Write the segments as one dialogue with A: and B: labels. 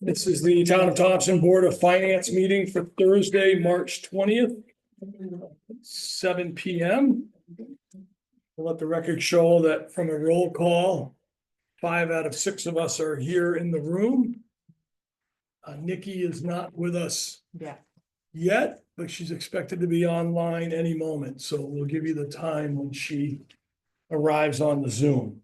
A: This is the Town of Thompson Board of Finance meeting for Thursday, March 20th, 7 PM. I'll let the record show that from a roll call, 5 out of 6 of us are here in the room. Nikki is not with us yet, but she's expected to be online any moment, so we'll give you the time when she arrives on the Zoom.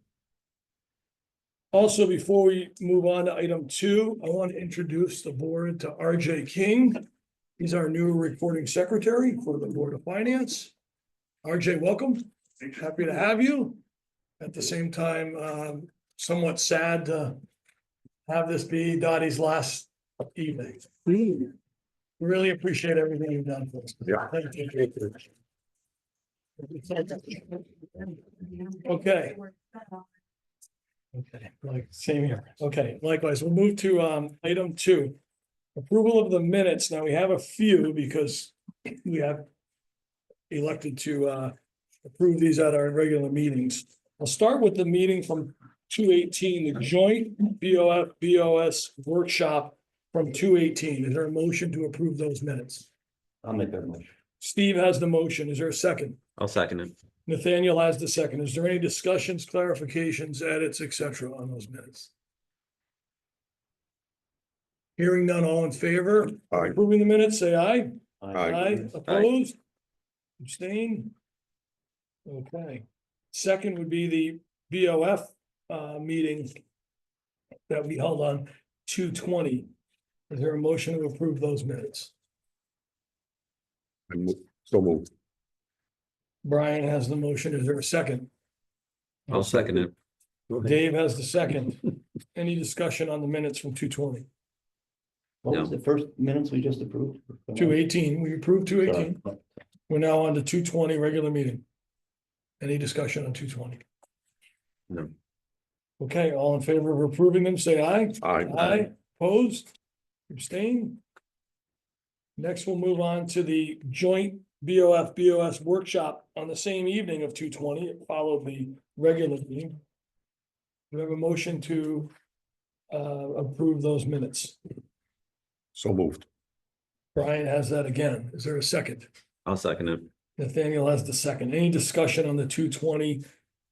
A: Also, before we move on to item 2, I want to introduce the board to RJ King. He's our new recording secretary for the Board of Finance. RJ, welcome. Happy to have you. At the same time, somewhat sad to have this be Dottie's last evening. We really appreciate everything you've done for us.
B: Yeah.
A: Thank you. Okay. Okay, like, same here. Okay, likewise, we'll move to item 2. Approval of the minutes. Now, we have a few because we have elected to approve these at our regular meetings. I'll start with the meeting from 2/18, the joint BOS workshop from 2/18. Is there a motion to approve those minutes?
C: I'll make that motion.
A: Steve has the motion. Is there a second?
D: I'll second it.
A: Nathaniel has the second. Is there any discussions, clarifications, edits, et cetera, on those minutes? Hearing none, all in favor?
B: Aye.
A: Approving the minutes, say aye.
B: Aye.
A: Opposed? Abstain? Okay. Second would be the BOF meeting that we held on 2/20. Is there a motion to approve those minutes?
B: So moved.
A: Brian has the motion. Is there a second?
D: I'll second it.
A: Dave has the second. Any discussion on the minutes from 2/20?
C: What was the first minutes we just approved?
A: 2/18, we approved 2/18.
C: Sorry.
A: We're now on to 2/20 regular meeting. Any discussion on 2/20?
D: No.
A: Okay, all in favor of approving them, say aye.
B: Aye.
A: Opposed? Abstain? Next, we'll move on to the joint BOS workshop on the same evening of 2/20. It followed the regular meeting. We have a motion to approve those minutes.
B: So moved.
A: Brian has that again. Is there a second?
D: I'll second it.
A: Nathaniel has the second. Any discussion on the 2/20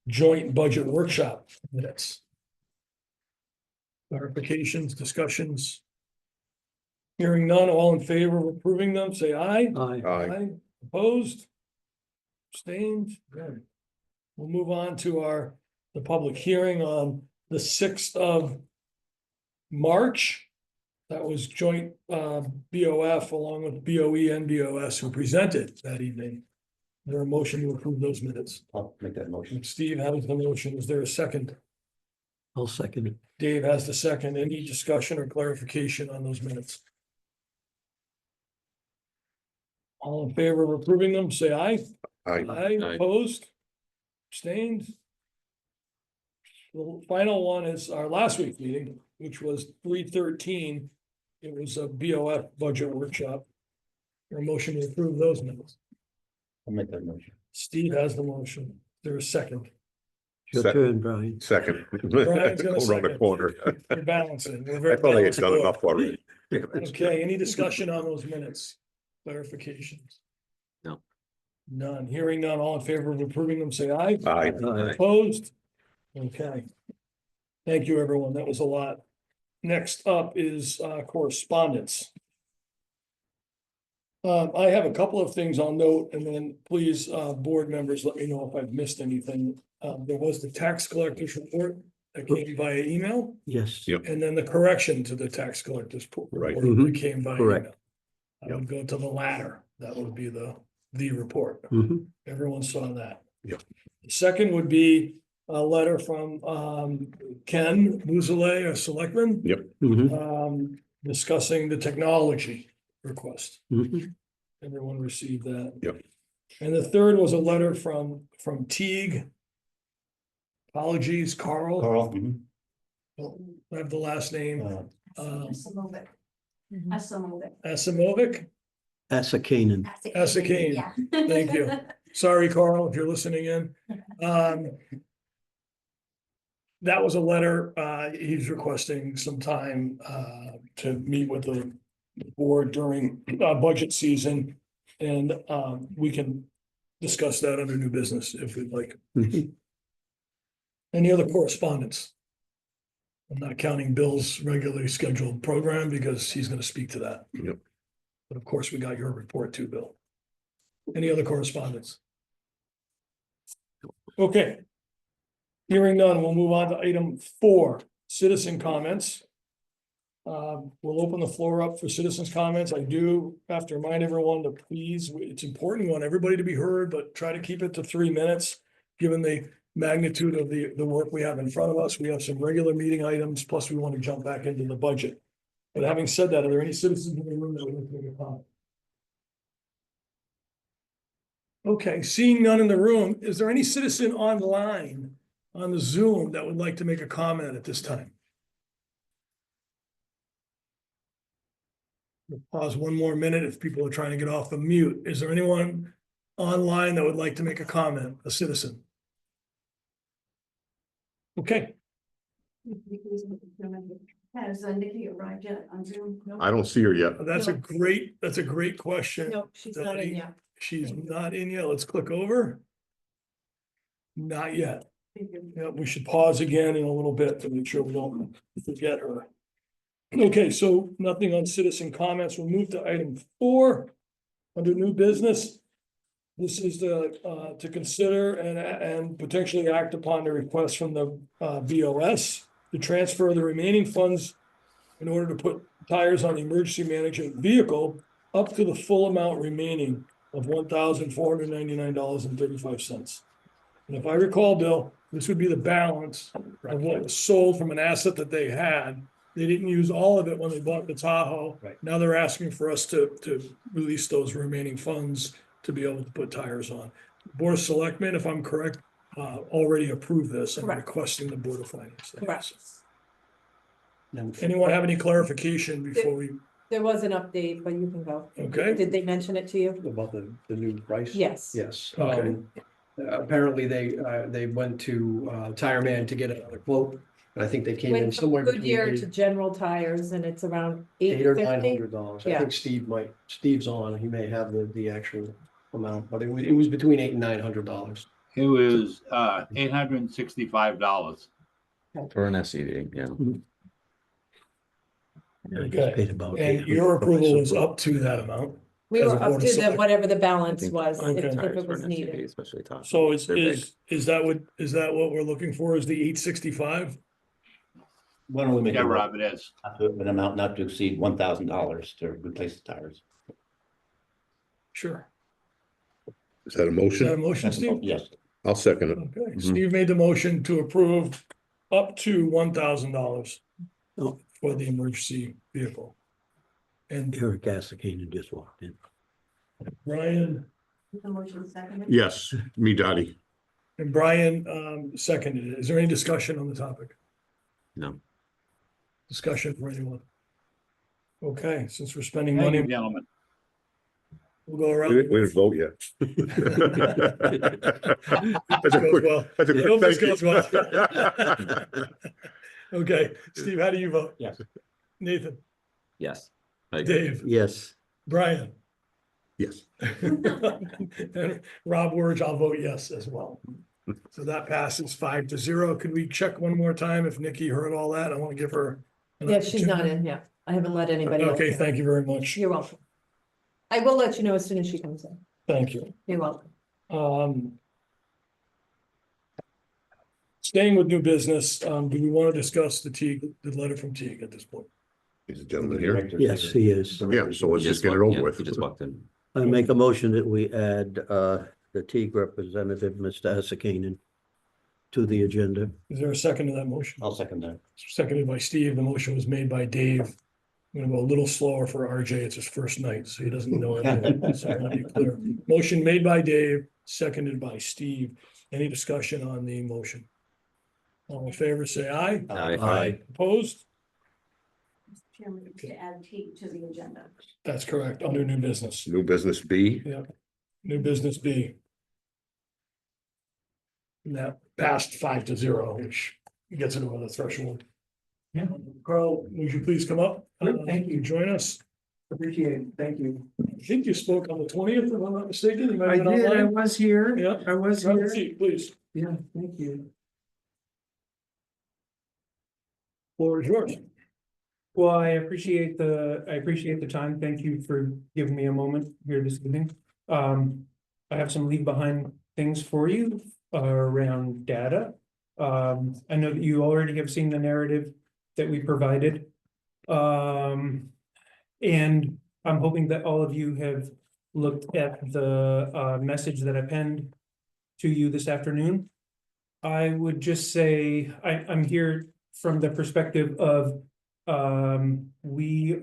A: joint budget workshop minutes? Clarifications, discussions? Hearing none, all in favor of approving them, say aye.
B: Aye.
A: Opposed? Abstained? Good. We'll move on to the public hearing on the 6th of March. That was joint BOF along with BOE and BOS who presented that evening. Is there a motion to approve those minutes?
C: I'll make that motion.
A: Steve has the motion. Is there a second?
D: I'll second it.
A: Dave has the second. Any discussion or clarification on those minutes? All in favor of approving them, say aye.
B: Aye.
D: Aye.
A: Opposed? Abstained? The final one is our last week's meeting, which was 3/13. It was a BOF budget workshop. Your motion to approve those minutes.
C: I'll make that motion.
A: Steve has the motion. There's a second.
B: Your turn, Brian. Second. Go
A: Brian's gonna
B: around the
A: second.
B: corner.
A: We're balancing. We're
B: I
A: very
B: thought I had
A: balanced
B: done
A: board.
B: enough already.
A: Okay, any discussion on those minutes? Clarifications?
D: No.
A: None. Hearing none. All in favor of approving them, say aye.
B: Aye.
A: Opposed? Okay. Thank you, everyone. That was a lot. Next up is correspondence. I have a couple of things I'll note, and then please, board members, let me know if I've missed anything. There was the tax collector's report that came via email,
E: Yes.
B: Yep.
A: and then the correction to the tax collector's
B: Right.
A: report that came via
E: Correct.
A: email. I would go to the latter. That would be the report.
E: Mhm.
A: Everyone saw that.
B: Yep.
A: The second would be a letter from Ken Bouzoulet, a selectman,
E: Mhm.
A: discussing the technology request.
E: Mhm.
A: Everyone received that.
B: Yep.
A: And the third was a letter from Teague. Apologies, Carl.
C: Carl. Mhm.
A: I have the last name.
F: Asimovic.
A: Asimovic.
E: Asakanen.
A: Asakane.
F: Yeah.
A: Thank you. Sorry, Carl, if you're listening in. that was a letter, he's requesting some time, to meet with the board during, budget season. And, we can discuss that under new business if we'd like. Any other correspondence? I'm not counting Bill's regularly scheduled program because he's gonna speak to that.
B: Yep.
A: But of course, we got your report too, Bill. Any other correspondence? Okay. Hearing none, we'll move on to item 4, citizen comments. We'll open the floor up for citizens' comments. I do have to remind everyone to please, it's important, we want everybody to be heard, but try to keep it to 3 minutes, given the magnitude of the work we have in front of us. We have some regular meeting items, plus we want to jump back into the budget. But having said that, are there any citizens in the room that would like to make a comment? Okay, seeing none in the room, is there any citizen online on the Zoom that would like to make a comment at this time? We'll pause one more minute if people are trying to get off the mute. Is there anyone online that would like to make a comment, a citizen? Okay,
F: Has Nikki arrived yet on Zoom? No?
B: I don't see her yet.
A: that's a great question.
F: No, she's not in yet.
A: She's not in yet. Let's click over. Not yet. Yeah, we should pause again in a little bit to make sure we don't forget her. Okay, so nothing on citizen comments. We'll move to item 4 under new business. This is to consider and potentially act upon the request from the BOS to transfer the remaining funds in order to put tires on the emergency management vehicle up to the full amount remaining of $1,499.35. And if I recall, Bill, this would be the balance of what was sold from an asset that they had. They didn't use all of it when they bought the Tahoe.
C: Right.
A: Now they're asking for us to release those remaining funds to be able to put tires on. Board of Selectmen, if I'm correct, already approved this and
G: Correct.
A: requesting the Board of Finance.
G: Correct.
A: Anyone have any clarification before we,
G: There was an update, but you can go.
A: okay?
G: Did they mention it to you?
E: About the new price?
G: Yes.
E: Yes.
A: Okay.
E: Apparently they went to Tire Man to get another quote. And I think they came in
G: Went
E: somewhere
G: from
E: between
G: Goodyear to General Tires and it's around
E: $800 or
G: $850.
E: $900. I
G: Yeah.
E: think Steve's on, he may have the actual amount, but it was between $800 and $900.
H: It was $865.
D: For an SUV, yeah.
E: Yeah, I
A: Okay.
E: just paid about
A: And
E: $800
A: your approval
E: for
A: is
E: the
A: up to that amount.
G: We
A: As a
G: were
A: Board
G: up
A: of
G: to the,
A: Select-
G: whatever the
D: I
G: balance
D: think
G: was,
A: Okay.
G: if
D: tires
G: it
D: for
G: was
D: an SUV,
G: needed.
D: especially top.
A: So
D: They're big.
A: is that what we're looking for? Is the 865?
C: Why don't we make
H: Yeah,
C: a
H: Rob, it is.
C: an amount not to exceed $1,000 to replace the tires?
A: Sure.
B: Is that a
A: Is that a
B: motion?
A: motion, Steve?
C: Yes.
B: I'll second it.
A: Okay,
D: Mhm.
A: Steve made the motion to approve up to $1,000
E: Oh.
A: for the emergency vehicle. And
E: Eric Gassakane just walked in.
A: Brian,
F: The motion seconded?
B: Yes, me, Dottie.
A: seconded it. Is there any discussion on the topic?
D: No.
A: Discussion for anyone? Okay, since we're spending
H: Thank you,
A: money,
H: gentlemen.
A: we'll go
B: We
A: around.
B: didn't vote yet. That's a
A: Goes
B: quick,
A: well.
B: that's a
A: It
B: quick
A: almost
B: thank
A: goes well. Okay, Steve, how do you vote?
C: Yes.
A: Nathan,
D: Yes. I agree.
A: Dave,
E: Yes.
A: Brian.
B: Yes.
A: And Rob Wirge, I'll vote yes as well. So that passes 5-0. Could we check one more time if Nikki heard all that? I want to give her. an
G: Yeah, she's not
A: opportunity.
G: in yet. I haven't let anybody else.
A: Okay,
G: in.
A: thank you very much.
G: You're welcome. I will let you know as soon as she comes in.
A: Thank you.
G: You're welcome.
A: Staying with new business, do we want to discuss the letter from Teague at this point?
B: He's a gentleman here.
E: Yes, he is.
B: Yeah, so let's
D: He
B: just get it
D: walked-
B: over
D: yeah,
B: with.
D: He just walked in.
E: I make a motion that we add the Teague representative, Mr. Gassakane, to the agenda.
A: Is there a second to that motion?
C: I'll second that.
A: Seconded by Steve. The motion was made by Dave. I'm gonna go a little slower for RJ. It's his first night, so he doesn't know everything. So I want to be clear. Motion made by Dave, seconded by Steve. Any discussion on the motion? All in favor, say aye.
D: Aye.
A: Opposed?
F: Mr. Chairman, to add T to the agenda.
A: That's correct, under new business.
B: New business B.
A: New business B. And that passed 5-0, which gets it over the threshold.
H: Yeah.
A: Carl, would you please come up?
H: Sure, thank you.
A: Join us.
H: Appreciate it, thank you.
A: I think you spoke on the 20th, if I'm not mistaken. You might
H: I
A: have been
H: did, I
A: online.
H: was here.
A: Yeah.
H: I was
A: Have a
H: here.
A: seat, please.
H: Yeah, thank you.
A: Floor is yours.
H: Well, I appreciate the time. Thank you for giving me a moment here this evening. I have some leave behind things for you around data. I know that you already have seen the narrative that we provided. And I'm hoping that all of you have looked at the message that I penned to you this afternoon. I would just say, I'm here from the perspective of, we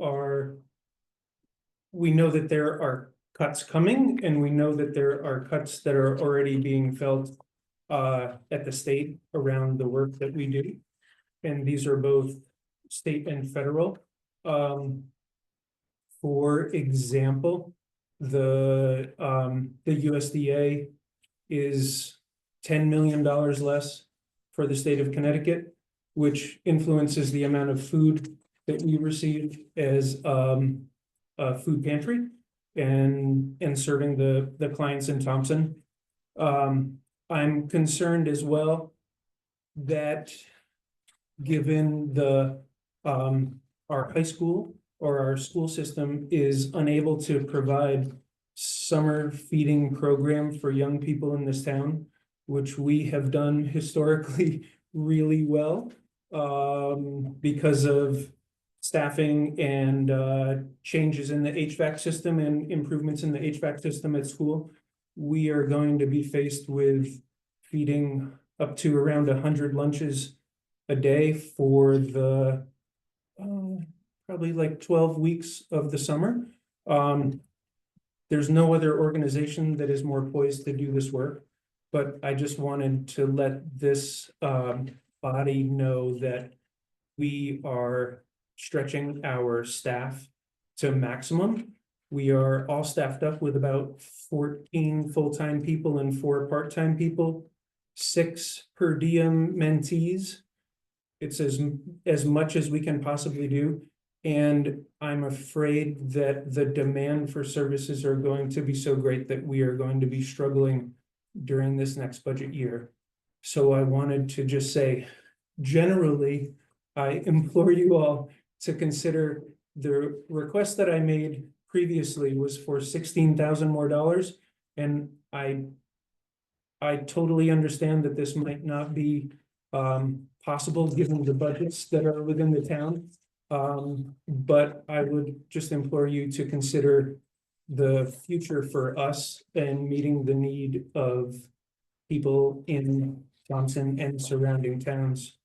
H: know that there are cuts coming, and we know that there are cuts that are already being felt at the state around the work that we do. And these are both state and federal. For example, the USDA is $10 million less for the state of Connecticut, which influences the amount of food that we receive as a food pantry and serving the clients in Thompson. I'm concerned as well that given the our high school or our school system is unable to provide summer feeding program for young people in this town, which we have done historically really well, because of staffing and changes in the HVAC system and improvements in the HVAC system at school. We are going to be faced with feeding up to around 100 lunches a day for the probably like 12 weeks of the summer. There's no other organization that is more poised to do this work, but I just wanted to let this body know that we are stretching our staff to maximum. We are all staffed up with about 14 full-time people and 4 part-time people, 6 per diem mentees. It's as much as we can possibly do. And I'm afraid that the demand for services are going to be so great that we are going to be struggling during this next budget year. So I wanted to just say, generally, I implore you all to consider the request that I made previously was for $16,000 more. And I totally understand that this might not be possible given the budgets that are within the town. But I would just implore you to consider the future for us and meeting the need of people in Thompson and surrounding towns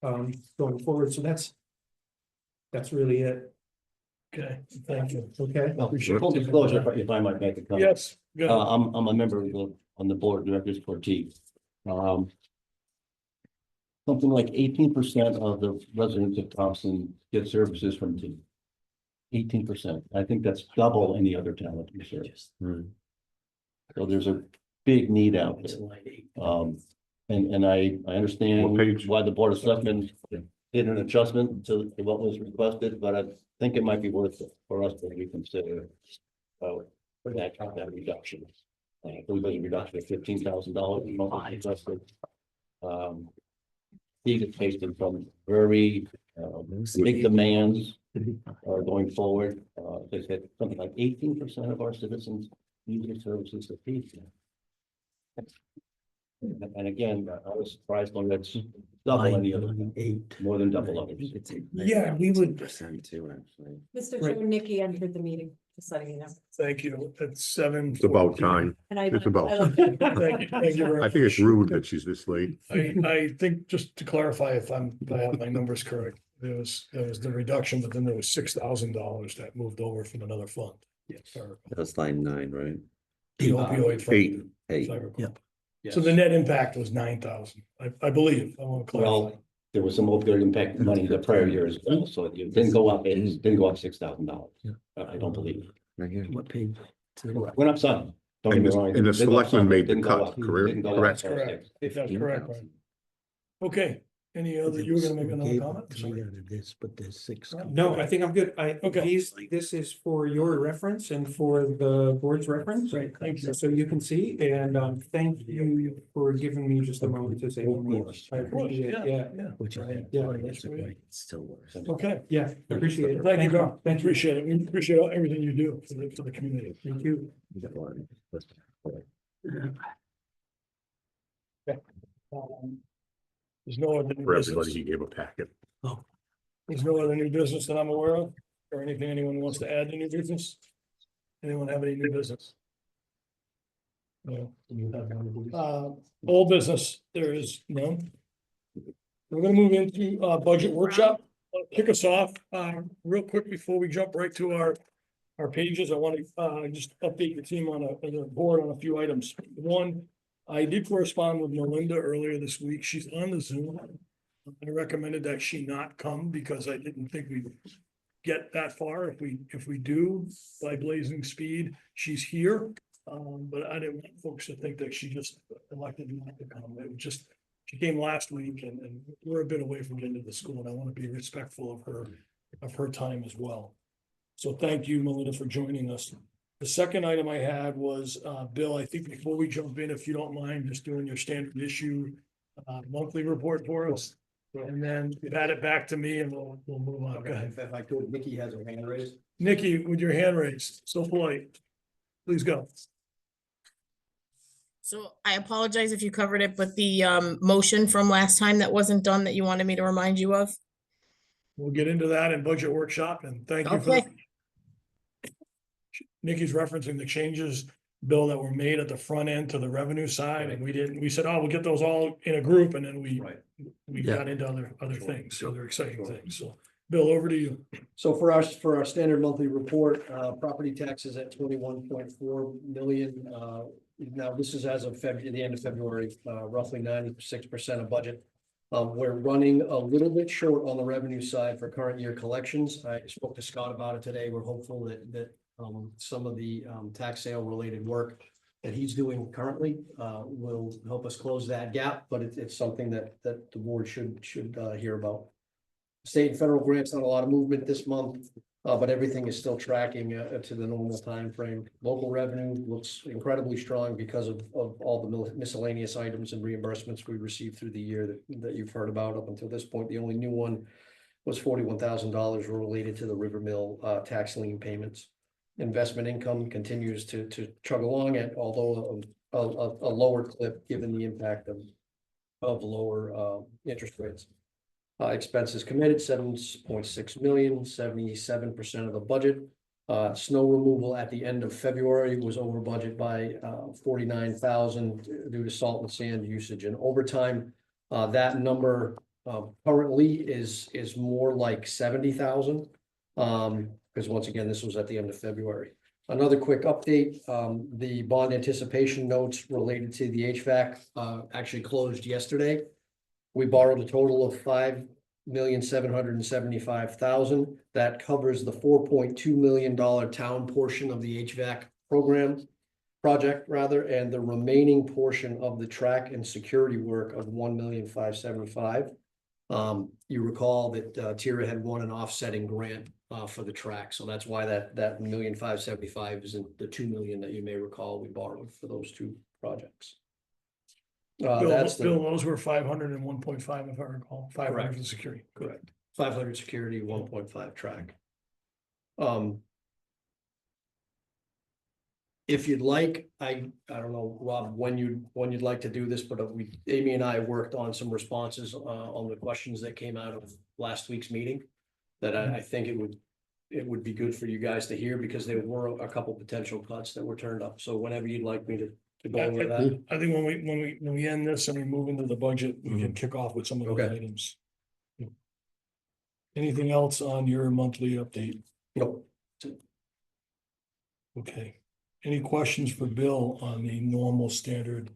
H: going forward. So that's really it.
A: Okay, thank you.
H: Okay.
C: Well,
A: Appreciate
C: full
A: it.
C: disclosure, if I might make a comment.
A: Yes, go ahead.
C: I'm a member on the board of directors for T. Something like 18% of the residents of Thompson get services from T. 18%. I think that's double any other town that we serve. So there's a big need out there. And I understand
B: What page?
C: why the Board of Selectmen did an adjustment to what was requested, but I think it might be worth it for us to reconsider that reduction. I believe there's a reduction of $15,000. He gets faced with some very big demands going forward. They said something like 18% of our citizens use the services of P. And again, I was surprised when that's double any other, more than double others.
H: Yeah, we would.
D: Percent too, actually.
G: Mr.
H: Right.
G: Chair, Nikki entered the meeting, just letting you know.
A: Thank you. It's 7.
B: It's about time.
G: And I.
B: It's about-
G: I love-
A: Thank you very
B: I
A: much.
B: think it's rude that she's this late.
A: I think just to clarify, if I have my numbers correct, there was the reduction, but then there was $6,000 that moved over from another fund. Yes.
D: That's line 9, right?
A: The opioid fund.
B: 8.
A: if I recall.
E: Yep.
A: So the net impact was 9,000, I believe. I want to clarify.
C: Well, there was some opioid impact money the prior year as well, so it didn't go up, it didn't go up $6,000. I don't believe.
D: Right here.
E: What page?
C: We're not selling. Don't get
B: And
C: me
B: the-
C: wrong.
B: and the
C: Didn't go
B: selectmen
C: up,
B: made the
C: didn't go
B: cut,
C: up,
B: correct?
C: didn't go up.
B: Correct.
A: Correct. That's correct, Brian. Okay, Any other, you were gonna make another comment?
E: Three out of this, but there's six.
H: No, I think I'm good.
A: Okay.
H: This is for your reference and for the board's reference.
A: Great, thank you.
H: So you can see, and thank you for giving me just a moment to say. more. I appreciate it, yeah,
E: Which I.
H: Yeah.
E: That's right.
D: It's still worse.
A: Okay,
H: yeah, appreciate it.
A: thank you, Bill.
H: Bill. Thank you.
A: Appreciate it. We appreciate everything you do for the community.
H: Thank you.
A: There's no other new
B: For everybody,
A: business.
B: he gave a packet.
A: There's no other new business that I'm aware of, or anything anyone wants to add to new business? Anyone have any new business? No. Old business, there is none. We're gonna move into budget workshop. Kick us off, real quick before we jump right to our pages. I want to just update the team on the board on a few items. One, I did correspond with Melinda earlier this week. She's on the Zoom. I recommended that she not come because I didn't think we'd get that far. If we do by blazing speed, she's here. But I didn't want folks to think that she just elected not to come. It was just, she came last week and we're a bit away from getting to the school and I want to be respectful of her time as well. So thank you, Melinda, for joining us. The second item I had was, Bill, I think before we jump in, if you don't mind, just doing your standard issue monthly report for us. And then pat it back to me and we'll move on. Go ahead.
I: If I could, Nikki has her hand raised.
A: Nikki, with your hand raised, so polite. Please go.
J: So I apologize if you covered it, but the motion from last time that wasn't done that you wanted me to remind you of?
A: We'll get into that in budget workshop and thank you for.
J: Okay.
A: Nikki's referencing the changes, Bill, that were made at the front end to the revenue side, and we said, oh, we'll get those all in a group, and then we
E: Yeah.
A: got into other things, other exciting things, so. Bill, over to you.
I: So for our standard monthly report, property taxes at 21.4 million. Now this is as of the end of February, roughly 96% of budget. We're running a little bit short on the revenue side for current year collections. I spoke to Scott about it today. We're hopeful that some of the tax sale related work that he's doing currently will help us close that gap, but it's something that the board should hear about. State and federal grants, not a lot of movement this month, but everything is still tracking to the normal time frame. Local revenue looks incredibly strong because of all the miscellaneous items and reimbursements we received through the year that you've heard about up until this point. The only new one was $41,000 related to the River Mill tax lien payments. Investment income continues to chug along at, although a lower clip given the impact of lower interest rates. Expenses committed, 7.6 million, 77% of the budget. Snow removal at the end of February was over budget by 49,000 due to salt and sand usage and overtime. That number currently is more like 70,000. Because once again, this was at the end of February. Another quick update, the bond anticipation notes related to the HVAC actually closed yesterday. We borrowed a total of $5,775,000. That covers the $4.2 million town portion of the HVAC project, and the remaining portion of the track and security work of $1,575,000. You recall that Tira had won an offsetting grant for the track, so that's why that $1,575,000 isn't the $2 million that you may recall we borrowed for those two projects.
A: Bill,
I: That's
A: Bill, those were 500 and 1.5, if I recall, 500 for security.
I: correct. 500 security, 1.5 track. If you'd like, I don't know, Rob, when you'd like to do this, but Amy and I worked on some responses on the questions that came out of last week's meeting. That I think it would be good for you guys to hear because there were a couple potential cuts that were turned up. So whenever you'd like me to go over that.
A: I think when we end this and we move into the budget, we can kick off with some of those
I: Okay.
A: items. Anything else on your monthly update?
I: Nope.
A: Okay. Any questions for Bill on the normal standard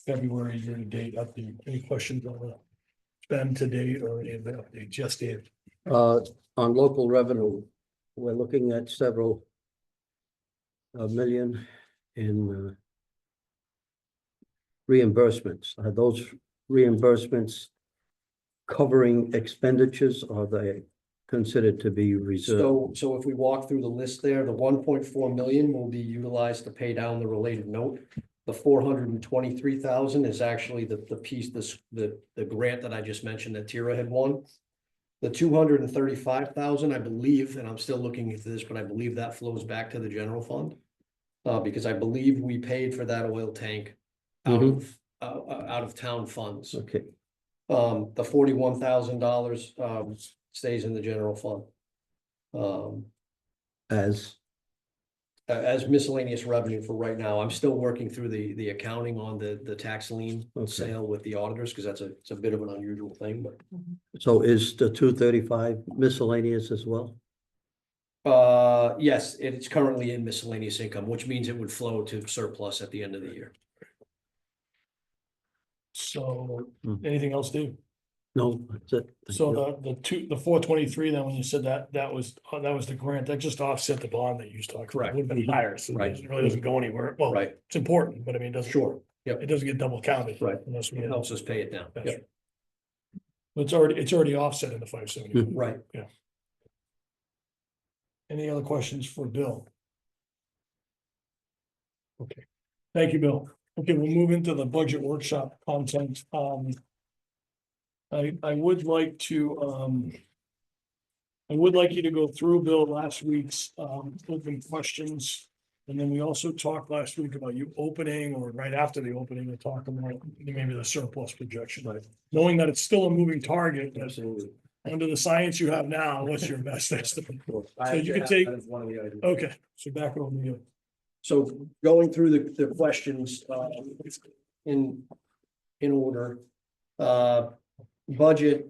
A: February year-to-date update? Any questions on the spend to date or any of the updates? Yes, Dave.
E: On local revenue, we're looking at several million in reimbursements. Are those reimbursements covering expenditures, or are they considered to be reserved?
I: So if we walk through the list there, the 1.4 million will be utilized to pay down the related note. The 423,000 is actually the piece, the grant that I just mentioned that Tira had won. The 235,000, I believe, and I'm still looking into this, but I believe that flows back to the general fund. Because I believe we paid for that oil tank out of town funds.
E: Okay,
I: The $41,000 stays in the general fund. As miscellaneous revenue for right now. I'm still working through the accounting on the tax lien
E: Okay.
I: sale with the auditors, because it's a bit of an unusual thing, but.
E: so is the 235 miscellaneous as well?
I: Yes, it's currently in miscellaneous income, which means it would flow to surplus at the end of the year.
A: So,
E: Hmm.
A: anything else, Dave?
E: No, that's it. Thank
A: So
E: you.
A: the 423, then when you said that was the grant, that just offset the bond that you just talked about.
I: Correct.
A: It would have been higher, so
I: Right.
A: it really doesn't go anywhere. Well,
I: Right.
A: it's important, but I mean, it doesn't.
I: Sure. Yep.
A: It doesn't get double counted.
I: Right.
A: Unless we.
I: It helps us pay it down.
A: That's
I: Yep.
A: right. But it's already offset in the 570.
I: Right.
A: Any other questions for Bill? Okay, thank you, Bill. Okay, we'll move into the budget workshop content. I would like to, I would like you to go through, Bill, last week's, open questions. And then we also talked last week about you opening, or right after the opening, we'll talk about maybe the surplus projection. Knowing that it's still a moving target, that's
I: Absolutely.
A: under the science you have now, what's your best estimate?
I: I
A: So you
I: have
A: could take-
I: that as one of the items.
A: Okay, so back over to you.
I: So going through the questions, in order, budget,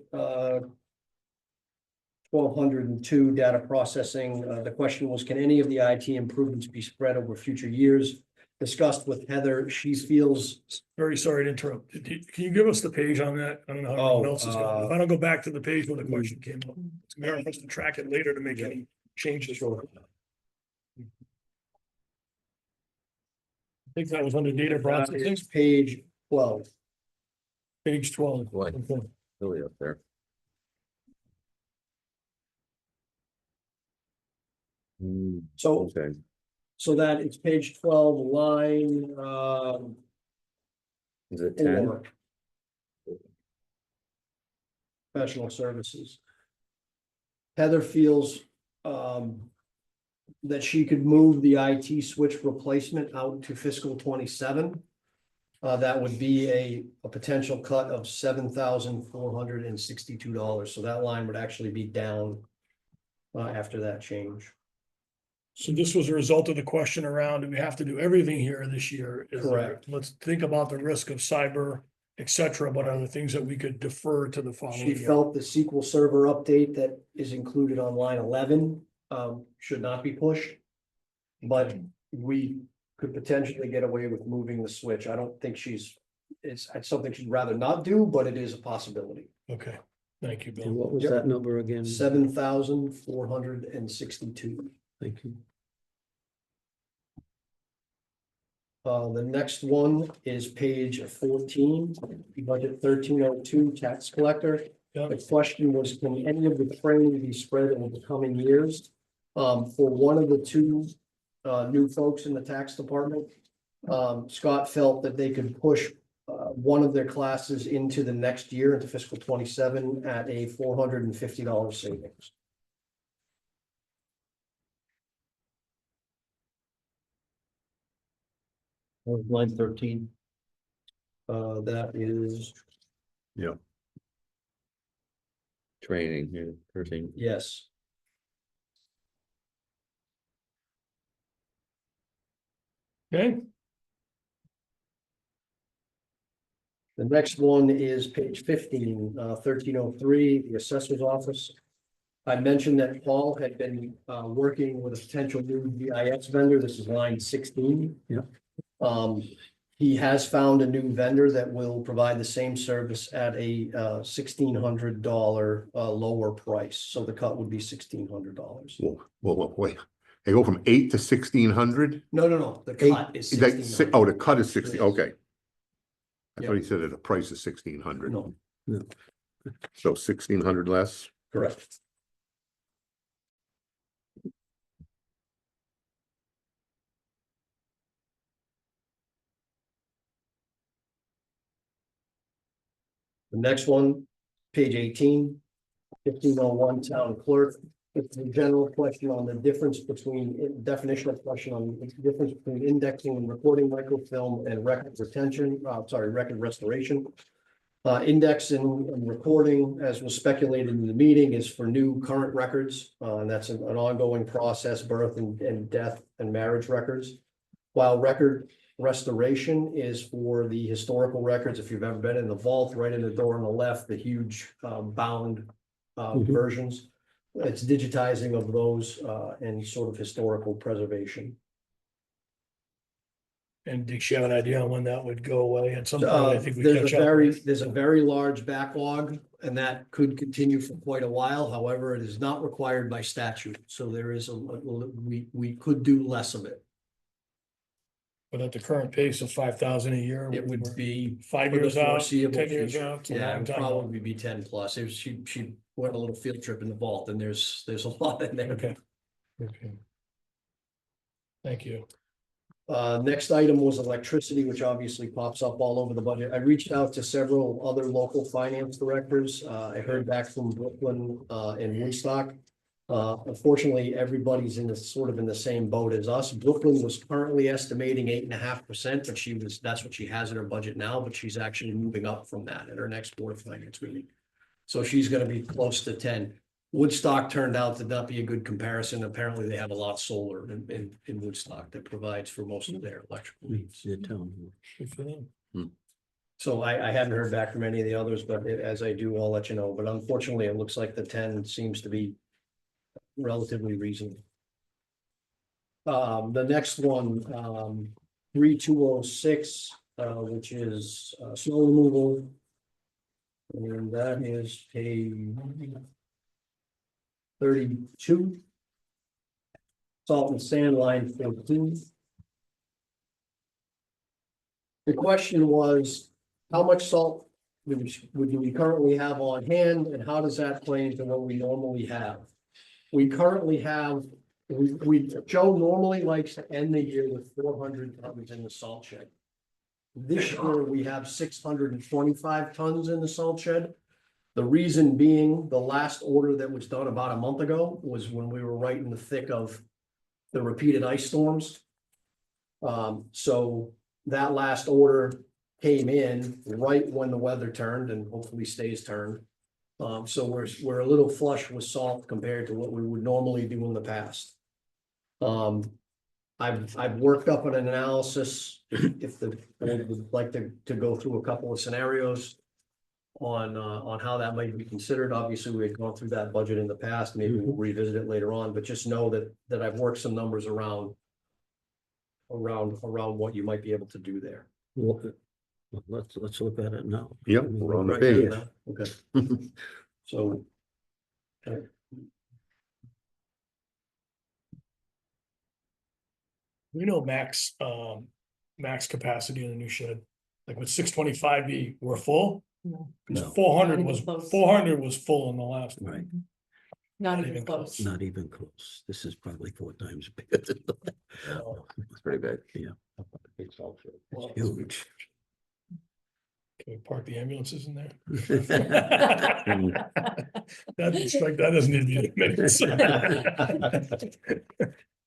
I: 1,202 data processing. The question was, can any of the IT improvements be spread over future years? Discussed with Heather, she feels,
A: Very sorry to interrupt. Can you give us the page on that? I don't know how everyone else is going. If I don't go back to the page where the question came up, it's better for us to track it later to make any changes. I think that was under data processing,
I: it's page 12.
A: page 12.
D: What?
A: Okay.
D: Really up there.
I: So,
D: Okay,
I: so that it's page 12, line,
D: is it 10?
I: 4. Professional services. Heather feels, that she could move the IT switch replacement out to fiscal 27. That would be a potential cut of $7,462. So that line would actually be down after that change.
A: So this was a result of the question around, do we have to do everything here this year? Is there-
I: Correct.
A: Let's think about the risk of cyber, et cetera, but are there things that we could defer to the following
I: She
A: year?
I: felt the SQL Server update that is included on line 11 should not be pushed. But we could potentially get away with moving the switch. I don't think it's something she'd rather not do, but it is a possibility.
A: Okay, thank you,
E: And
A: Bill.
E: what was
I: Yep.
E: that number again?
I: 7,462.
E: Thank you.
I: The next one is page 14, budget 1302, tax collector.
A: Yeah.
I: The question was, can any of the training be spread over the coming years? For one of the two new folks in the tax department, Scott felt that they could push one of their classes into the next year, into fiscal 27, at a $450 savings.
C: Line 13.
I: That is,
D: Training, yeah, 13.
I: yes.
A: Okay,
I: The next one is page 15, 1303, the assessor's office. I mentioned that Paul had been working with a potential new GIS vendor. This is line 16.
E: Yeah.
I: He has found a new vendor that will provide the same service at a $1,600 lower price. So the cut would be $1,600.
B: Whoa, wait. They go from 8 to 1,600?
I: No, the cut is
B: Is that,
I: $1,600.
B: oh, the cut is 60,
I: Yes.
B: okay. I
I: Yep.
B: thought he said that the price is 1,600.
I: No.
B: So 1,600 less.
I: Correct. The next one, page 18, 1501 town clerk. It's a general question on the difference between, definitional question on the difference between indexing and recording microfilm and record retention, record restoration. Indexing and recording, as was speculated in the meeting, is for new current records. And that's an ongoing process, birth and death and marriage records. While record restoration is for the historical records. If you've ever been in the vault, right in the door on the left, the huge bound versions. It's digitizing of those and sort of historical preservation.
A: And do you have an idea on when that would go away? At some point, I think we
I: There's
A: catch
I: a
A: up.
I: there's a very large backlog, and that could continue for quite a while. However, it is not required by statute, so there is we could do less of it.
A: But at the current pace of 5,000 a year.
I: It would be
A: 5
I: for the
A: years out, 10
I: foreseeable
A: years
I: future.
A: out. It's a
I: Yeah, it
A: long
I: would
A: time.
I: probably be 10 plus. It was, she went a little field trip in the vault, and there's a lot in there.
A: Okay. Okay. Thank you.
I: Next item was electricity, which obviously pops up all over the budget. I reached out to several other local finance directors. I heard back from Brooklyn and Woodstock. Unfortunately, everybody's in the sort of in the same boat as us. Brooklyn was currently estimating 8.5%, but that's what she has in her budget now, but she's actually moving up from that at her next Board of Finance meeting. So she's gonna be close to 10. Woodstock turned out to not be a good comparison. Apparently, they have a lot of solar in Woodstock that provides for most of their electrical needs.
E: The town.
A: Good for them.
I: So I hadn't heard back from any of the others, but as I do, I'll let you know. But unfortunately, it looks like the 10 seems to be relatively reasonable. The next one, 3206, which is snow removal. And that is a 32. Salt and sand line 14. The question was, how much salt would we currently have on hand, and how does that play into what we normally have? We currently have, Joe normally likes to end the year with 400 tons in the salt shed. This year, we have 625 tons in the salt shed. The reason being, the last order that was done about a month ago was when we were right in the thick of the repeated ice storms. So that last order came in right when the weather turned, and hopefully stays turned. So we're a little flush with salt compared to what we would normally do in the past. I've worked up an analysis, if the board would like to go through a couple of scenarios on how that might be considered. Obviously, we had gone through that budget in the past. Maybe we'll revisit it later on, but just know that I've worked some numbers around what you might be able to do there.
E: Well, let's look at it now.
B: Yep, we're on the
I: Right,
B: page.
I: okay. So.
A: We know max capacity in the new shed. Like with 625 be, we're full.
G: No.
E: No.
A: 400
G: Not
A: was,
G: even close.
A: 400 was full in the last.
E: Right,
G: Not
A: Not
G: even
A: even
G: close.
E: not even close. This is probably 4 times bigger than that.
D: It's pretty big.
C: Big salt shed.
A: Well,
E: Huge.
A: Can we park the ambulances in there? That doesn't need to be in the minutes.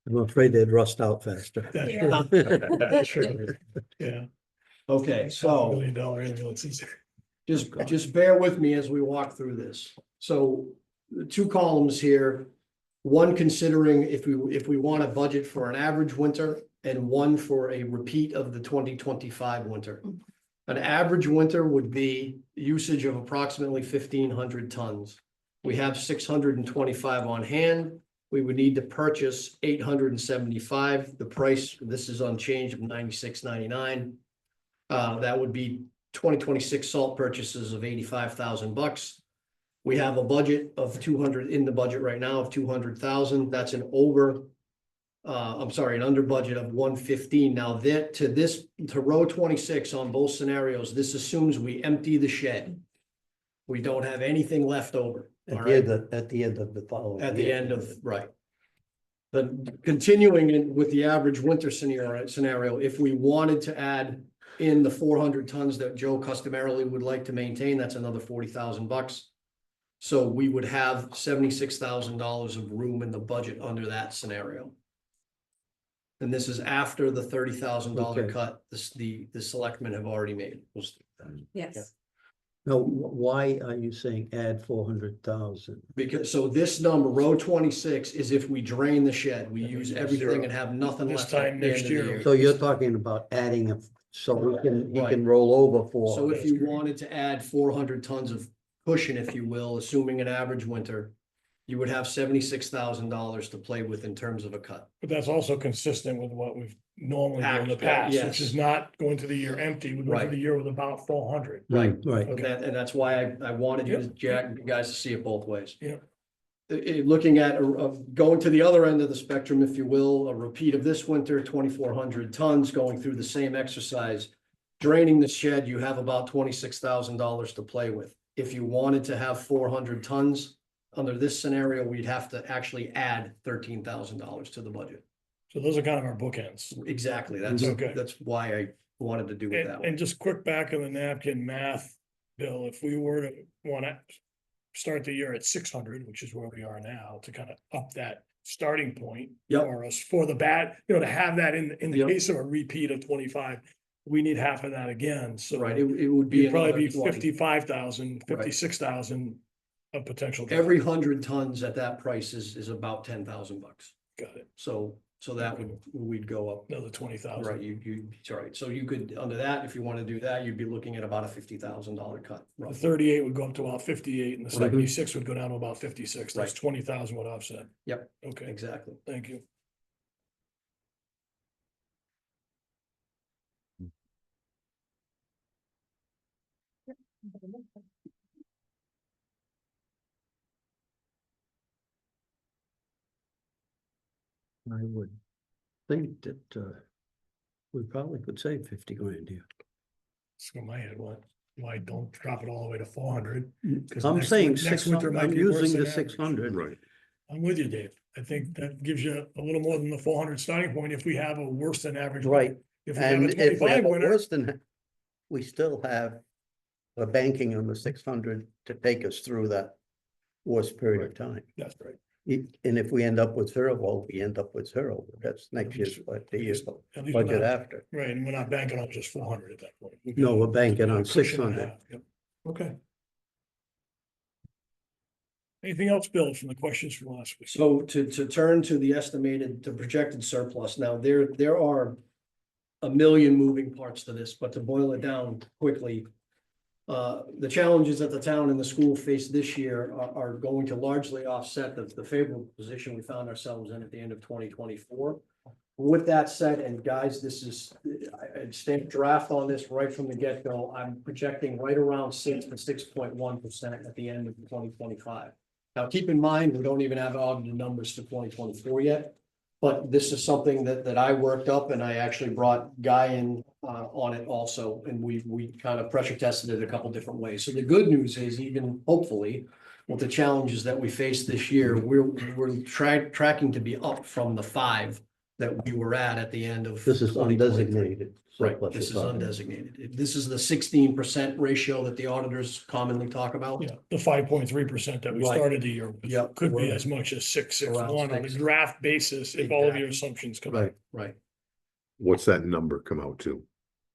E: I'm afraid they'd rust out faster.
A: That's true. Yeah.
I: Okay, so.
A: $1 million ambulances.
I: Just bear with me as we walk through this. So the 2 columns here, one considering if we want a budget for an average winter, and one for a repeat of the 2025 winter. An average winter would be usage of approximately 1,500 tons. We have 625 on hand. We would need to purchase 875. The price, this is unchanged, of $96.99. That would be 2026 salt purchases of $85,000. We have a budget of 200 in the budget right now of 200,000. That's an under budget of 115. Now to row 26 on both scenarios, this assumes we empty the shed. We don't have anything left over.
E: At
I: all
E: the
I: right?
E: end of, at the end of the following.
I: At the
E: year.
I: end of, right. But continuing in with the average winter scenario, if we wanted to add in the 400 tons that Joe customarily would like to maintain, that's another $40,000. So we would have $76,000 of room in the budget under that scenario. And this is after the $30,000
E: Okay.
I: cut the selectmen have already made.
G: Yes.
E: No, why are you saying add 400,000?
I: Because, so this number, row 26, is if we drain the shed, we use everything and have nothing
A: This
I: left. at
A: time
I: the end
A: next
I: of the
A: year.
E: So you're talking about adding a, so he
I: Right.
E: can roll over
I: So
E: 400.
I: if you wanted to add 400 tons of cushion, if you will, assuming an average winter, you would have $76,000 to play with in terms of a cut.
A: But that's also consistent with what we've normally done in the past, which is
I: Yes.
A: not going to the year empty. We go
I: Right.
A: to the year with about 400.
I: Right.
E: Right.
I: And that's why I wanted you, Jack, you guys to see it both ways.
A: Yeah.
I: Looking at, going to the other end of the spectrum, if you will, a repeat of this winter, 2,400 tons, going through the same exercise. Draining the shed, you have about $26,000 to play with. If you wanted to have 400 tons, under this scenario, we'd have to actually add $13,000 to the budget.
A: So those are kind of our bookends.
I: Exactly,
A: Okay.
I: that's why I wanted to do it that way.
A: And just quick back of the napkin math, Bill, if we were to want to start the year at 600, which is where we are now, to kind of up that starting point
I: Yep.
A: for us, for the bad, to have that in the
I: Yep.
A: case of a repeat of 25, we need half of that again, so.
I: Right, it would be
A: It'd probably be
I: another 20.
A: 55,000,
I: Right.
A: 56,000 of potential.
I: Every 100 tons at that price is about $10,000.
A: Got it,
I: So that we'd go up.
A: another 20,000.
I: Right, sorry, so you could, under that, if you want to do that, you'd be looking at about a $50,000 cut.
A: The
I: roughly.
A: 38 would go up to about 58 and the
I: Mhm.
A: 76 would go down to about 56. That's
I: Right.
A: 20,000 would offset.
I: Yep.
A: Okay,
I: Exactly.
A: thank you.
E: I would think that, we probably could save 50 grand here.
A: It's in my head, why don't drop it all the way to 400? 'Cause
E: I'm
A: next
E: saying
A: win- next winter
E: 600,
A: might
E: I'm
A: be worse
E: using
A: than
E: the
A: average.
E: 600.
B: Right.
A: I'm with you, Dave. I think that gives you a little more than the 400 starting point if we have a worse than average. winter.
E: Right,
A: If we have
E: and
A: a
E: if we have
A: 25
E: a
A: winter,
E: worse than, that, we still have a banking on the 600 to take us through that worst period of time.
A: that's right.
E: And if we end up with zero, well, we end up with zero. That's next year's, the year's
A: At least we're
E: budget
A: not-
E: after.
A: Right, and we're not banking on just 400 at that point. We've
E: No,
A: got
E: we're banking
A: a
E: on
A: cushion and a
E: 600.
A: half, yep. Okay. Anything else, Bill, from the questions from last week?
I: So to turn to the projected surplus, now there are a million moving parts to this, but to boil it down quickly. The challenges that the town and the school face this year are going to largely offset the favorable position we found ourselves in at the end of 2024. With that said, and guys, this is, I stamped draft on this right from the get-go. I'm projecting right around 6 to 6.1% at the end of 2025. Now, keep in mind, we don't even have audited numbers for 2024 yet. But this is something that I worked up and I actually brought Guy in on it also. And we kind of pressure tested it a couple different ways. So the good news is even hopefully with the challenges that we face this year, we're tracking to be up from the 5 that we were at the end of.
E: This is
I: 2023.
E: undesignated.
I: Right,
E: surplus
I: this is
E: you're talking.
I: undesignated. This is the 16% ratio that the auditors commonly talk about.
A: Yeah, the 5.3% that we
I: Right.
A: started the year with.
I: Yep.
A: Could be
I: Right.
A: as much as 6.61 on a
I: 6.
A: draft basis, if all of your
I: Exactly.
A: assumptions come.
E: Right.
I: Right.
B: What's that number come out to?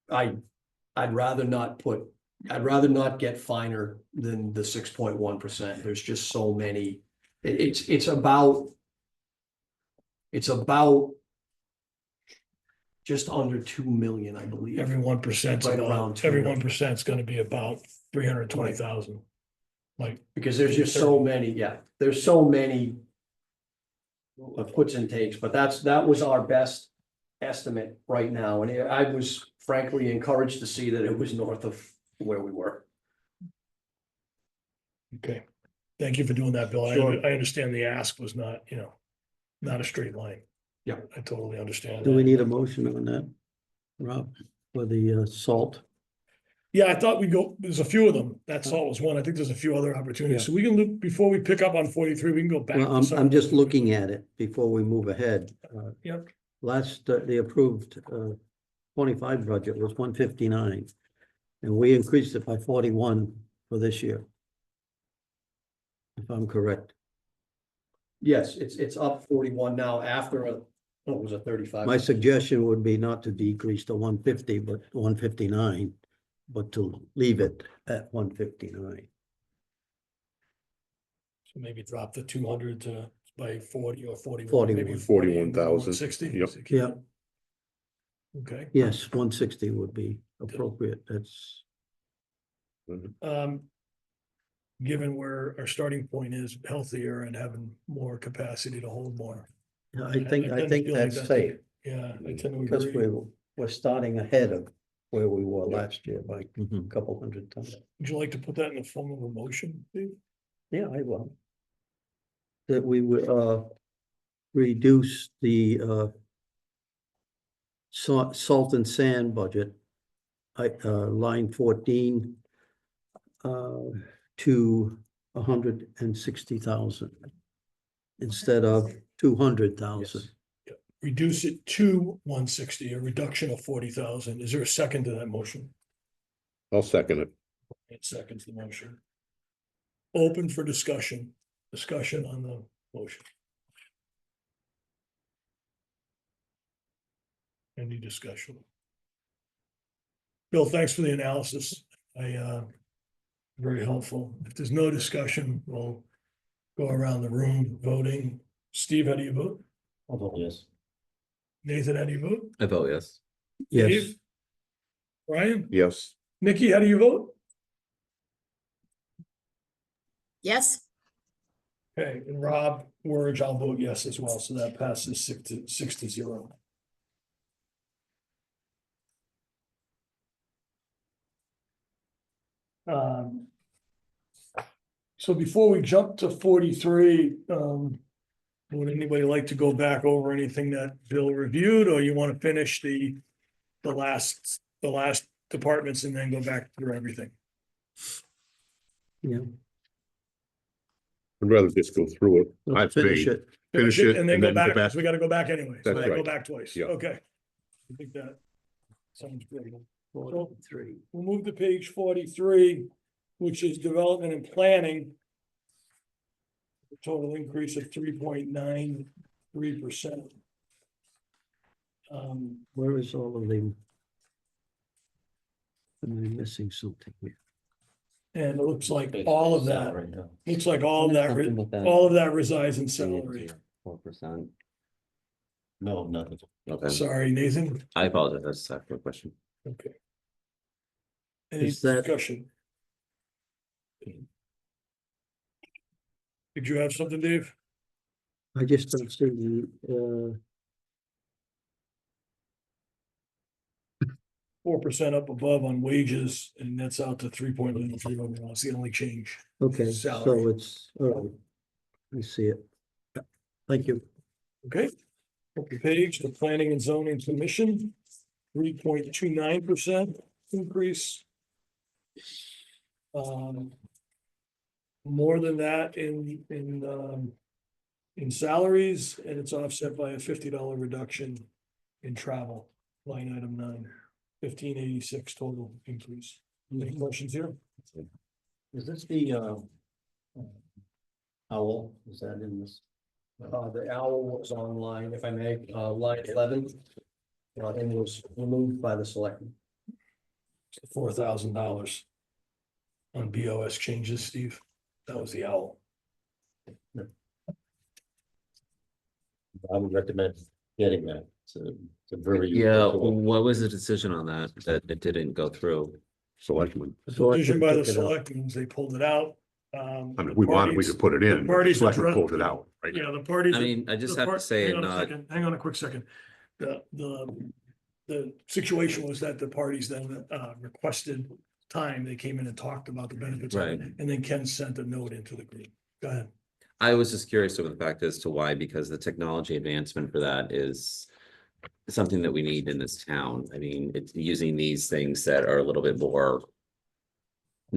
I: I'd rather not get finer than the 6.1%. There's just so many. It's about just under 2 million, I believe.
A: Every 1%,
I: Right around two
A: every
I: million.
A: 1% is gonna be about 320,000. Like,
I: Because there's just so many, there's so many puts and takes, but that was our best estimate right now. And I was frankly encouraged to see that it was north of where we were.
A: okay, thank you for doing that, Bill.
I: Sure.
A: I understand the ask was not, not a straight line.
I: Yeah.
A: I totally understand.
E: Do we
A: that.
E: need a motion on that, Rob, for the salt?
A: Yeah, I thought there's a few of them. That's all was one. I think there's a few other opportunities. So we can look, before we pick up on 43, we can go back.
E: Well,
A: to
E: I'm
A: some-
E: just looking at it before we move ahead.
A: Yep,
E: Last, the approved 25 budget was 159. And we increased it by 41 for this year. If I'm correct.
I: Yes, it's up 41 now after what was a 35?
E: My suggestion would be not to decrease to 150, but 159, but to leave it at 159.
A: so maybe drop the 200 to by 40 or 41.
E: 41.
A: maybe
B: 41,000.
A: 160.
B: Yep.
E: Yeah.
A: Okay,
E: Yes, 160 would be appropriate. That's,
A: given where our starting point is healthier and having more capacity to hold more.
E: I think
A: tend to feel like
E: that's safe
A: Yeah, I tend to
E: because
A: agree.
E: we're starting ahead of where we were
A: Yeah.
E: last year by a couple hundred tons.
A: Would you like to put that in the form of a motion, Steve?
E: Yeah, I will. That we would reduce the salt and sand budget. Line 14 to 160,000 instead of 200,000.
A: Reduce it to 160, a reduction of 40,000. Is there a second to that motion?
B: I'll second it.
A: It seconds the motion. Open for discussion on the motion. Any discussion? Bill, thanks for the analysis. Very helpful. If there's no discussion, we'll go around the room voting. Steve, how do you vote?
C: I'll vote yes.
A: Nathan, how do you vote?
D: I vote yes.
E: Yes,
A: Dave? Brian?
B: Yes,
A: Nikki, how do you vote?
J: Yes,
A: Okay, and Rob, Wurge, I'll vote yes as well, so that passes 6-0. So before we jump to 43, would anybody like to go back over anything that Bill reviewed, or you want to finish the last departments and then go back through everything?
E: yeah.
B: I'd rather just go through it.
E: Let's
B: I'd
E: finish
B: say
E: it.
B: finish it
A: And then go back, 'cause we gotta go back anyway. So
B: That's
A: we go
B: right.
A: back twice.
B: Yeah.
A: Okay. I think that sounds great.
E: 43.
A: We'll move to page 43, which is development and planning. A total increase of 3.93%.
E: Where is all of them? Am I missing something here?
A: And it looks like all of that,
C: Right now.
A: looks like all of that,
D: Something with that.
A: all of that resides in salary.
D: 4%.
C: No, nothing.
D: Okay,
A: Sorry, Nathan.
D: I apologize. That's a quick question.
A: Okay. Any
E: Is that-
A: discussion? Did you have something, Dave?
E: I just don't see the,
A: 4% up above on wages, and that's out to 3.93 overall. It's the only change.
E: okay,
A: Salary.
E: so it's, I see it. Thank you.
A: Okay. Flip the page, the Planning and Zoning Commission, 3.29% increase. More than that in salaries, and it's offset by a $50 reduction in travel, line item 9, 1586 total increase. Any questions here?
C: Is this the owl? Is that in this?
I: The owl was online, if I may, line 11. And was removed by the selectmen.
A: $4,000 on BOS changes, Steve. That was the owl.
C: I would recommend getting that. It's a very.
D: Yeah, what was the decision on that it didn't go through?
B: selectmen.
A: Decision by the
E: Took it out.
A: selectmen, they pulled it out.
B: I mean, if we wanted, we could put it in.
A: parties
B: Selectmen
A: address-
B: pulled it out, right?
A: Yeah, the parties.
D: I mean, I just
A: the
D: have to
A: part-
D: say,
A: hang on a
D: not,
A: second, hang on a quick second. The situation was that the parties then requested time. They came in and talked about the benefits. of it,
D: Right.
A: And then Ken sent a note into the group. Go ahead.
D: I was just curious over the fact as to why, because the technology advancement for that is something that we need in this town. I mean, it's using these things that are a little bit more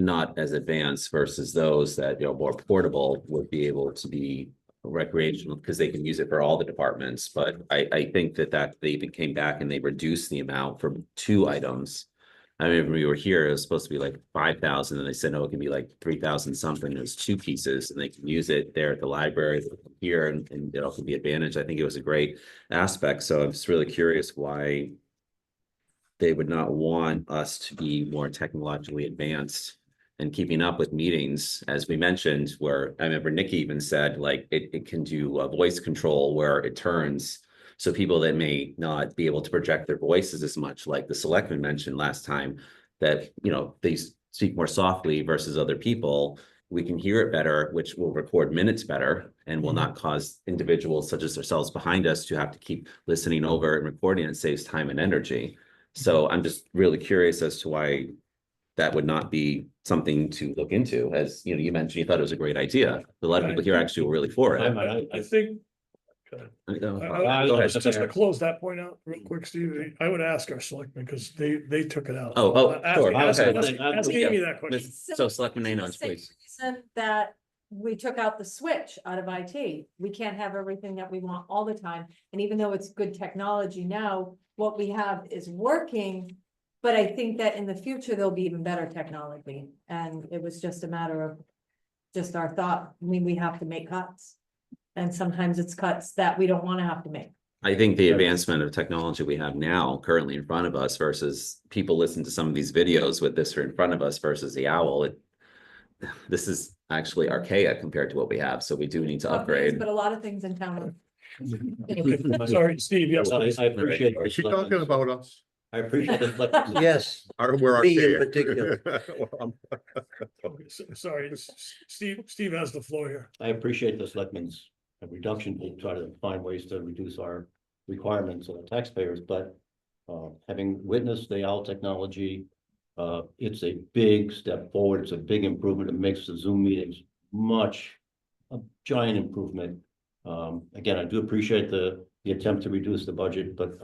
D: not as advanced versus those that, more portable would be able to be recreational because they can use it for all the departments. But I think that they even came back and they reduced the amount from 2 items. I remember we were here, it was supposed to be like 5,000 and they said, no, it can be like 3,000 something. There's 2 pieces and they can use it there at the library here and it also be advantage. I think it was a great aspect. So I'm just really curious why they would not want us to be more technologically advanced and keeping up with meetings, as we mentioned, where I remember Nikki even said, like, it can do a voice control where it turns. So people that may not be able to project their voices as much, like the selectman mentioned last time, that, they speak more softly versus other people, we can hear it better, which will record minutes better and will not cause individuals such as ourselves behind us to have to keep listening over and recording. It saves time and energy. So I'm just really curious as to why that would not be something to look into. As you mentioned, you thought it was a great idea. A lot of people here actually were really for it.
A: I think.
D: No,
A: I-
D: go ahead.
A: Just to close that point out real quick, Steve, I would ask our selectmen, because they took it out.
D: Oh,
A: Ask-
D: sure.
A: ask-
D: Okay.
A: Ask Amy that question.
D: So Selectman Nanons, please.
G: Reason that we took out the switch out of IT. We can't have everything that we want all the time. And even though it's good technology now, what we have is working. But I think that in the future, there'll be even better technology. And it was just a matter of just our thought. I mean, we have to make cuts. And sometimes it's cuts that we don't want to have to make.
D: I think the advancement of technology we have now currently in front of us versus people listen to some of these videos with this in front of us versus the owl. This is actually archaic compared to what we have. So we do need to upgrade.
G: But a lot of things in town. are-
A: Sorry, Steve, yes.
C: I
A: please.
C: appreciate.
B: Is she talking about us?
C: I appreciate the.
E: Yes,
B: We're
E: Me in
B: archaic.
E: particular.
A: Okay, sorry, Steve has the floor here.
C: I appreciate the selectmen's reduction to try to find ways to reduce our requirements of the taxpayers, but having witnessed the OWL technology, it's a big step forward. It's a big improvement. It makes the Zoom meetings a giant improvement. Again, I do appreciate the attempt to reduce the budget, but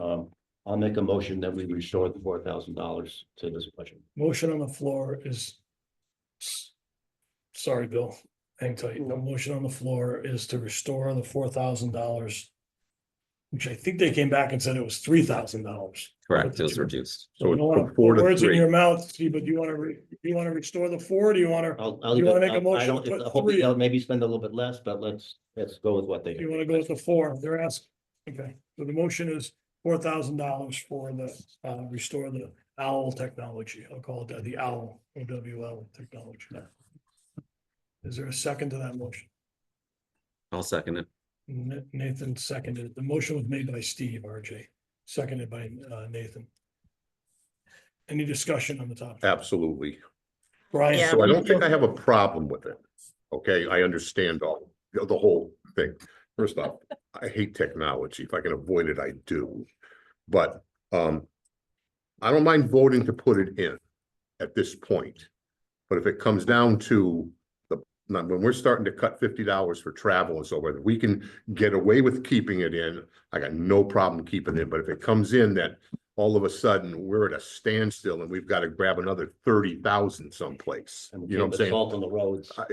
C: I'll make a motion that we restore the $4,000 to this budget.
A: Motion on the floor is. Sorry, Bill, hang tight. The motion on the floor is to restore the $4,000. Which I think they came back and said it was $3,000.
D: Correct, it was reduced.
A: So you don't
B: from
A: want to
B: 4
A: put
B: to
A: words in
B: 3.
A: your mouth, Steve, but do you want to restore the 4? Do you want to,
C: I'll
A: You
C: leave
A: wanna
C: it-
A: make a
C: I
A: motion
C: don't,
A: to put
C: I hope
A: 3?
C: they'll maybe spend a little bit less, but let's go with what they
A: do you
C: do.
A: want to go with the 4? They're asking, okay, so the motion is $4,000 for the, restore the OWL technology. I'll call it that, the OWL, OWL technology. Is there a second to that motion?
D: I'll second it.
A: Nathan seconded it. The motion was made by Steve, RJ, seconded by Nathan. Any discussion on the topic?
B: Absolutely.
A: Brian?
J: Yeah.
B: So I don't think I have a problem with it. Okay, I understand the whole thing. First off, I hate technology. If I can avoid it, I do. But I don't mind voting to put it in at this point. But if it comes down to when we're starting to cut $50 for travel and so forth, we can get away with keeping it in. I got no problem keeping it, but if it comes in that all of a sudden we're at a standstill and we've got to grab another 30,000 someplace,
C: And
B: you know what I'm
C: the
B: saying?
C: salt on the roads.
D: I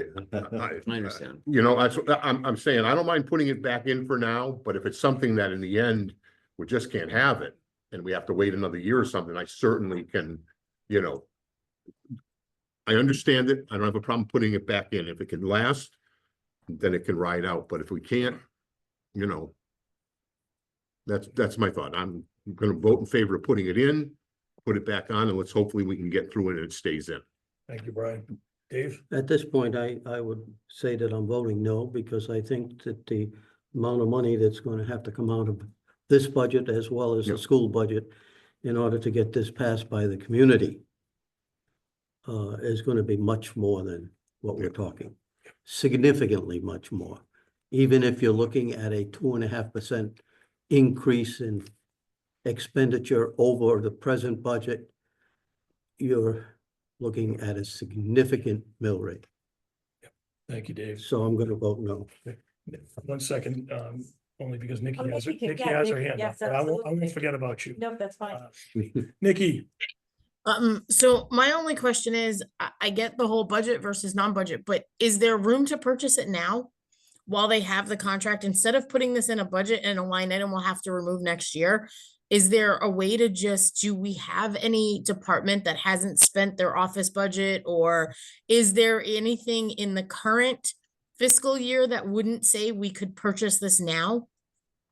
D: understand.
B: That's what I'm saying. I don't mind putting it back in for now, but if it's something that in the end, we just can't have it and we have to wait another year or something, I certainly can, I understand it. I don't have a problem putting it back in. If it can last, then it can ride out. But if we can't, that's my thought. I'm gonna vote in favor of putting it in, put it back on, and let's hopefully we can get through it and it stays in.
A: Thank you, Brian. Dave?
E: at this point, I would say that I'm voting no, because I think that the amount of money that's going to have to come out of this budget as well as the
B: Yep.
E: school budget in order to get this passed by the community is going to be much more than what we're
B: Yep.
E: talking, significantly much more. Even if you're looking at a 2.5% increase in expenditure over the present budget, you're looking at a significant mill rate.
A: Thank you, Dave.
E: So I'm going to vote no.
A: 1 second, only because Nikki
G: Oh,
A: has her,
G: Nikki can-
A: Nikki
G: yeah,
A: has her
G: Nikki,
A: hand up,
G: yes,
A: but I won't
G: absolutely.
A: forget about you.
G: Nope, that's fine.
A: Nikki,
J: So my only question is, I get the whole budget versus non-budget, but is there room to purchase it now? While they have the contract, instead of putting this in a budget and a line item we'll have to remove next year? Is there a way to do we have any department that hasn't spent their office budget? Or is there anything in the current fiscal year that wouldn't say we could purchase this now?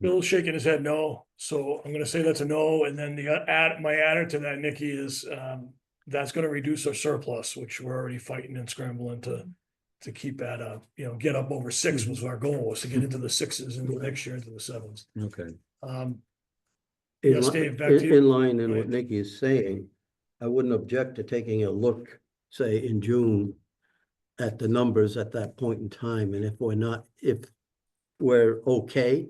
A: Bill's shaking his head no, so I'm gonna say that's a no, and then my add to that, Nikki, is, that's gonna reduce our surplus, which we're already fighting and scrambling to keep at get up over 6 was our goal, was to get into the 6s and next year into the 7s.
D: Okay.
E: In
A: Yes,
E: li-
A: Dave, back to you.
E: in line in what
A: Right.
E: Nikki is saying, I wouldn't object to taking a look, say, in June at the numbers at that point in time, and if we're okay,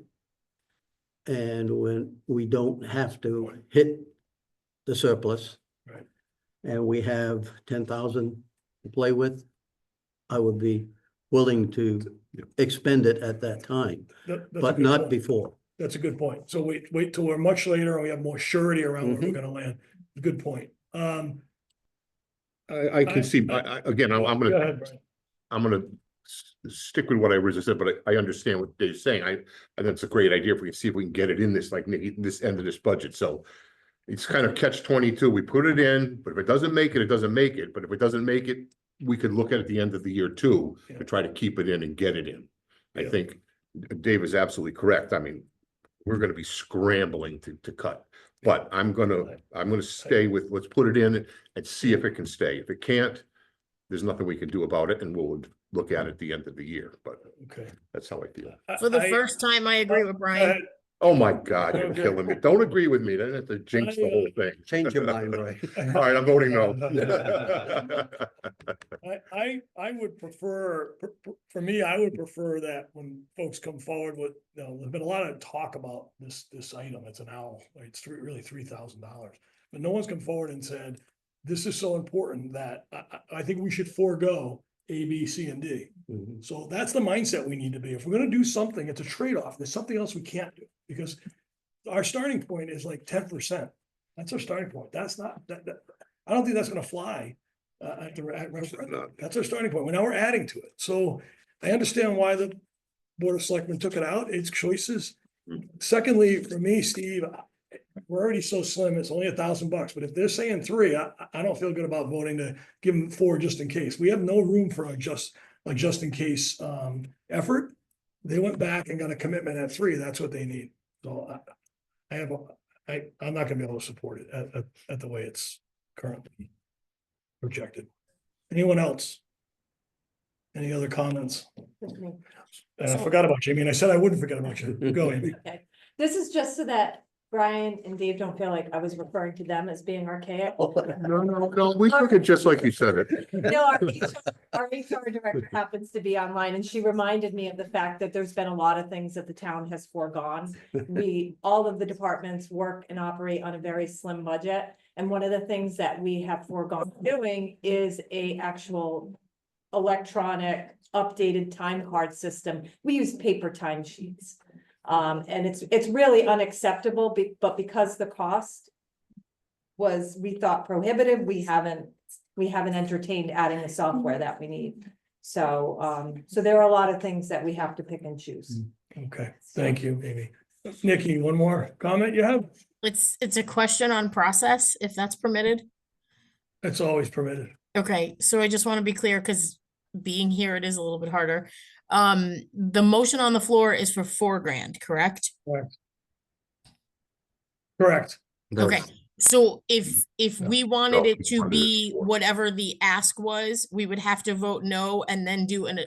E: and when we don't have to hit the surplus.
A: Right.
E: And we have 10,000 to play with, I would be willing to expend it at that time,
A: That's a
E: but
A: good
E: not
A: point.
E: before.
A: That's a good point. So wait till we're much later and we have more surety around where we're
E: Mhm.
A: gonna land. Good point.
B: I can see, again,
A: Go
B: I'm gonna,
A: ahead, Brian.
B: I'm gonna stick with what I originally said, but I understand what Dave's saying. And that's a great idea if we can see if we can get it in this, like, this end of this budget. So it's kind of catch-22. We put it in, but if it doesn't make it, it doesn't make it. But if it doesn't make it, we could look at the end of the year too,
A: Yeah.
B: to try to keep it in and get it in. I
A: Yeah.
B: think Dave is absolutely correct. I mean, we're gonna be scrambling to cut. But I'm gonna stay with, let's put it in and see if it can stay. If it can't, there's nothing we can do about it, and we'll look at it at the end of the year, but
A: Okay.
B: that's how I feel.
J: For the
A: I-
J: first time, I agree with
A: Go
J: Brian.
A: ahead.
B: Oh my God, you're
A: Okay.
B: killing me. Don't agree with me, then have to jinx the whole thing.
E: Change your mind, Roy.
B: All right, I'm voting no.
A: I would prefer, for me, I would prefer that when folks come forward with, there's been a lot of talk about this item, it's an owl, right? It's really $3,000. But no one's come forward and said, this is so important that I think we should forego A, B, C, and D.
E: Mhm.
A: So that's the mindset we need to be. If we're gonna do something, it's a trade-off. There's something else we can't do, because our starting point is like 10%. That's our starting point. That's not, I don't think that's gonna fly. That's our starting point. Well, now we're adding to it. So I understand why the Board of Selectmen took it out, its choices. Secondly, for me, Steve, we're already so slim, it's only $1,000, but if they're saying 3, I don't feel good about voting to give them 4 just in case. We have no room for a just in case effort. They went back and got a commitment at 3, that's what they need. So I'm not gonna be able to support it at the way it's currently projected. Anyone else? Any other comments? And I forgot about you. I mean, I said I wouldn't forget about you. Go ahead.
G: Okay, this is just so that Brian and Dave don't feel like I was referring to them as being archaic.
B: No, we took it just like you said it.
G: No, our HR director happens to be online, and she reminded me of the fact that there's been a lot of things that the town has foregone. All of the departments work and operate on a very slim budget, and one of the things that we have foregone doing is a actual electronic updated time card system. We use paper time sheets. And it's really unacceptable, but because the cost was, we thought prohibitive, we haven't entertained adding the software that we need. So, so there are a lot of things that we have to pick and choose.
A: Okay, thank you, Amy. Nikki, one more comment you have?
J: It's a question on process, if that's permitted.
A: It's always permitted.
J: Okay, so I just want to be clear, because being here, it is a little bit harder. The motion on the floor is for $4,000, correct?
A: Correct.
J: Okay, so if we wanted
B: No,
J: it to
B: under
J: be
B: four.
J: whatever the ask was, we would have to vote no and then do an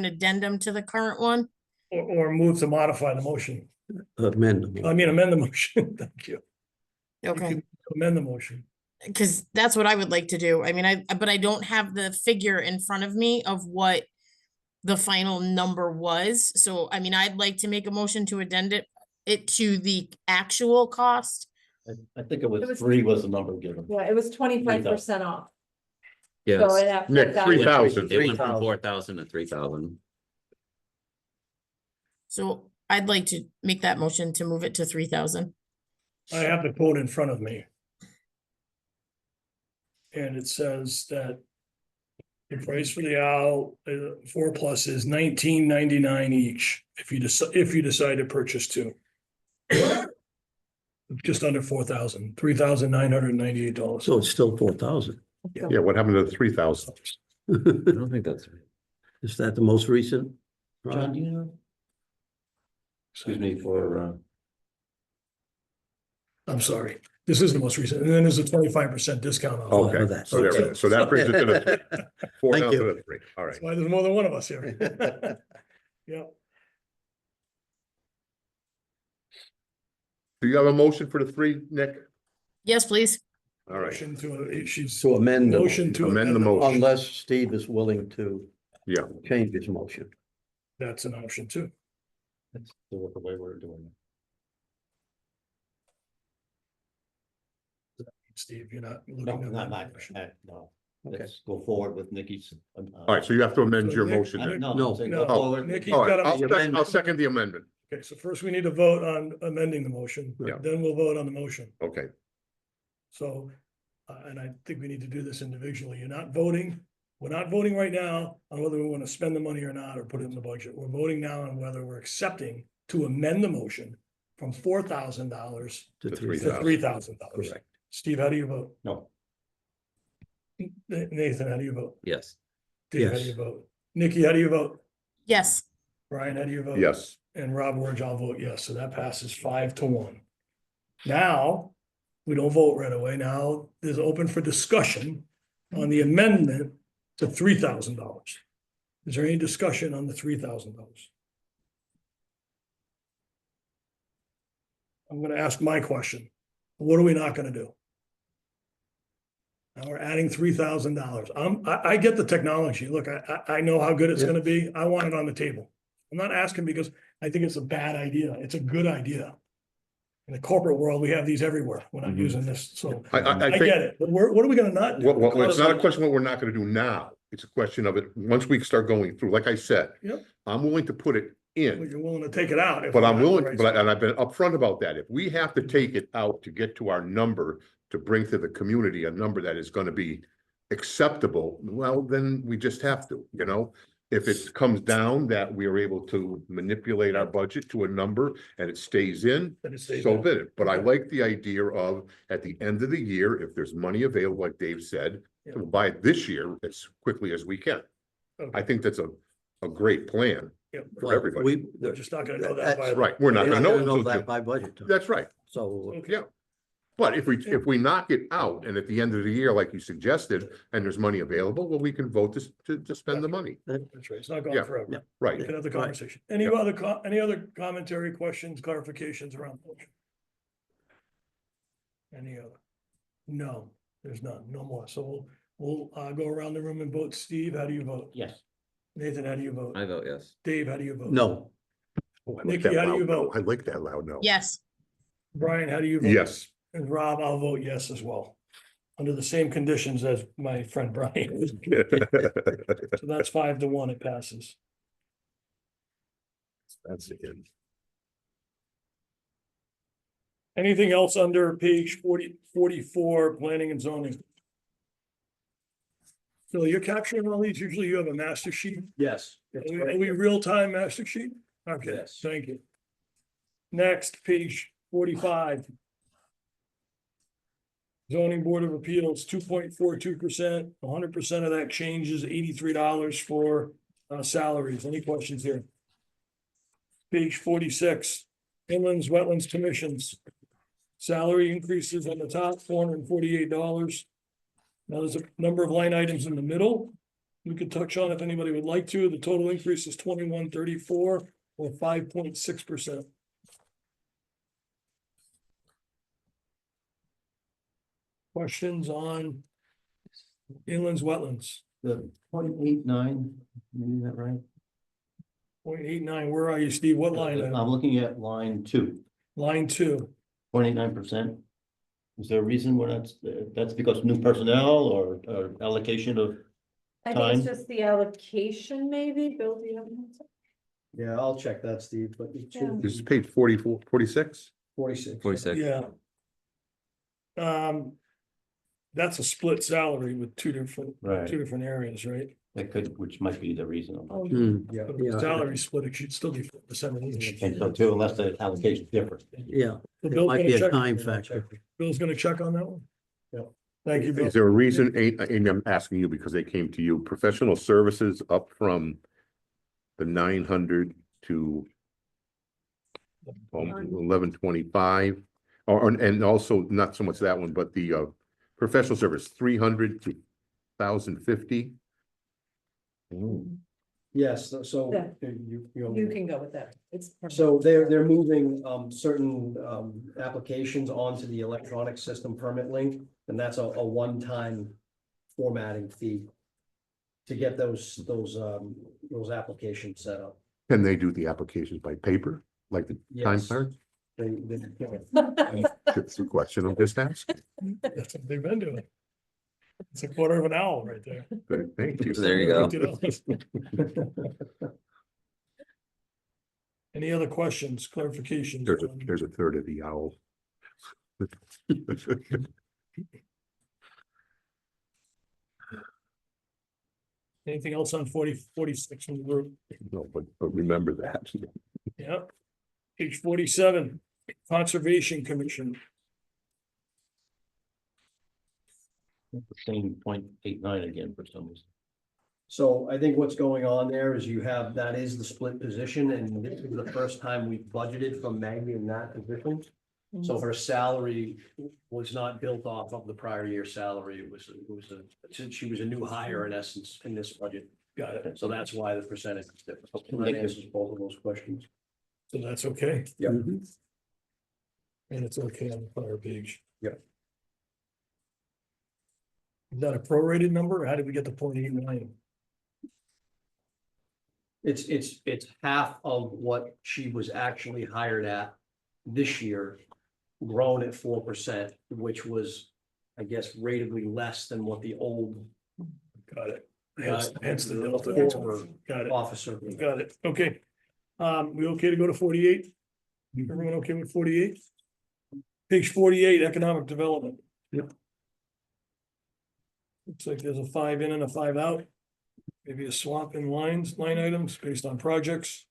J: addendum to the current one?
A: Or move to modify the motion.
E: Amendment.
A: I mean, amend the motion. Thank you. You
J: Okay,
A: can Amend the motion.
J: because that's what I would like to do. I mean, but I don't have the figure in front of me of what the final number was. So, I mean, I'd like to make a motion to addend it to the actual cost.
C: I think it was
G: was-
C: 3 was the number given.
G: Yeah, it was 25% off.
D: Yes.
G: So it have-
B: Nick,
G: that-
B: 3,000.
D: It went from
E: 3,000.
D: 4,000 to 3,000.
J: So I'd like to make that motion to move it to 3,000.
A: I have the quote in front of me. And it says that the price for the owl, 4+ is $19.99 each, if you decide to purchase two. Just under 4,000, $3,998.
E: So it's still 4,000.
B: Yeah, what happened to the 3,000?
D: I don't think that's.
E: Is that the most recent?
C: John, do you know? Excuse me for,
A: I'm sorry, this is the most recent, and then there's a 25% discount off.
E: Oh,
B: Okay,
E: for that.
B: so there, so that brings it to the 4
E: Thank
B: down to
E: you.
B: the 3, all right.
A: That's why there's more than one of us here. Yeah,
B: Do you have a motion for the 3, Nick?
J: Yes, please.
B: All right,
A: motion to, she's
E: To amend the
A: motion to
B: amend the motion.
E: unless Steve is willing to
B: Yeah,
E: change his motion.
A: That's an option too.
C: let's do it the way we're doing
A: Steve, you're not
C: it.
A: looking
C: No,
A: at
C: not
A: my
C: my,
A: motion.
C: no.
E: Okay.
C: Let's go forward with Nikki's.
B: all right, so you have to amend
A: So
B: your
A: Nick-
B: motion then.
C: No,
E: No.
C: say
A: No.
C: go forward.
A: Nikki-
B: All right,
A: got a-
B: I'll second the amendment,
A: Okay, so first we need to vote on amending the motion,
B: Yeah.
A: then we'll vote on the motion.
B: okay.
A: So, and I think we need to do this individually. You're not voting. We're not voting right now on whether we want to spend the money or not, or put it in the budget. We're voting now on whether we're accepting to amend the motion from $4,000
E: To
B: To
E: 3,000.
A: to $3,000.
C: Correct.
A: Steve, how do you vote?
C: No,
A: Nathan, how do you vote?
D: Yes.
A: Dave, how do
E: Yes.
A: you vote? Nikki, how do you vote?
J: Yes.
A: Brian, how do you vote?
B: Yes,
A: And Rob Warren, I'll vote yes, so that passes 5-1. Now, we don't vote right away. Now, there's open for discussion on the amendment to $3,000. Is there any discussion on the $3,000? I'm gonna ask my question. What are we not gonna do? Now we're adding $3,000. I get the technology. Look, I know how good it's
E: Yeah.
A: gonna be. I want it on the table. I'm not asking because I think it's a bad idea. It's a good idea. In the corporate world, we have these everywhere. We're not
B: Mhm.
A: using this, so
B: I
A: I
B: think,
A: get it. But what are we gonna not do?
B: well, it's not a question of what we're not gonna do now, it's a question of it, once we start going through, like I said.
A: Yep.
B: I'm willing to put it in.
A: You're willing to take it out. if
B: But
A: we
B: I'm
A: have the
B: willing,
A: right
B: but,
A: stuff.
B: and I've been upfront about that. If we have to take it out to get to our number, to bring to the community a number that is gonna be acceptable, well, then we just have to, you know? If it comes down that we are able to manipulate our budget to a number and it stays in,
A: Then it stays
B: so
A: in.
B: be it. But I
A: Okay.
B: like the idea of, at the end of the year, if there's money available, like Dave said,
A: Yeah.
B: to buy it this year as quickly as we can.
A: Okay.
B: I think that's a great plan
A: Yep.
B: for
E: Well,
B: everybody.
A: We're just not gonna know that.
E: That's
A: by-
B: Right, we're not
E: You're
B: gonna
E: not
B: know.
E: gonna know
B: until
E: that
B: June.
E: by budget time.
B: That's right.
E: So,
A: Okay.
B: Yeah. But if we knock it out and at the end of the year, like you suggested, and there's money available, well, we can vote to spend the money.
A: That's right. It's not
B: Yeah.
A: gone forever.
E: Yeah.
B: Right.
A: We can have the
E: Right.
A: conversation. Any other commentary, questions, clarifications around the motion? Any other? No, there's none, no more. So we'll go around the room and vote. Steve, how do you vote?
C: Yes.
A: Nathan, how do you vote?
D: I vote yes.
A: Dave, how do you vote?
E: no,
B: Oh, I like
A: Nikki,
B: that
A: how do you
B: loud no.
A: vote?
B: I like that loud no.
J: Yes.
A: Brian, how do you vote?
B: Yes.
A: And Rob, I'll vote yes as well. Under the same conditions as my friend Brian. So that's 5-1, it passes.
B: That's it.
A: Anything else under page 44, planning and zoning? Phil, you're capturing all these. Usually you have a master sheet.
I: Yes.
A: Are we real-time master sheet? Okay,
I: Yes.
A: thank you. Next, page 45. Zoning Board of Appeals, 2.42%, 100% of that change is $83 for salaries. Any questions here? Page 46, Inlands Wetlands Commissions. Salary increases on the top, $448. Now, there's a number of line items in the middle. We could touch on if anybody would like to. The total increase is 2134 or 5.6%. Questions on inlands wetlands?
C: The 0.89, is that right?
A: 0.89, where are you, Steve? What line? item?
C: I'm looking at line 2,
A: Line 2.
C: 0.89%. Is there a reason we're not, that's because new personnel or allocation of,
G: I think it's
C: Time.
G: just the allocation maybe, Bill, do you have? an answer?
I: Yeah, I'll check that, Steve, but it should
B: This is
I: be
B: page 44, 46?
I: 46.
D: 46.
A: Yeah. that's a split salary with two different
C: Right.
A: areas, right?
C: That could, which might be the reason.
G: Oh,
I: Yeah.
A: But if the salary split, it should still be 4% of each.
C: And so too, unless the allocation different.
E: Yeah,
A: So
E: it
A: Bill's
E: might
A: gonna
E: be a
A: check-
E: time factor.
A: Bill's gonna check on that one?
I: Yeah.
A: Thank you, Bill.
B: Is there a reason, and I'm asking you because they came to you, professional services up from the 900 to 1125? And also not so much that one, but the professional service, 300 to 1050?
I: Yes, so
G: Yeah.
I: you.
G: You can go with that. It's.
I: So they're moving certain applications onto the electronic system permit link, and that's a one-time formatting fee. To get those applications set up.
B: Can they do the applications by paper, like the time
I: Yes.
B: card?
I: They-
B: That's the question I'm just asking.
A: That's what they've been doing. It's a quarter of an hour right there.
B: But Thank you.
D: There you go.
A: Any other questions, clarifications?
B: There's a third of the owl.
A: Anything else on 46 in the group?
B: No, but remember that.
A: Yep. Page 47, Conservation Commission.
C: Same 0.89 again for some reason.
I: So I think what's going on there is that is the split position, and this is the first time we budgeted from Maggie in that position. So her salary was not built off of the prior year salary. Since she was a new hire in essence in this budget.
A: Got it.
I: So that's why the percentage is different. So that answers both of those questions.
A: So that's okay.
I: Yeah.
A: And it's okay on the prior page.
I: Yep.
A: Is that a prorated number? Or how did we get to 0.89?
I: It's half of what she was actually hired at this year, grown at 4%, which was, I guess, ratably less than what the old
A: Got it. Hence the
I: former
A: delta. Got it.
I: officer.
A: Got it. Okay. We okay to go to 48? Everyone okay with 48? Page 48, economic development.
E: Yep.
A: Looks like there's a 5 in and a 5 out. Maybe a swap in line items based on projects.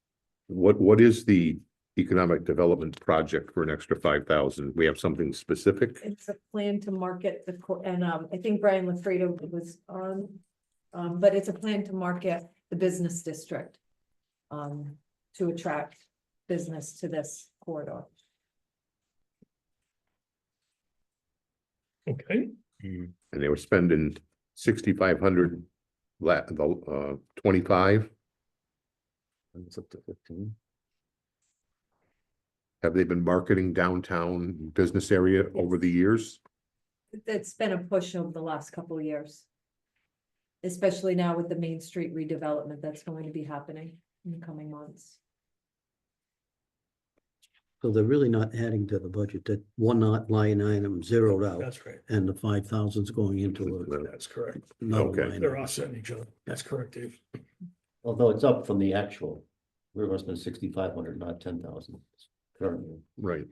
B: What is the economic development project for an extra 5,000? We have something specific?
G: It's a plan to market and I think Brian Lafredo was on, but it's a plan to market the business district. To attract business to this corridor.
A: Okay.
B: And they were spending 6,500 25. It's up to 15. Have they been marketing downtown business area over the years?
G: It's been a push over the last couple of years. Especially now with the Main Street redevelopment that's going to be happening in the coming months.
E: So they're really not adding to the budget, that one not line item zeroed out
A: That's right.
E: and the 5,000's going into
A: That's correct.
E: another
B: Okay.
E: line.
A: They're offsetting each other. That's correct, Dave.
C: Although it's up from the actual, we're going to spend 6,500, not 10,000 currently.
B: Right.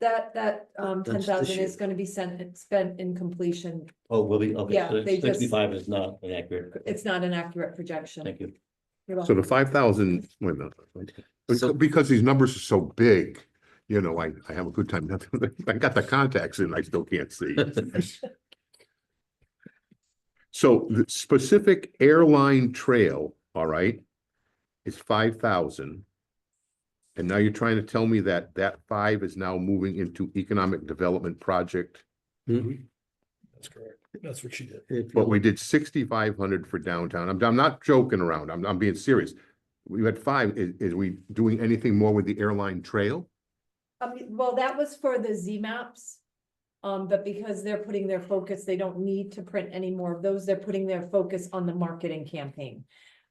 G: That 10,000
E: this
G: is gonna be spent in completion.
C: Oh, will be, okay,
G: Yeah,
C: so
G: they just-
C: 65 is not an accurate.
G: It's not an accurate projection.
C: Thank you.
G: You're
B: So
G: welcome.
B: the 5,000, wait a minute.
D: So-
B: Because these numbers are so big, you know, I have a good time. I got the contacts in, I still can't see. So the specific airline trail, all right, is 5,000. And now you're trying to tell me that 5 is now moving into economic development project,
E: Mhm.
A: That's correct. That's what she did.
E: If
B: but
E: you-
B: we did 6,500 for downtown. I'm not joking around. I'm being serious. We had 5. Is we doing anything more with the airline trail?
G: Well, that was for the Z maps. But because they're putting their focus, they don't need to print any more of those. They're putting their focus on the marketing campaign.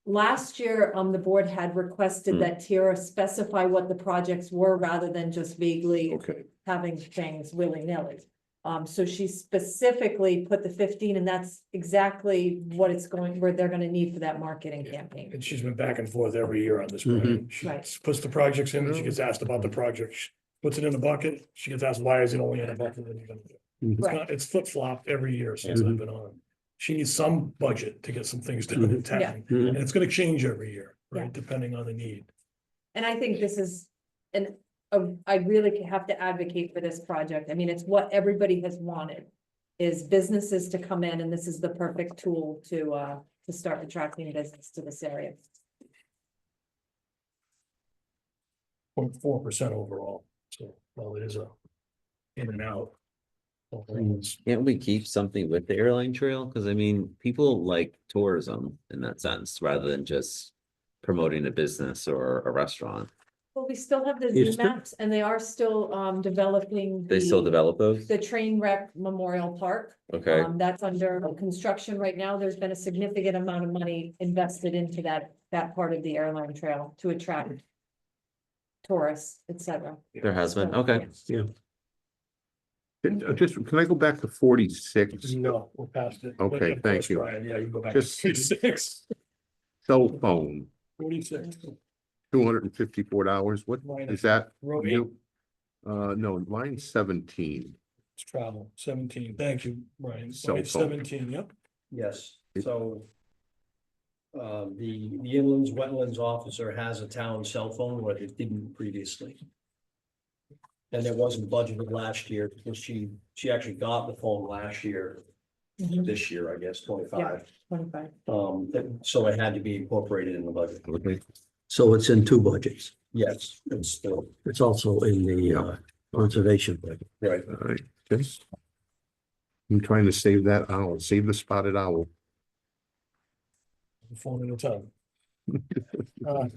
G: Last year, the board had requested that Tara specify what the projects were rather than just vaguely
B: Okay.
G: having things willy-nilly. So she specifically put the 15, and that's exactly what it's going, where they're gonna need for that marketing campaign.
A: And she's been back and forth every year on this.
E: Mhm.
A: Brian. She
G: Right.
A: puts the projects in, she gets asked about the project. She puts it in a bucket. She gets asked, why is it only in a bucket? It's
G: Right.
A: not, it's flip-flopped every year since I've been on. She needs some budget to get some things done in town,
E: Mhm.
A: and it's gonna change every year,
G: Yeah.
A: right, depending on the need.
G: And I think this is, I really have to advocate for this project. I mean, it's what everybody has wanted. Is businesses to come in, and this is the perfect tool to start attracting business to this area.
A: 0.4% overall, so, well, it is a in and out.
D: Can't we keep something with the airline trail? Cause I mean, people like tourism in that sense, rather than just promoting a business or a restaurant.
G: Well, we still have the
E: You
G: Z
E: still-
G: maps, and they are still developing.
D: They still
G: the-
D: develop those?
G: The train wreck Memorial Park.
D: Okay,
G: That's under construction right now. There's been a significant amount of money invested into that part of the airline trail to attract tourists, et cetera.
D: there has been,
G: So,
D: okay.
G: yeah.
B: Can I go back to 46?
A: No, we're past it.
B: Okay,
A: Of
B: thank
A: course,
B: you.
A: Brian, yeah, you go back.
B: Just-
A: 46.
B: Cell phone,
A: 46.
B: $254. What
A: Line
B: is that?
A: Row eight,
B: new? No, line 17.
A: it's travel, 17, thank you, Brian.
B: Cell
A: Line
B: phone.
A: 17, yep.
I: Yes, so. The inlands wetlands officer has a town cell phone, where it didn't previously. And it wasn't budgeted last year, because she actually got the phone last year,
G: Mhm.
I: this year, I guess, 25.
G: 25.
I: So it had to be incorporated in the budget.
B: Okay,
E: So it's in two budgets.
I: Yes, it's still,
E: It's also in the conservation budget.
I: right.
B: all right, just. I'm trying to save that owl, save the spotted owl.
A: Phone at a time. Uh,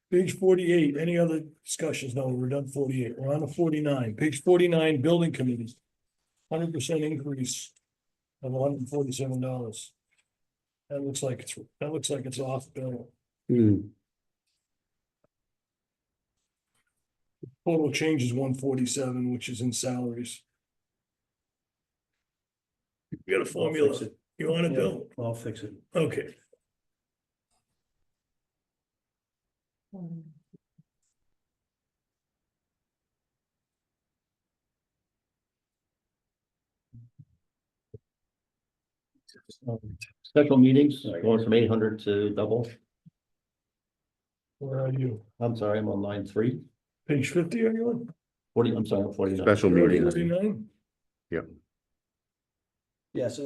A: Page 48, any other discussions? No, we're done 48. We're on to 49. Page 49, building committees. 100% increase of $147. That looks like it's off bill.
E: Hmm.
A: Total change is 147, which is in salaries. You got a formula.
I: I'll fix it.
A: You want it,
I: Yeah,
A: Bill?
I: I'll fix it.
A: Okay.
C: Special meetings, going from 800 to double.
A: Where are you?
C: I'm sorry, I'm on line 3.
A: Page 50, are you on?
C: 40, I'm sorry, I'm 49.
B: Special meetings.
A: 49?
I: Yes,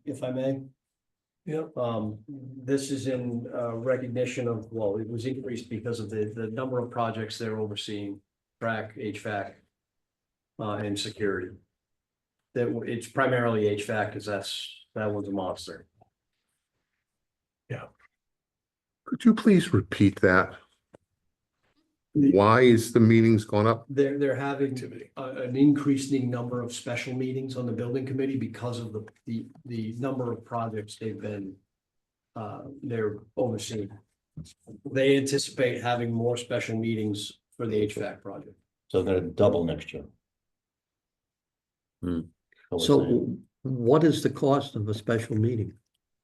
I: if I may.
A: Yep.
I: This is in recognition of, well, it was increased because of the number of projects they're overseeing, track, HVAC. And security. It's primarily HVAC, because that one's a monster.
B: Could you please repeat that? Why is the meetings gone up?
I: They're having
A: Activity.
I: an increasing number of special meetings on the building committee because of the number of projects they've been. They're overseeing. They anticipate having more special meetings for the HVAC project.
C: So they're double next year.
D: Hmm.
E: So what is the cost of a special meeting?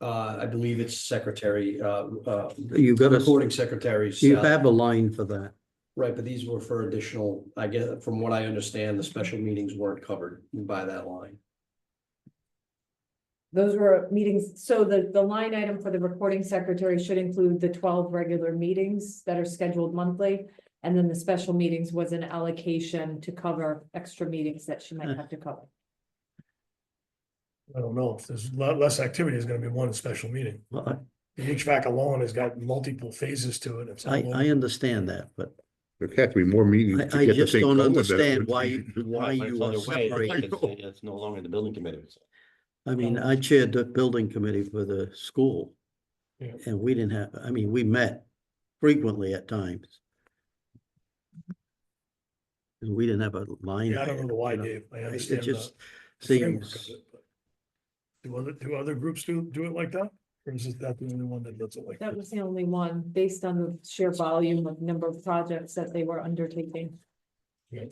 I: I believe it's secretary,
E: You got
I: recording secretaries.
E: you have a line for that.
I: Right, but these were for additional, I guess, from what I understand, the special meetings weren't covered by that line.
G: Those were meetings, so the line item for the recording secretary should include the 12 regular meetings that are scheduled monthly. And then the special meetings was an allocation to cover extra meetings that she might have to cover.
A: I don't know, if there's a lot less activity, there's gonna be one special meeting.
E: Well,
A: The HVAC alone has got multiple phases to it. It's all
E: I
A: over.
E: understand that, but
B: There have to be more meetings. to
E: I
B: get the
E: just
B: thing
E: don't
B: going than it
E: understand
B: would
E: why
B: be.
E: you are separating.
C: It's no longer the building committee.
E: I mean, I chaired the building committee for the school.
A: Yeah.
E: And we didn't have, I mean, we met frequently at times. And we didn't have a line.
A: Yeah, I don't know the why,
E: you know.
A: Dave. I
E: It
A: understand
E: just
A: the framework of
E: seems,
A: it, but do other groups do it like that? Or is that the only one that does it like
G: That
A: that?
G: was the only one, based on the sheer volume of number of projects that they were undertaking.
A: Yeah.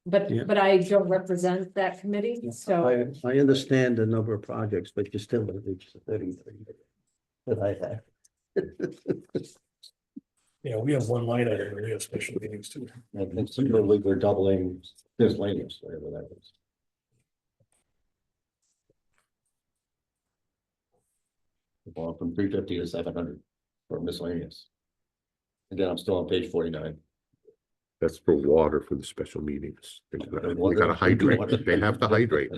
E: Yeah.
G: But I don't represent that committee, so.
E: I understand the number of projects, but you still have reached the 33 that I have.
A: Yeah, we have one line item, we have special meetings too.
C: And similarly, we're doubling miscellaneous, whatever that is. We're going from 350 to 700 for miscellaneous. Again, I'm still on page 49.
B: That's for water for the special meetings. They gotta
C: Water.
B: hydrate, they have to hydrate.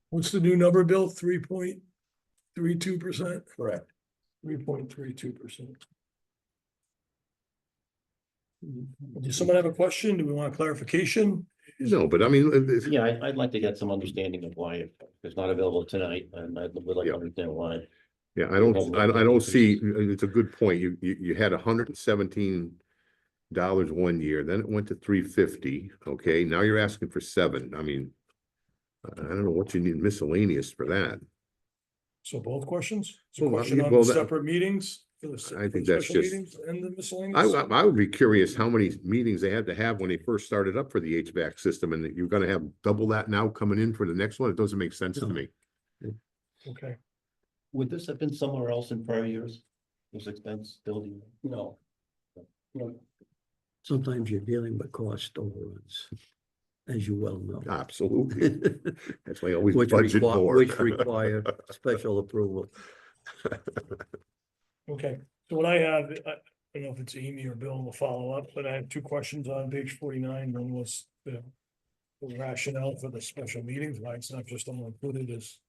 A: What's the new number, Bill? 3.32%?
I: Correct.
A: 3.32%. Does someone have a question? Do we want clarification?
B: No, but I mean,
C: Yeah, I'd like to get some understanding of why it's not available tonight, and I would like to
B: Yeah.
C: understand why.
B: yeah, I don't see, it's a good point. You had $117 one year, then it went to 350. Okay, now you're asking for 7. I mean, I don't know what you need miscellaneous for that.
A: So both questions? So
B: Well,
A: question on
B: well,
A: the
B: that-
A: separate meetings? for the
B: I think
A: for the
B: that's
A: special
B: just-
A: meetings And the miscellaneous?
B: I would be curious how many meetings they had to have when they first started up for the HVAC system, and that you're gonna have double that now coming in for the next one. It doesn't make sense to
E: No.
B: me.
A: Okay,
C: Would this have been somewhere else in prior years? This expense building?
I: No. No,
E: Sometimes you're dealing with cost overruns, as you well know.
B: Absolutely. That's why I always
E: Which
B: budget more.
E: require special approval.
A: okay. So what I have, I don't know if it's Amy or Bill will follow up, but I have 2 questions on page 49. One was the rationale for the special meetings, why it's not just all included as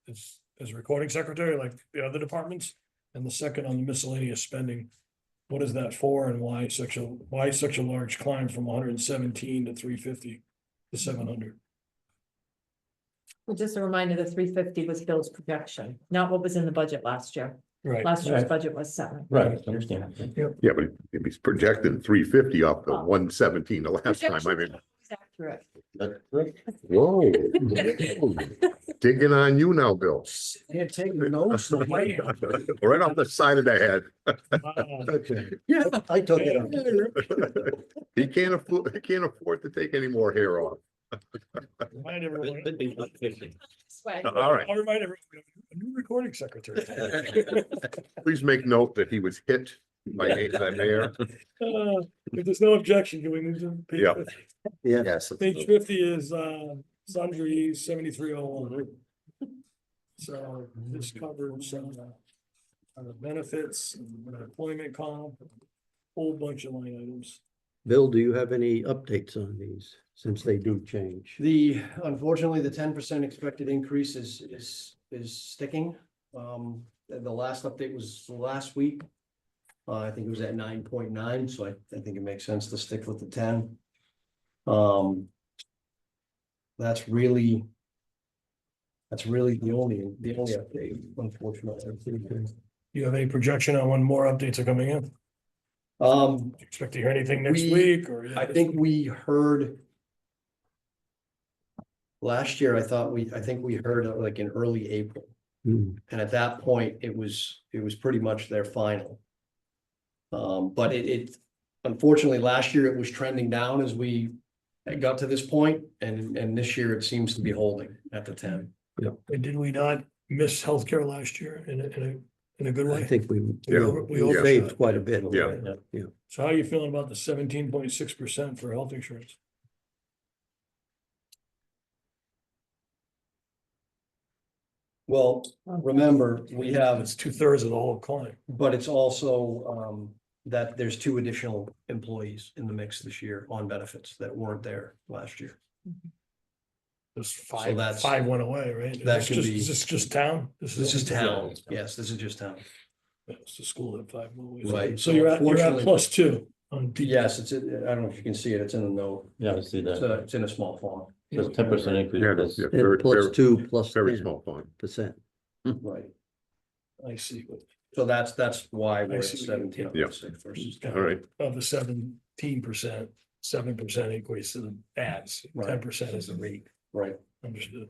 A: recording secretary like the other departments. And the second on the miscellaneous spending, what is that for and why such a large climb from 117 to 350 to 700?
G: Well, just a reminder, the 350 was Bill's projection, not what was in the budget last year.
A: Right.
G: Last year's
C: Right.
G: budget was 7.
C: Right, understand.
B: Yeah, but if he's projecting 350 off the
G: Oh.
B: 117 the last time, I
G: Projection
B: mean,
G: is accurate.
B: whoa. Digging on you now, Bill.
I: can't take notes.
B: Right off the side of the head.
I: Yeah, I took it.
B: He can't afford to take any more hair off.
A: Remind everyone.
C: Could be 150.
G: This way.
B: All right,
A: I'll remind everyone, we have a new recording secretary.
B: please make note that he was hit by the mayor.
A: If there's no objection, can we move to page
B: Yeah.
A: 50?
D: Yes.
A: Page 50 is sundry 7301. So this covers benefits, employment comp, whole bunch of line items.
E: Bill, do you have any updates on these, since they do change?
I: Unfortunately, the 10% expected increase is sticking. The last update was last week. I think it was at 9.9, so I think it makes sense to stick with the 10. That's really the only update, unfortunately.
A: Do you have any projection on when more updates are coming in?
I: Um,
A: Expect to hear anything next
I: We-
A: week or?
I: I think we heard. Last year, I think we heard like in early April,
E: Hmm,
I: and at that point, it was pretty much their final. But it unfortunately, last year it was trending down as we got to this point, and this year it seems to be holding at the 10.
A: And did we not miss healthcare last year in a good
E: I
A: way?
E: think we
B: Yeah.
E: we saved quite a bit.
B: Yeah.
A: So how are you feeling about the 17.6% for health insurance?
I: Well, remember, we have,
A: It's 2/3 of the whole climb.
I: but it's also that there's 2 additional employees in the mix this year on benefits that weren't there last year.
A: There's
I: that's-
A: five went away, right?
I: that
A: Is
I: could
A: this
I: be-
A: Is this just town?
I: This is town. Yes, this is just town.
A: It's the school at 5 went away.
I: Right.
A: So you're at
I: Unfortunately-
A: +2 on. P-
I: Yes, I don't know if you can see it. It's in the note.
C: Yeah, I see that.
I: It's in a small font.
C: Says 10% increase.
B: Yeah,
C: plus-
B: yeah,
E: And
B: very,
E: plus
B: very,
E: 2 plus
B: very
E: 10%.
B: small font.
I: Right.
A: I see.
I: So that's why we're
A: I
I: at
A: see.
I: 17.6 versus.
A: Got
B: All right.
A: Of the 17%, 7% equates to the ads,
I: Right.
A: 10% is the rate.
I: Right.
A: Understood.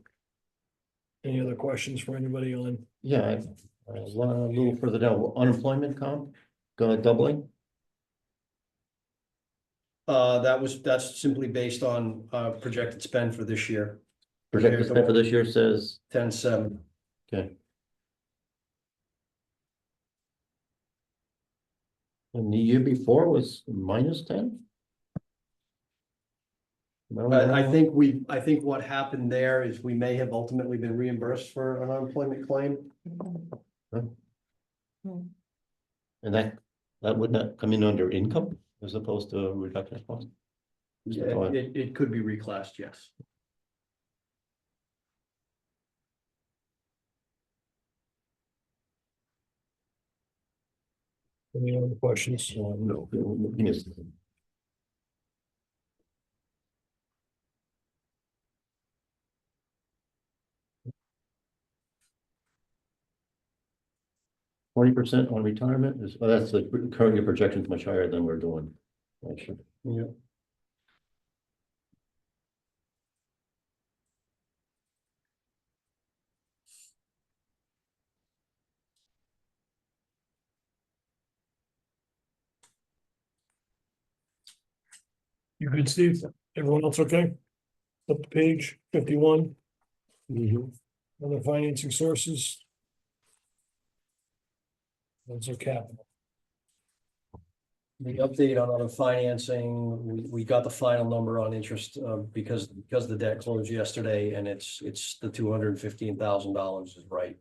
A: Any other questions for anybody on?
C: Yeah, one a little further down, unemployment comp, doubling?
I: That's simply based on projected spend for this year,
C: Projected spend for this year says,
I: 10.7.
C: okay, And the year before was -10?
I: I think what happened there is we may have ultimately been reimbursed for an unemployment claim.
C: And that would not come in under income as opposed to a reduction of cost?
I: Yeah, it could be reclassed, yes.
A: Any other questions?
C: No. Give me a second. %40 on retirement is, well, that's the current year projection is much higher than we're doing. Actually.
I: Yeah.
A: You good, Steve? Everyone else okay? Up to page 51, other financing sources. Those are capital.
I: The update on other financing, we got the final number on interest, because the debt closed yesterday and it's the $215,000 is right.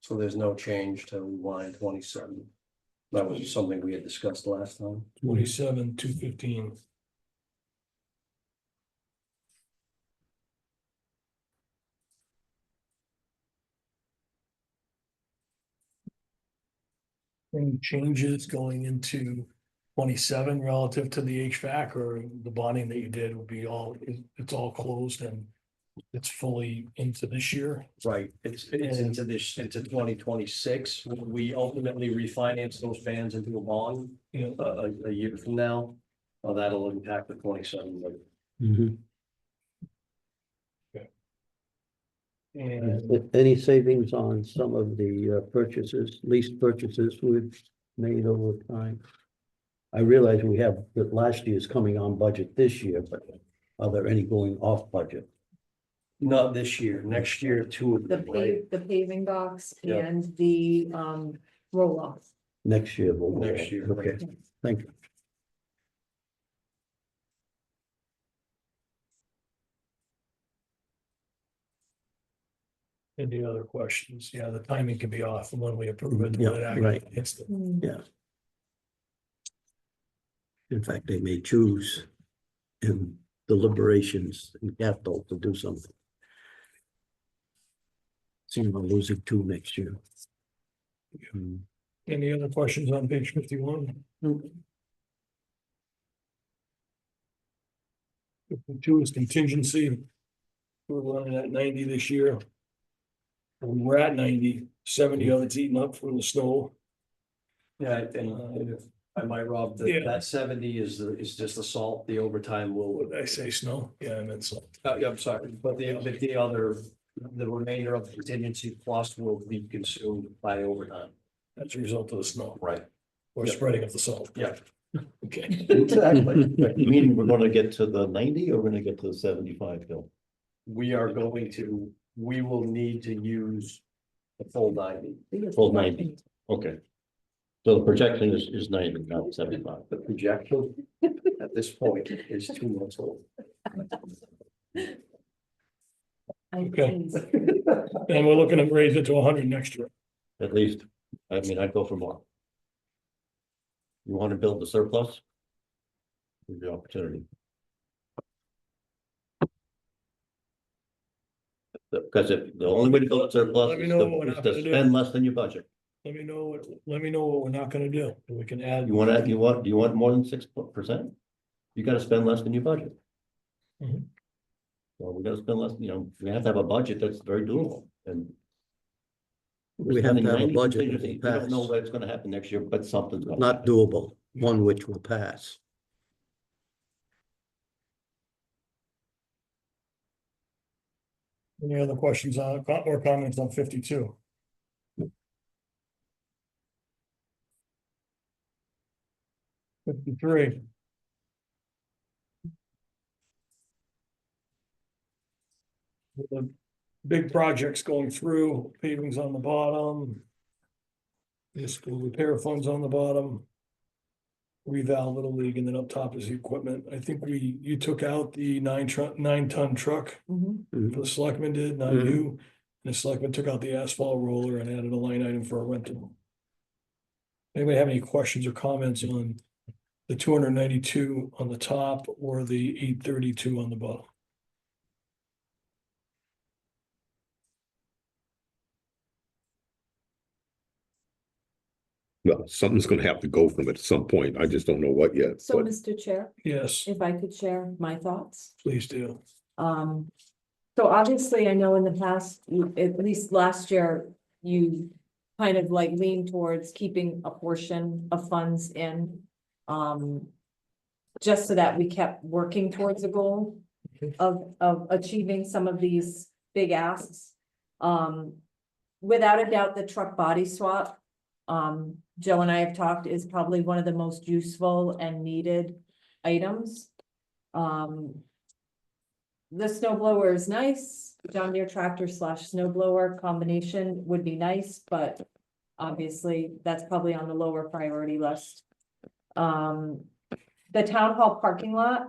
I: So there's no change to line 27. That was something we had discussed last time.
A: 27, 215. Any changes going into 27 relative to the HVAC or the bonding that you did will be it's all closed and it's fully into this year?
I: Right, it's into 2026. We ultimately refinance those bands into a bond,
A: You know,
I: a year from now. That'll impact the 27 budget.
A: and
E: Any savings on some of the purchases, lease purchases we've made over time? I realize we have, that last year's coming on budget this year, but are there any going off budget?
I: Not this year, next year, two of
G: The
I: them, right?
G: the paving box
I: Yeah.
G: and the roll off.
E: Next year.
I: Next year, right.
E: Okay, thank you.
A: any other questions? Yeah, the timing can be off from when we approve it. to when it
E: Yeah,
A: actually
E: right.
A: hits the-
E: Yeah. In fact, they may choose in deliberations in capital to do something. Seeing we're losing 2 next year.
A: Any other questions on page 51? 52 is contingency. We're running at 90 this year. We were at 90, 70 of it's eaten up from the snow.
I: Yeah, and if I might, Rob,
A: Yeah.
I: that 70 is just the salt, the overtime will,
A: What did I say, snow? Yeah, I meant so.
I: yeah, I'm sorry, but the remainder of the contingency cost will be consumed by overtime.
A: That's a result of the snow
I: Right.
A: or
I: Yeah.
A: spreading of the salt.
I: Yeah.
A: Okay.
I: Exactly.
C: You mean we're gonna get to the 90 or we're gonna get to the 75, Bill?
I: We will need to use the full 90.
C: Full 90, okay. So the projection is 90, not 75.
I: The projection at this point is 2 months old.
A: Okay. And we're looking to raise it to 100 next year.
C: At least, I mean, I'd go for more. You want to build the surplus? Here's the opportunity. Because if the only way to build a surplus
A: Let me
C: is
A: know what we're
C: to
A: not gonna do.
C: spend less than your budget.
A: Let me know what we're not gonna do. We can add.
C: Do you want more than 6%? You gotta spend less than your budget.
A: Mhm.
C: Well, we gotta spend less, we have to have a budget that's very doable and.
E: We have to have a budget that
C: We
E: will
C: don't know
E: pass.
C: what's gonna happen next year, but something's gonna
E: Not
C: happen.
E: doable, one which will pass.
A: Any other questions on, or comments on 52? $53. The big projects going through, pavings on the bottom. Municipal repair funds on the bottom. Reval Little League, and then up top is the equipment. I think you took out the 9-ton truck.
G: Mhm.
A: The selectmen did, not
E: Mhm.
A: you. And the selectmen took out the asphalt roller and added a line item for a rental. Anybody have any questions or comments on the 292 on the top or the 832 on the bottom?
B: Well, something's gonna have to go from it at some point. I just don't know what yet,
G: So,
B: but
G: Mr. Chair,
A: Yes,
G: if I could share my thoughts.
A: please do.
G: So obviously, I know in the past, at least last year, you kind of like leaned towards keeping a portion of funds in. Just so that we kept working towards a goal of achieving some of these big asks. Without a doubt, the truck body swap, Joe and I have talked, is probably one of the most useful and needed items. The snow blower is nice, John Deere tractor / snow blower combination would be nice, but obviously that's probably on the lower priority list. The town hall parking lot,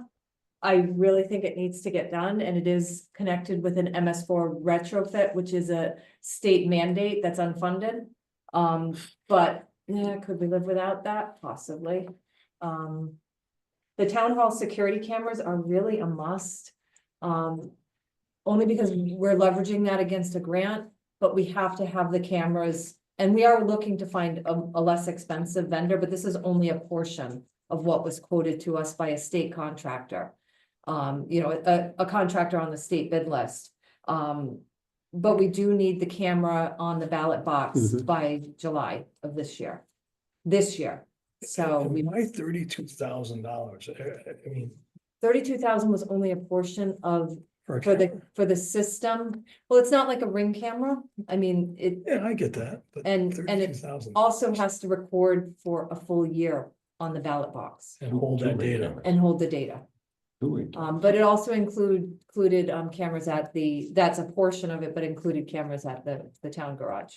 G: I really think it needs to get done, and it is connected with an MS4 retrofit, which is a state mandate that's unfunded. But yeah, could we live without that? Possibly. The town hall security cameras are really a must. Only because we're leveraging that against a grant, but we have to have the cameras. And we are looking to find a less expensive vendor, but this is only a portion of what was quoted to us by a state contractor. A contractor on the state bid list. But we do need the camera on the ballot box
E: Mhm.
G: by July of this year. So
A: And
G: we,
A: why $32,000? I mean,
G: 32,000 was only a portion of,
A: for a
G: for the system. Well, it's not like a Ring camera. I mean, it
A: Yeah, I get that, but
G: And- and it-
A: 32,000
G: also has to record for a full year on the ballot box
A: and hold that data.
G: and hold the data. But it also included cameras that's a portion of it, but included cameras at the town garage.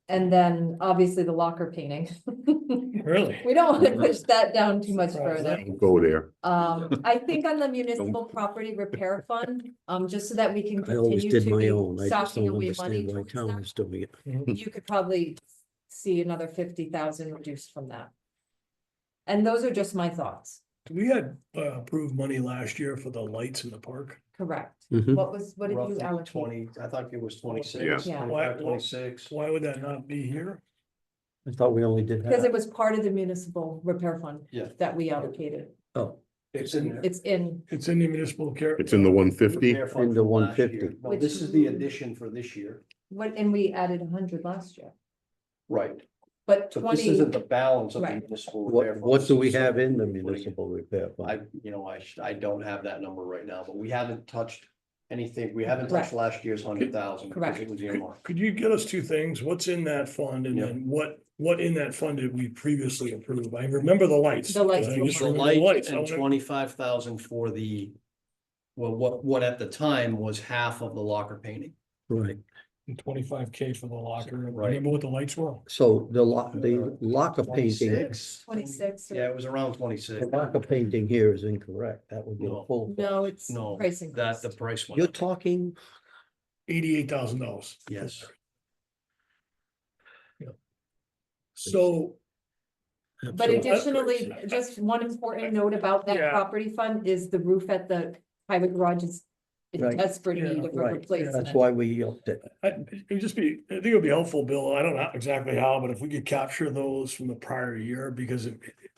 G: And then obviously the locker painting.
A: Really?
G: We don't want to push that down too much further.
B: don't go there.
G: I think on the municipal property repair fund, just so that we can
E: I always
G: continue
E: did
G: to
E: my
G: be
E: own. I just
G: stocking
E: don't
G: away money
E: understand why
G: towards
E: town
G: that.
E: is doing it.
G: You could probably see another 50,000 reduced from that. And those are just my thoughts,
A: We had approved money last year for the lights in the park.
G: correct?
E: Mhm.
G: What did you
I: Roughly
G: allocate?
I: 20, I thought it was 26,
B: Yeah.
I: 25, 26.
A: Why would that not be here?
E: I thought we only did
G: Because
E: half.
G: it was part of the municipal repair fund.
I: Yeah.
G: That we allocated.
E: Oh,
I: It's in there.
G: It's in,
A: It's in the municipal care.
B: It's in the 150.
I: Repair fund
E: Into
I: from last
E: 150.
I: year. No,
G: Which-
I: this is the addition for this year,
G: and we added 100 last year,
I: right?
G: but
I: So this
G: 20,
I: isn't the balance of the
G: Right.
I: municipal repair.
E: what do we
I: fund.
E: have in the
I: Putting it-
E: municipal repair
I: I,
E: fund?
I: I don't have that number right now, but we haven't touched anything, we haven't touched
G: Correct.
I: last year's 100,000. because
G: Correct.
I: It was
A: Could
I: earmarked.
A: could you get us two things? What's in that fund and
I: Yeah.
A: then what in that fund did we previously approve? I remember the lights.
G: The lights.
A: I just
I: The
A: remember the
I: lights
A: I
I: and
A: wanna-
I: 25,000 for the, well, what at the time was half of the locker painting.
E: Right,
A: and 25K for the locker.
I: Right.
A: Remember what the lights were?
E: so the locker painting,
G: 26.
I: Yeah, it was around
E: the
I: 26.
E: locker painting here is incorrect. That would be a
I: No.
E: full.
G: No, it's
I: No,
G: pricing.
I: that the price went
E: You're
I: up.
E: talking,
A: $88,000.
I: Yes.
A: So
G: But
E: so-
G: additionally, just one important note about that
A: Yeah.
G: property fund is the roof at the highway garage is in
E: Right.
G: desperate
A: Yeah,
G: need of a
E: right,
G: replacement.
E: that's why we upped it.
A: it would just be, I think it would be helpful, Bill. I don't know exactly how, but if we could capture those from the prior year, because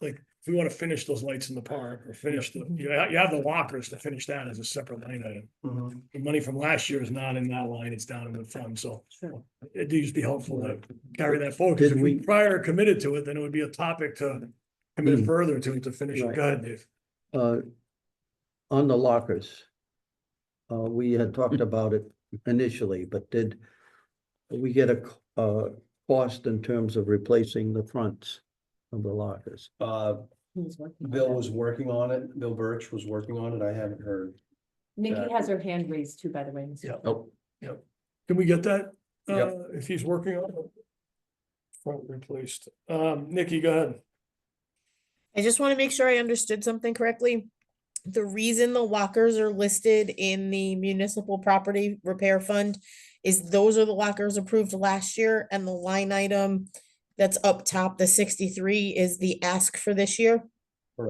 A: like, if we want to finish those lights in the park or finish you have the lockers to finish that as a separate line item.
I: Mhm.
A: The money from last year is not in that line, it's down in the fund, so
G: Sure.
A: it'd just be helpful to carry that forward. 'Cause
E: Did
A: if we
E: we-
A: prior committed to it, then it would be a topic to commit
E: Hmm.
A: further to finish it.
E: Right.
A: Go ahead, Dave.
E: On the lockers. We had talked about it initially, but did we get a cost in terms of replacing the fronts of the lockers?
G: Who's working on
I: Bill
G: that?
I: was working on it, Bill Birch was working on it, I haven't heard.
G: Nikki has her hand raised too, by the way. Mr.
A: Yeah.
D: Oh,
A: Can we get that?
I: Yep.
A: If he's working on it? front replaced. Nikki, go ahead.
J: I just want to make sure I understood something correctly. The reason the lockers are listed in the municipal property repair fund is those are the lockers approved last year, and the line item that's up top, the 63, is the ask for this year?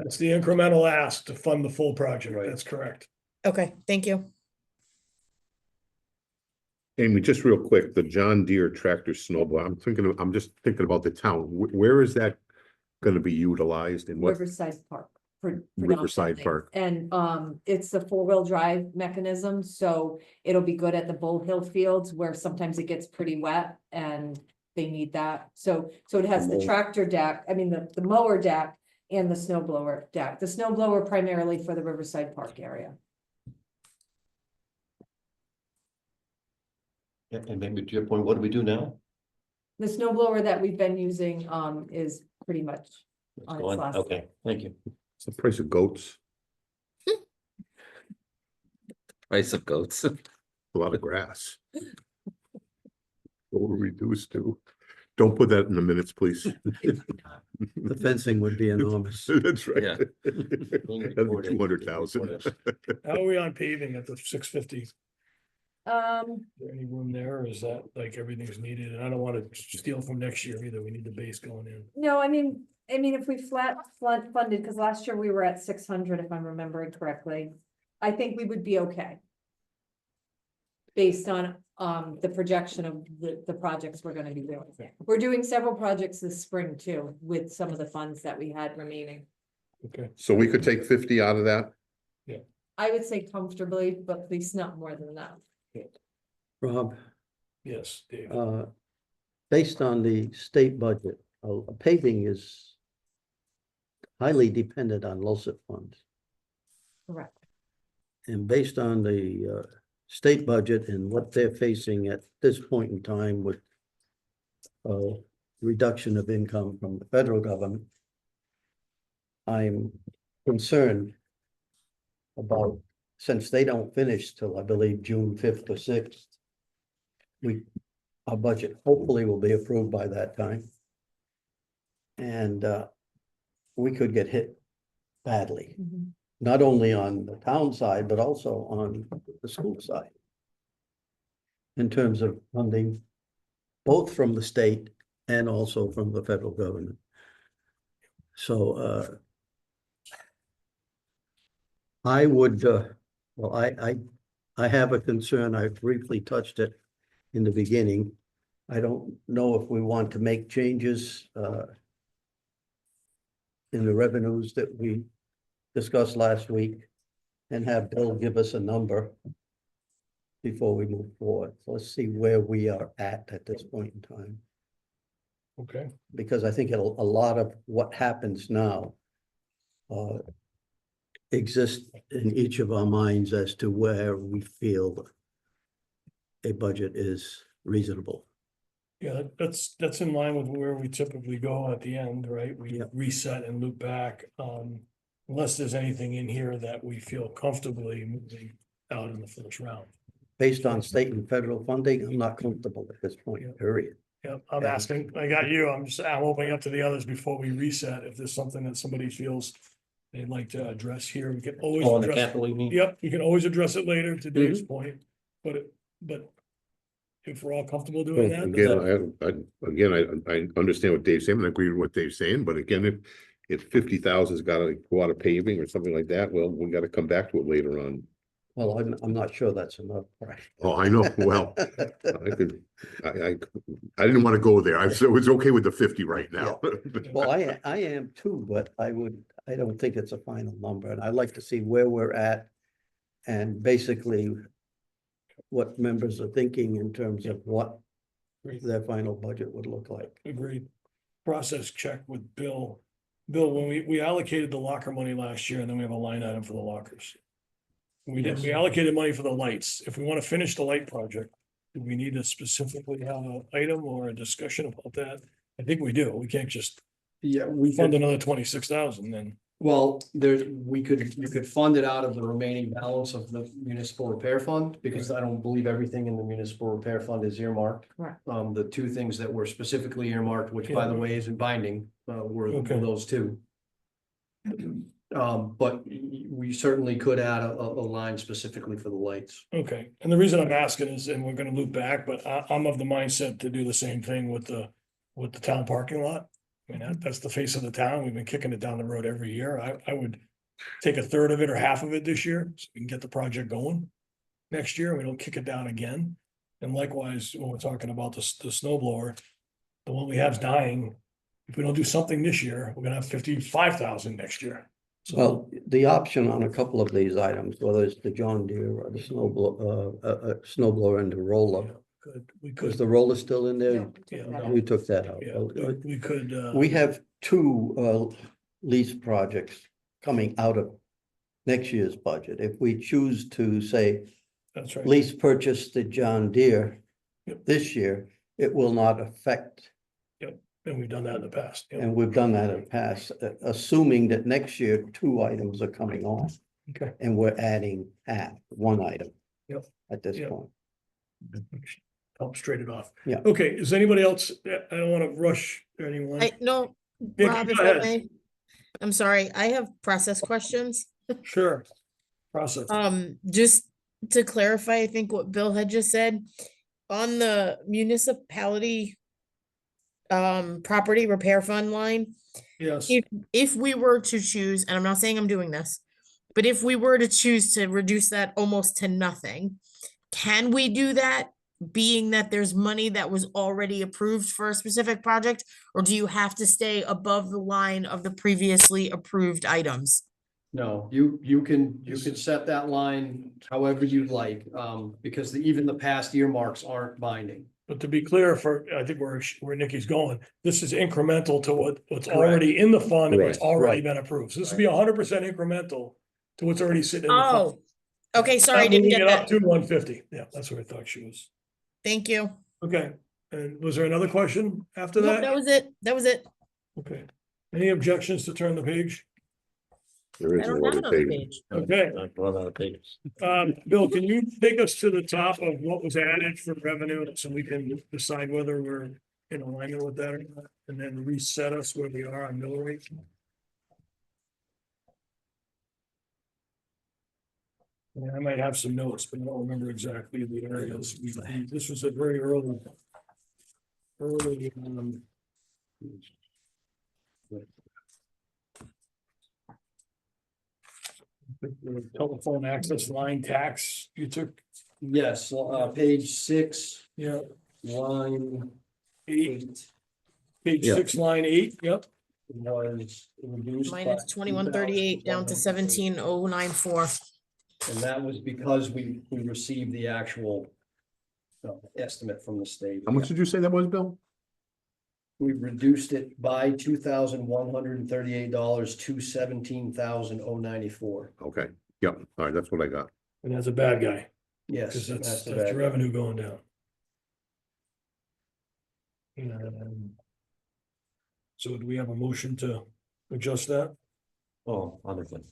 A: It's the incremental ask to fund the full project.
I: Right.
A: That's correct.
J: Okay, thank you.
B: Amy, just real quick, the John Deere tractor snowblower, I'm just thinking about the town. Where is that gonna be utilized and what?
G: Riverside Park.
B: Riverside
G: predominantly.
B: Park.
G: And it's a four-wheel drive mechanism, so it'll be good at the Bull Hill fields where sometimes it gets pretty wet and they need that. So it has the tractor deck, I mean, the mower deck and the snow blower deck. The snow blower primarily for the Riverside Park area.
C: And maybe to your point, what do we do now?
G: The snow blower that we've been using is pretty much
C: Let's
G: on
C: go
G: its
C: on.
G: last.
C: Okay, thank you.
B: It's the price of goats,
D: Price of goats.
B: a lot of grass. What were we reduced to? Don't put that in the minutes, please.
E: The fencing would be enormous.
B: That's right.
D: Yeah.
B: That'd be 200,000.
A: How are we on paving at the 650? Is
G: Um,
A: there any room there, or is that like everything's needed? And I don't want to steal from next year either. We need the base going in.
G: no, I mean, if we flat funded, because last year we were at 600, if I'm remembering correctly, I think we would be okay. Based on, the projection of the projects we're gonna be doing. We're doing several projects this spring too, with some of the funds that we had remaining.
A: Okay.
B: So we could take 50 out of that?
G: I would say comfortably, but please not more than that.
E: Rob,
A: Yes, Dave.
E: based on the state budget, paving is highly dependent on LoCIP funds.
G: Correct.
E: And based on the state budget and what they're facing at this point in time with reduction of income from the federal government, I'm concerned about, since they don't finish till I believe June 5th or 6th, our budget hopefully will be approved by that time. And we could get hit badly, not only on the town side, but also on the school side. In terms of funding, both from the state and also from the federal government. So I would, well, I have a concern. I briefly touched it in the beginning. I don't know if we want to make changes in the revenues that we discussed last week and have Bill give us a number before we move forward. So let's see where we are at this point in time.
A: Okay.
E: Because I think a lot of what happens now exists in each of our minds as to where we feel a budget is reasonable.
A: Yeah, that's in line with where we typically go at the end, right? We
E: Yep.
A: reset and loop back, unless there's anything in here that we feel comfortably moving out in the first round.
E: Based on state and federal funding, I'm not comfortable at this point, period.
A: Yeah, I'm
E: Yeah.
A: asking, I got you, I'm opening up to the others before we reset. If there's something that somebody feels they'd like to address here, we can always
C: Oh, on the
A: address.
C: capital, you mean?
A: Yep, you can always address it later to Dave's point, but if we're all comfortable doing that.
B: I understand what Dave's saying, and I agree with what Dave's saying, but again, if 50,000's gotta go out of paving or something like that, well, we gotta come back to it later on.
E: Well, I'm not sure that's enough, right?
B: Oh, I know, well, I didn't wanna go there, I was okay with the 50 right now.
E: Well, I am too, but I don't think it's a final number, and I'd like to see where we're at. And basically what members are thinking in terms of what their final budget would look like.
A: Agreed. Process check with Bill. Bill, when we allocated the locker money last year, and then we have a line item for the lockers. We allocated money for the lights. If we want to finish the light project, do we need to specifically have an item or a discussion about that? I think we do. We can't just
I: Yeah, we
A: fund
I: could,
A: another 26,000 then.
I: Well, you could fund it out of the remaining balance of the municipal repair fund, because I don't believe everything in the municipal repair fund is earmarked.
G: Right.
I: The two things that were specifically earmarked, which by the way isn't binding, were
A: Okay.
I: those two. But we certainly could add a line specifically for the lights.
A: Okay, and the reason I'm asking is, and we're gonna loop back, but I'm of the mindset to do the same thing with the town parking lot. I mean, that's the face of the town. We've been kicking it down the road every year. I would take a third of it or half of it this year, so we can get the project going. Next year, we don't kick it down again. And likewise, when we're talking about the snow blower, the one we have is dying. If we don't do something this year, we're gonna have 55,000 next year. So,
E: Well, the option on a couple of these items, whether it's the John Deere or the snow blower and the roller,
A: we
E: is
A: could,
E: the roller still in there?
A: yeah,
E: You took that out.
A: yeah, we could,
E: We have two lease projects coming out of next year's budget. If we choose to say
A: that's right.
E: lease purchase the John Deere
A: Yep.
E: this year, it will not affect,
A: And we've done that in the past. yeah.
E: and we've done that in the past, assuming that next year two items are coming on
A: Okay.
E: and we're adding one item.
A: Yep.
E: At this
A: Yep.
E: point.
A: Help straight it off.
E: Yeah.
A: Okay, is anybody else? I don't wanna rush anyone.
J: No,
A: Nick,
J: Rob,
A: go
J: if I
A: ahead.
J: may. I'm sorry, I have process questions.
A: Sure. Process.
J: Just to clarify, I think what Bill had just said, on the municipality property repair fund line,
A: Yes,
J: if we were to choose, and I'm not saying I'm doing this, but if we were to choose to reduce that almost to nothing, can we do that, being that there's money that was already approved for a specific project? Or do you have to stay above the line of the previously approved items?
I: No, you can set that line however you'd like, because even the past earmarks aren't binding.
A: but to be clear I think where Nikki's going, this is incremental to what's already in the fund and what's
D: Correct.
A: already been approved. So this will be 100% incremental to what's already sitting in the fund.
J: Oh, okay, sorry, I
A: Not
J: didn't
A: moving
J: get
A: it up
J: that.
A: to 150. Yeah, that's what I thought she was.
J: Thank you.
A: Okay, and was there another question after
J: Nope,
A: that?
J: that was it. That was it.
A: Okay. Any objections to turn the page?
B: There
J: I
B: is
J: don't
B: no
J: have
B: other
J: another
B: page.
J: page.
A: Okay. Bill, can you take us to the top of what was added for revenue so we can decide whether we're in alignment with that or not? And then reset us where we are on mill rate? Yeah, I might have some notes, but I don't remember exactly the areas. This was a very early. Telephone access line tax you took,
I: Yes, page 6,
A: yeah,
I: line
A: 8, page
D: Yeah.
A: 6, line 8, yep.
I: was reduced.
J: Minus
I: by
J: 2138 down to 17094.
I: And that was because we received the actual estimate from the state.
B: How much did you say that was, Bill?
I: We reduced it by $2,138 to $17,094.
B: Okay, yep, all right, that's what I got.
A: And that's a bad guy,
I: Yes.
A: because that's
I: the
A: the
I: bad-
A: revenue going down. And so do we have a motion to adjust that?
C: Oh, wonderful.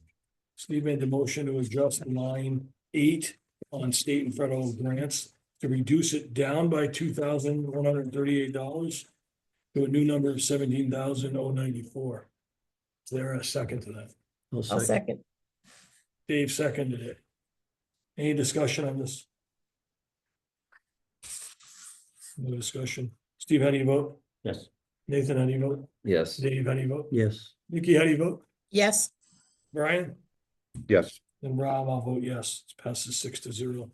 A: Steve made the motion to adjust line 8 on state and federal grants to reduce it down by $2,138 to a new number of 17,094. Is there a second to that?
J: I'll second.
A: Dave seconded it. Any discussion on this? No discussion. Steve, how do you vote?
C: Yes.
A: Nathan, how do you vote?
D: Yes.
A: Dave, how do you vote?
E: Yes.
A: Nikki, how do you vote?
J: Yes,
A: Brian?
B: Yes,
A: And Rob, I'll vote yes. It passes 6-0.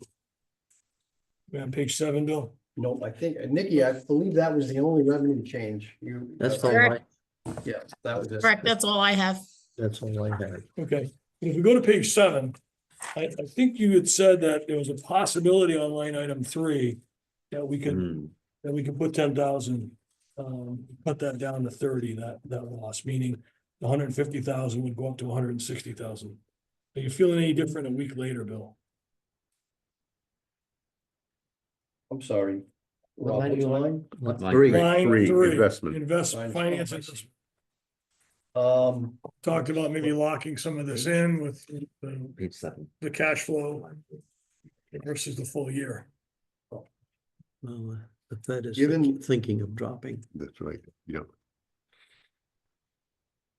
A: We're on page 7, Bill.
I: No, I think, Nikki, I believe that was the only revenue change.
E: That's all
J: Correct.
E: right.
I: Yeah, that was it.
J: correct. That's all I have.
E: That's all I had.
A: Okay, if we go to page 7, I think you had said that there was a possibility on line item 3 that we could,
D: Hmm.
A: that we could put 10,000, cut that down to 30, that loss, meaning the 150,000 would go up to 160,000. Are you feeling any different a week later, Bill?
I: I'm sorry.
C: What line are you on?
I: Line?
D: Line
E: Three.
A: Line
B: three,
A: 3,
B: investment.
A: invest,
I: Finance.
A: finance,
I: Oh, I
A: investment. Talked about maybe locking some of this in with
D: Page 7.
A: the cash flow versus the full year.
E: Well, the Fed is
I: Given-
E: thinking of dropping.
B: That's right, yeah.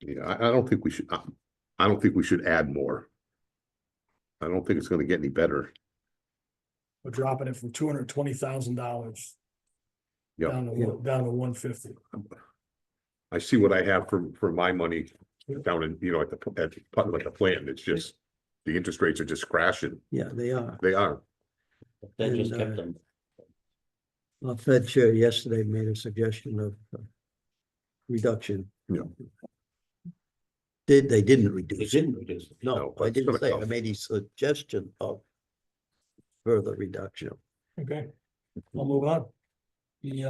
B: Yeah, I don't think we should, I don't think we should add more. I don't think it's gonna get any better.
A: We're dropping it from $220,000
B: Yeah,
A: down to 150.
B: I see what I have for my money down in, at the plant, it's just, the interest rates are just crashing.
E: Yeah, they are.
B: They are.
C: That just
E: And,
C: kept them.
E: Our Fed chair yesterday made a suggestion of reduction.
B: Yeah.
E: They didn't
C: They
E: reduce it.
C: didn't reduce it.
E: No,
B: No,
E: I
B: it's
E: didn't
B: gonna
E: say, I
B: come.
E: made a suggestion of further reduction.
A: Okay, I'll move on. The,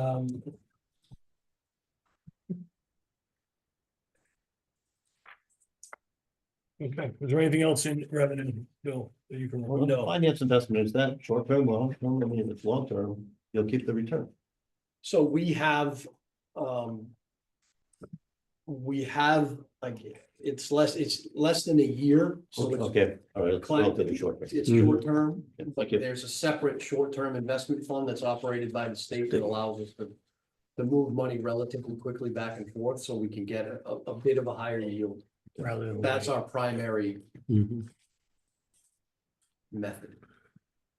A: okay, is there anything else in revenue, Bill, that you can?
C: Well, no, finance investment is that short term, well, I mean, if it's long term, you'll keep the return.
I: So we have, like, it's less than a year, so it's,
C: Okay, all right, it's
I: Client-
C: relatively short.
I: it's
E: Mhm.
I: short term.
C: Like if,
I: There's a separate short-term investment fund that's operated by the state that allows us to move money relatively quickly back and forth, so we can get a bit of a higher yield.
A: Rather than.
I: That's our primary
E: Mhm.
I: method.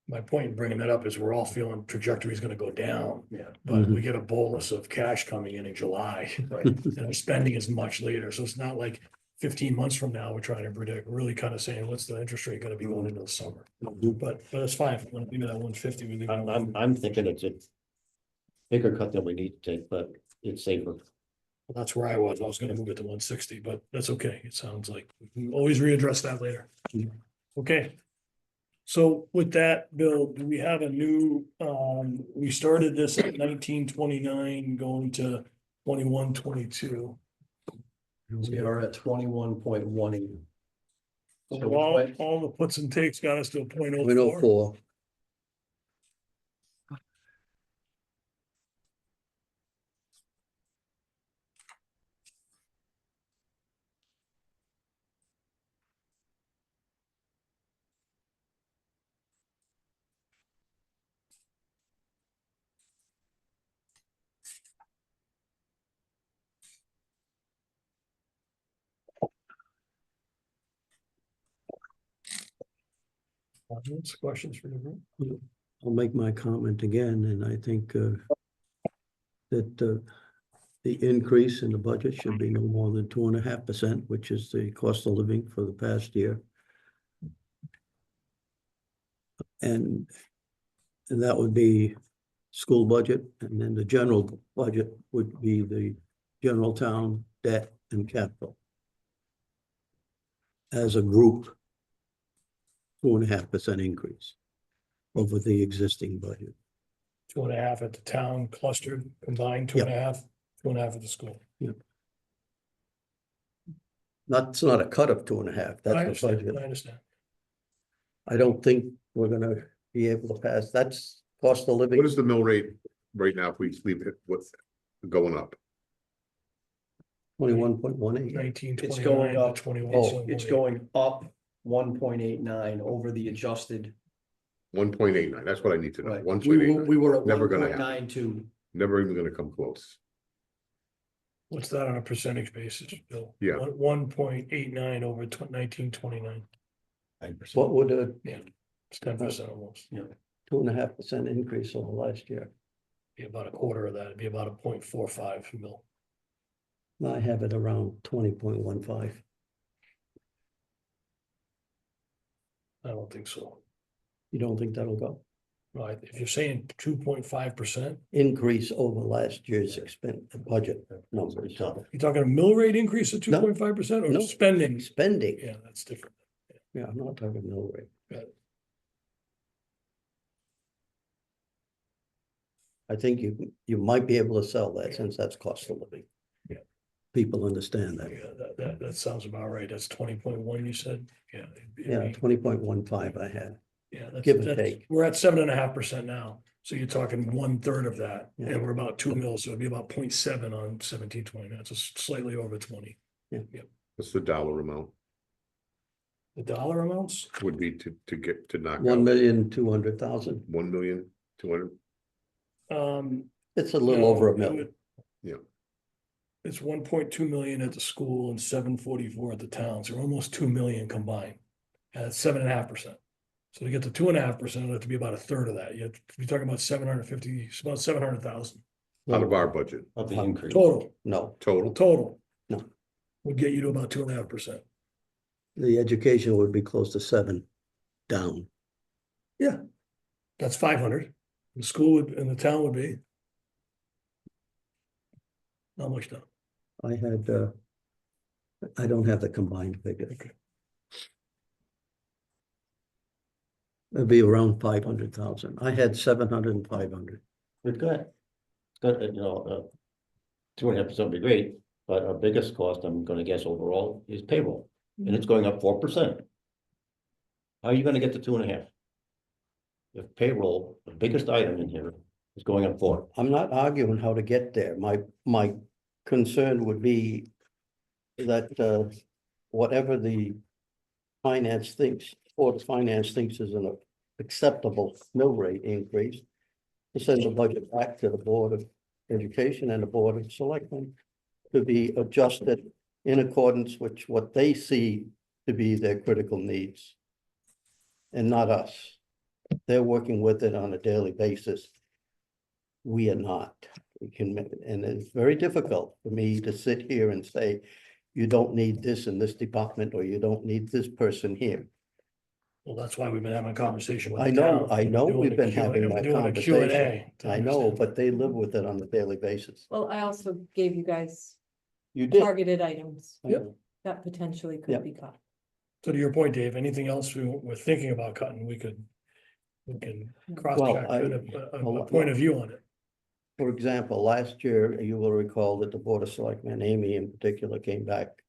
A: My point in bringing that up is we're all feeling trajectory is gonna go down,
I: Yeah.
A: but we get a bolus of cash coming in July.
I: Right.
A: And our spending is much later, so it's not like 15 months from now, we're trying to predict, we're really kind of saying, what's the interest rate gonna be going into the summer? But it's fine, if we want to leave it at 150, we leave it. at
C: I'm thinking it's a bigger cut than we need to take, but it's safer.
A: That's where I was gonna move it to 160, but that's okay, it sounds like, we can always readdress that later. Okay. So with that, Bill, do we have a new, we started this at 1929, going to 21-22.
I: We are at 21.18.
A: So all the puts and takes got us to a point oh
E: 0.04.
A: four. Questions for the group?
E: I'll make my comment again, and I think that the increase in the budget should be no more than 2.5%, which is the cost of living for the past year. And that would be school budget, and then the general budget would be the general town debt and capital. As a group, 2.5% increase over the existing budget.
A: 2.5 at the town clustered, combined 2.5, 2.5 at the school.
E: It's not a cut of 2.5,
A: I
E: that's the
A: understand, I
E: budget.
A: understand.
E: I don't think we're gonna be able to pass, that's cost of living.
B: What is the mill rate right now if we leave it, what's going up?
E: 21.18.
A: 1929
I: up.
A: to 21.
E: Oh,
I: It's going up 1.89 over the adjusted.
B: 1.89, that's what I need to know,
I: Right.
B: 1.89,
I: We were at
B: Never gonna happen.
I: 1.92.
B: never even gonna come close.
A: What's that on a percentage basis, Bill?
B: Yeah.
A: 1.89 over 1929.
E: What would a
A: It's 10% almost.
E: 2.5% increase over last year?
A: Be about a quarter of that. It'd be about a 0.45 mil.
E: I have it around 20.15.
A: I don't think so.
E: You don't think that'll go?
A: Right, if you're saying 2.5%,
E: Increase over last year's budget numbers.
A: you're talking a mill rate increase of
E: No.
A: 2.5% or
E: No.
A: spending?
E: Spending,
A: Yeah, that's different.
E: yeah, I'm not talking no rate.
A: Got it.
E: I think you might be able to sell that since that's cost of living.
A: Yeah.
E: People understand that.
A: Yeah, that sounds about right. That's 20.1, you said? Yeah.
E: Yeah, 20.15 I had.
A: Yeah,
E: give or
A: that's,
E: take.
A: we're at 7.5% now. So you're talking 1/3 of that,
E: Yeah.
A: and we're about 2 mils, so it'd be about 0.7 on 1729, so slightly over 20.
B: What's the dollar amount
A: The dollar amounts,
B: would be to get to knock out
E: 1,200,000.
B: 1,200,000?
E: It's a little over a
A: no, it
E: million.
A: would-
B: Yeah.
A: It's 1.2 million at the school and 744 at the town, so we're almost 2 million combined. And it's 7.5%. So to get to 2.5%, it'd have to be about a third of that. You're talking about 750, it's about 700,000
B: Out of our budget,
C: Of the increase.
A: total,
E: No,
B: total?
E: No.
A: Would get you to about 2.5%.
E: the education would be close to 7 down.
A: That's 500. The school would, and the town would be. Not much down.
E: I had, I don't have the combined figure.
A: Okay.
E: It'd be around 500,000. I had 700 and 500.
C: Good, good. Good, 2.5% would be great, but our biggest cost, I'm gonna guess overall, is payroll, and it's going up 4%. How are you gonna get to 2.5? If payroll, the biggest item in here, is going up 4.
E: I'm not arguing how to get there. My concern would be that, whatever the finance thinks, or the finance thinks is an acceptable mill rate increase, to send the budget back to the Board of Education and the Board of Selectmen to be adjusted in accordance with what they see to be their critical needs. And not us. They're working with it on a daily basis. We are not. We can, and it's very difficult for me to sit here and say, you don't need this in this department, or you don't need this person here.
A: Well, that's why we've been having a conversation with
E: I
A: the
E: know,
A: town.
E: I know
A: Doing
E: we've
A: a
E: been
A: Q&A,
E: having
A: we're
E: that
A: doing a
E: conversation.
A: Q&A to
E: I know,
A: understand.
E: but they live with it on a daily basis.
G: Well, I also gave you guys
E: You did.
G: targeted items
A: Yep.
G: that potentially
E: Yep.
G: could be cut.
A: So to your point, Dave, anything else we're thinking about cutting, we can cross-check,
E: I-
A: a point of view on it.
E: For example, last year, you will recall that the Board of Selectmen, Amy in particular, came back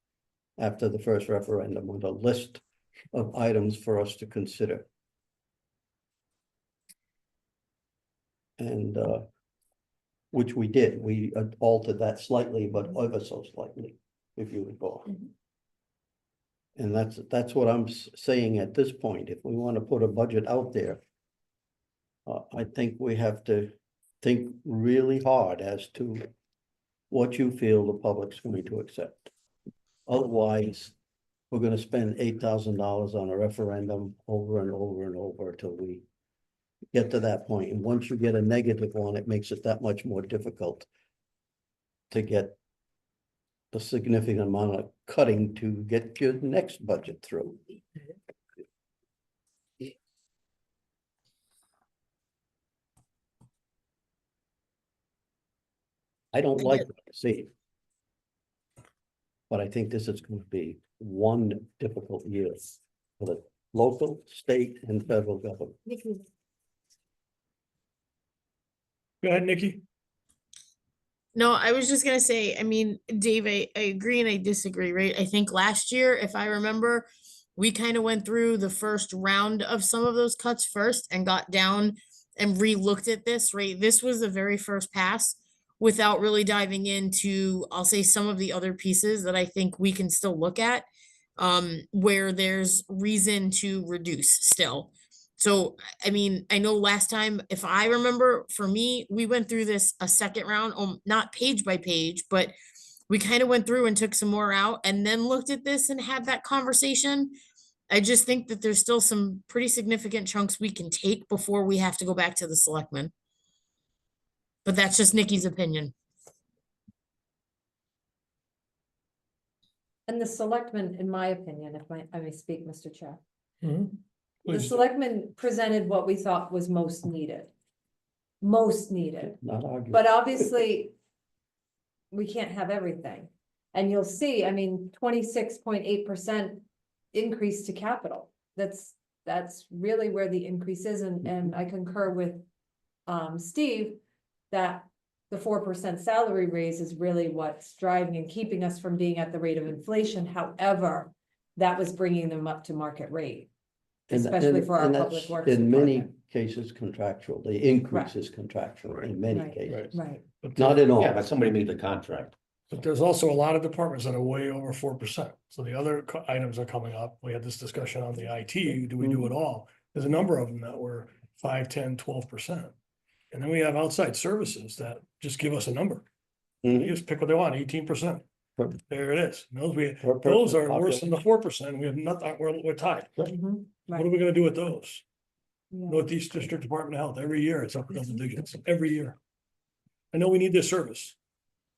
E: after the first referendum with a list of items for us to consider. And which we did, we altered that slightly, but ever so slightly, if you recall.
G: Mhm.
E: And that's what I'm saying at this point. If we want to put a budget out there, I think we have to think really hard as to what you feel the public's going to accept. Otherwise, we're gonna spend $8,000 on a referendum over and over and over till we get to that point. And once you get a negative one, it makes it that much more difficult to get a significant amount of cutting to get your next budget through. I don't like what I see. But I think this is going to be one difficult year for the local, state, and federal government.
A: Go ahead, Nikki.
J: No, I was just gonna say, I mean, Dave, I agree and I disagree, right? I think last year, if I remember, we kind of went through the first round of some of those cuts first and got down and re-looked at this, right? This was the very first pass without really diving into, I'll say, some of the other pieces that I think we can still look at, where there's reason to reduce still. So, I mean, I know last time, if I remember, for me, we went through this a second round, not page by page, but we kind of went through and took some more out and then looked at this and had that conversation. I just think that there's still some pretty significant chunks we can take before we have to go back to the selectmen. But that's just Nikki's opinion.
G: And the selectmen, in my opinion, if I may speak, Mr. Chair, the
A: Please.
G: selectmen presented what we thought was most needed. Most needed,
E: Not arguing.
G: but obviously we can't have everything. And you'll see, I mean, 26.8% increase to capital. That's really where the increase is, and I concur with Steve that the 4% salary raise is really what's driving and keeping us from being at the rate of inflation. However, that was bringing them up to market rate, especially for our
E: and
G: public
E: that's
G: works.
E: in many
G: department.
E: cases contractual. The increase is contractual in many
G: Right.
E: cases,
G: Right,
A: But
E: not in all.
C: Yeah, but somebody made the contract.
A: But there's also a lot of departments that are way over 4%. So the other items are coming up. We had this discussion on the IT, do we do it all? There's a number of them that were 5, 10, 12%. And then we have outside services that just give us a number. You just pick what they want, 18%. There it is. Those are worse than the 4%. We have nothing, we're tied.
G: Mhm,
A: What
G: right,
A: are we gonna do with those?
G: yeah.
A: Northeast District Department of Health, every year it's up double digits, every year. I know we need this service.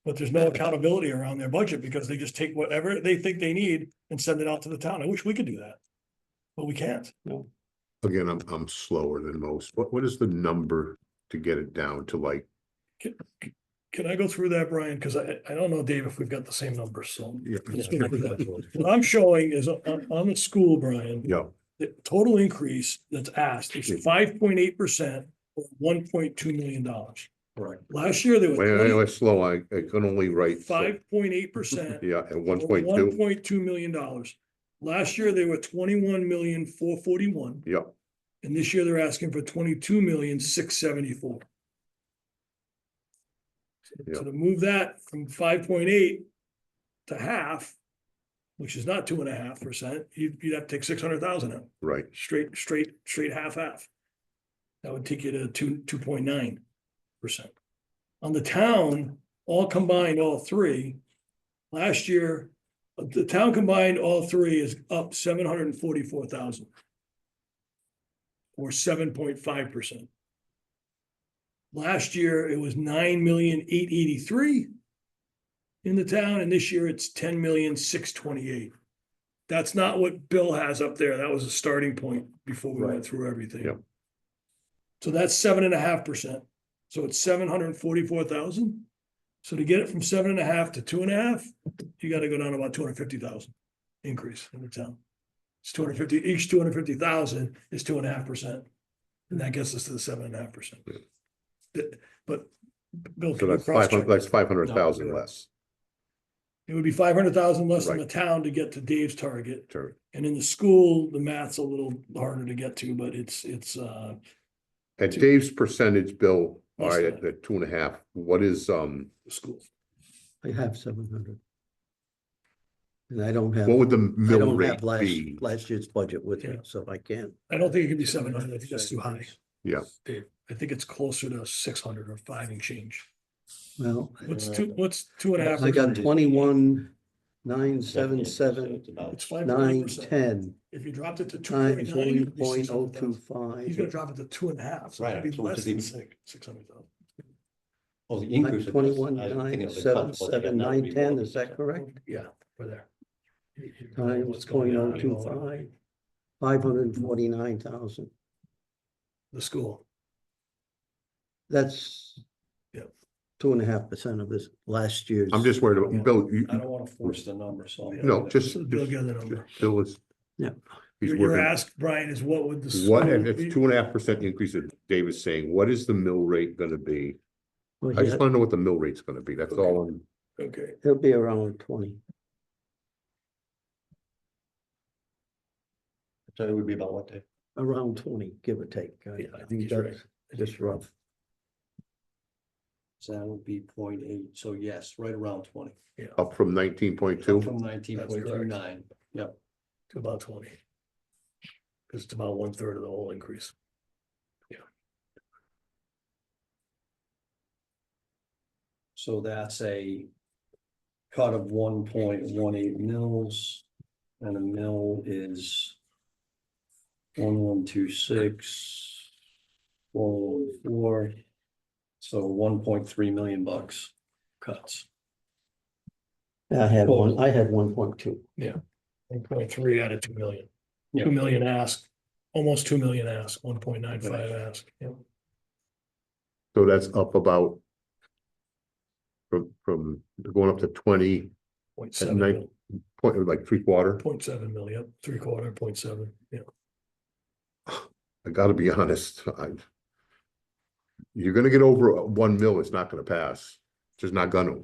A: But there's no accountability around their budget because they just take whatever they think they need and send it out to the town. I wish we could do that. But we can't.
B: Again, I'm slower than most. What is the number to get it down to like,
A: Can I go through that, Brian? Cause I don't know, Dave, if we've got the same numbers, so.
B: yeah,
A: let's go through that. What I'm showing is on the school, Brian.
B: yeah,
A: The total increase that's asked is 5.8% or $1.2 million.
I: Correct.
A: Last year there
B: wait, I
A: was
B: was slow, I can only write.
A: 5.8%.
B: Yeah, and 1.2,
A: $1.2 million. Last year, they were 21,441,000,
B: yeah,
A: and this year they're asking for 22,674,000.
B: Yeah.
A: So to move that from 5.8 to half, which is not 2.5%, you'd have to take 600,000 out,
B: right,
A: straight half. That would take you to 2.9%. On the town, all combined, all three, last year, the town combined, all three is up 744,000. Or 7.5%. Last year, it was 9,883,000 in the town, and this year it's 10,628,000. That's not what Bill has up there. That was a starting point before we went through everything.
B: Yep.
A: So that's 7.5%. So it's 744,000. So to get it from 7.5 to 2.5, you gotta go down about 250,000 increase in the town. It's 250, each 250,000 is 2.5%. And that gets us to the 7.5%. But Bill,
B: so
A: can you
B: that's
A: cross-check
B: 500, that's 500,000
I: No,
B: less.
A: It would be 500,000 less in the
B: Right.
A: town to get to Dave's target.
B: Sure.
A: And in the school, the math's a little harder to get to, but it's
B: At Dave's percentage, Bill, all
A: What's
B: right,
A: that?
B: at 2.5, what is,
A: the school.
E: I have 700. And I don't have,
B: what would the
E: I
B: mill
E: don't
B: rate
E: have
B: be?
E: last year's budget with me,
A: Yeah.
E: so I can't.
A: I don't think it can be 700. I think that's too high.
B: Yeah.
A: Dave, I think it's closer to 600 or 5 and change.
E: Well,
A: What's 2.5?
E: I got 21,977,
A: It's 5.8%.
E: 910
A: If you dropped it to
E: times
A: 2.9.
E: 1.025.
A: He's gonna drop it to 2.5, so it'd be
C: Right, so
A: less
C: it's
A: than
C: even-
A: 600,000.
C: Oh, the increase.
E: 21,977, 910, is that correct?
A: Yeah, we're there.
E: Times
A: What's going on?
E: 0.025, 549,000.
A: The school.
E: That's.
A: Yep.
E: 2.5% of this last year's.
B: I'm just worried about, Bill, you,
I: I don't wanna force the number, so.
B: no, just,
A: Bill, get the number.
B: Bill is.
E: Yeah.
B: He's
A: Your
B: working,
A: ask, Brian, is what would the
B: what,
A: school
B: and it's
A: be?
B: 2.5% increase that Dave is saying, what is the mill rate gonna be?
E: Well,
B: I just
E: yeah,
B: wanna know what the mill rate's gonna be, that's all I'm.
A: Okay,
E: It'll be around 20.
C: So it would be about what, Dave?
E: Around 20, give or take.
A: Yeah, I think he's right.
E: that's just rough.
I: So that would be 0.8. So yes, right around 20.
B: Up from 19.2,
I: From 19.29, yep.
A: to about 20. Cause it's about 1/3 of the whole increase.
I: So that's a cut of 1.18 mils. And a mill is 1126, 414. So 1.3 million bucks cuts.
E: I had 1.2.
A: 1.3 out of 2 million.
I: Yeah.
A: 2 million ask, almost 2 million ask, 1.95 ask. Yeah.
B: so that's up about. From going up to 20,
A: 0.7
B: nine-
A: mil,
B: point, like 3/4.
A: 0.7 million, 3/4, 0.7, yeah.
B: I gotta be honest, you're gonna get over 1 mil, it's not gonna pass, just not gonna.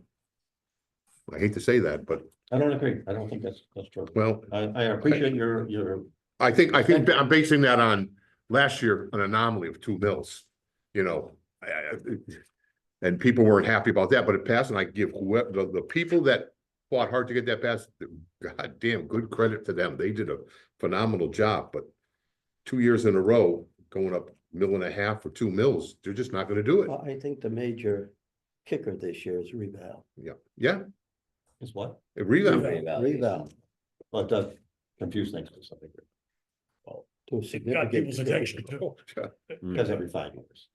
B: I hate to say that, but,
C: I don't agree. I don't think that's true.
B: well,
C: I appreciate your,
B: I think I'm basing that on last year, an anomaly of 2 mils, you know. And people weren't happy about that, but it passed, and I give whoever, the people that fought hard to get that passed, god damn, good credit to them. They did a phenomenal job, but 2 years in a row, going up $1.5 or 2 mils, they're just not gonna do it.
E: I think the major kicker this year is reval.
B: Yeah,
C: Is what?
B: it rebounded.
E: Reval
C: Well, it does confuse things to some degree.
E: to a
A: Got
E: significant.
A: people's
E: degree.
A: attention too.
C: Because every 5 years.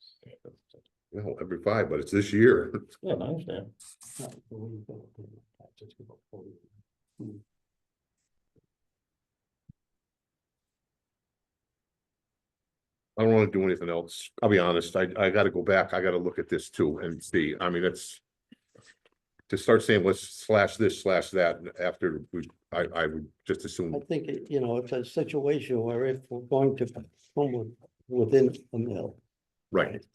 B: Well, every 5, but it's this year.
C: Yeah, I understand.
B: I don't wanna do anything else. I'll be honest, I gotta go back. I gotta look at this too and see. I mean, it's. To start saying, let's slash this, slash that, after I would just
E: I
B: assume,
E: think, it's a situation where if we're going to come within a mill.
B: right,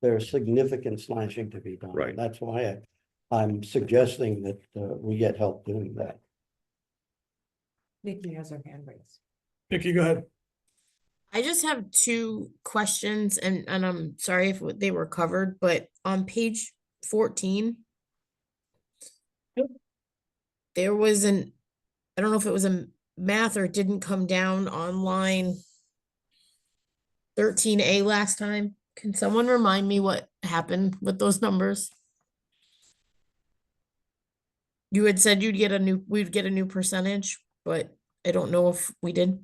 E: There's significant slashing to be done.
B: Right.
E: That's why I'm suggesting that we get help doing that.
G: Nikki has her hand raised.
A: Nikki, go ahead.
J: I just have 2 questions and I'm sorry if they were covered, but on page 14.
A: Yep.
J: There was I don't know if it was a math or it didn't come down on line 13A last time. Can someone remind me what happened with those numbers? You had said we'd get a new percentage, but I don't know if we did.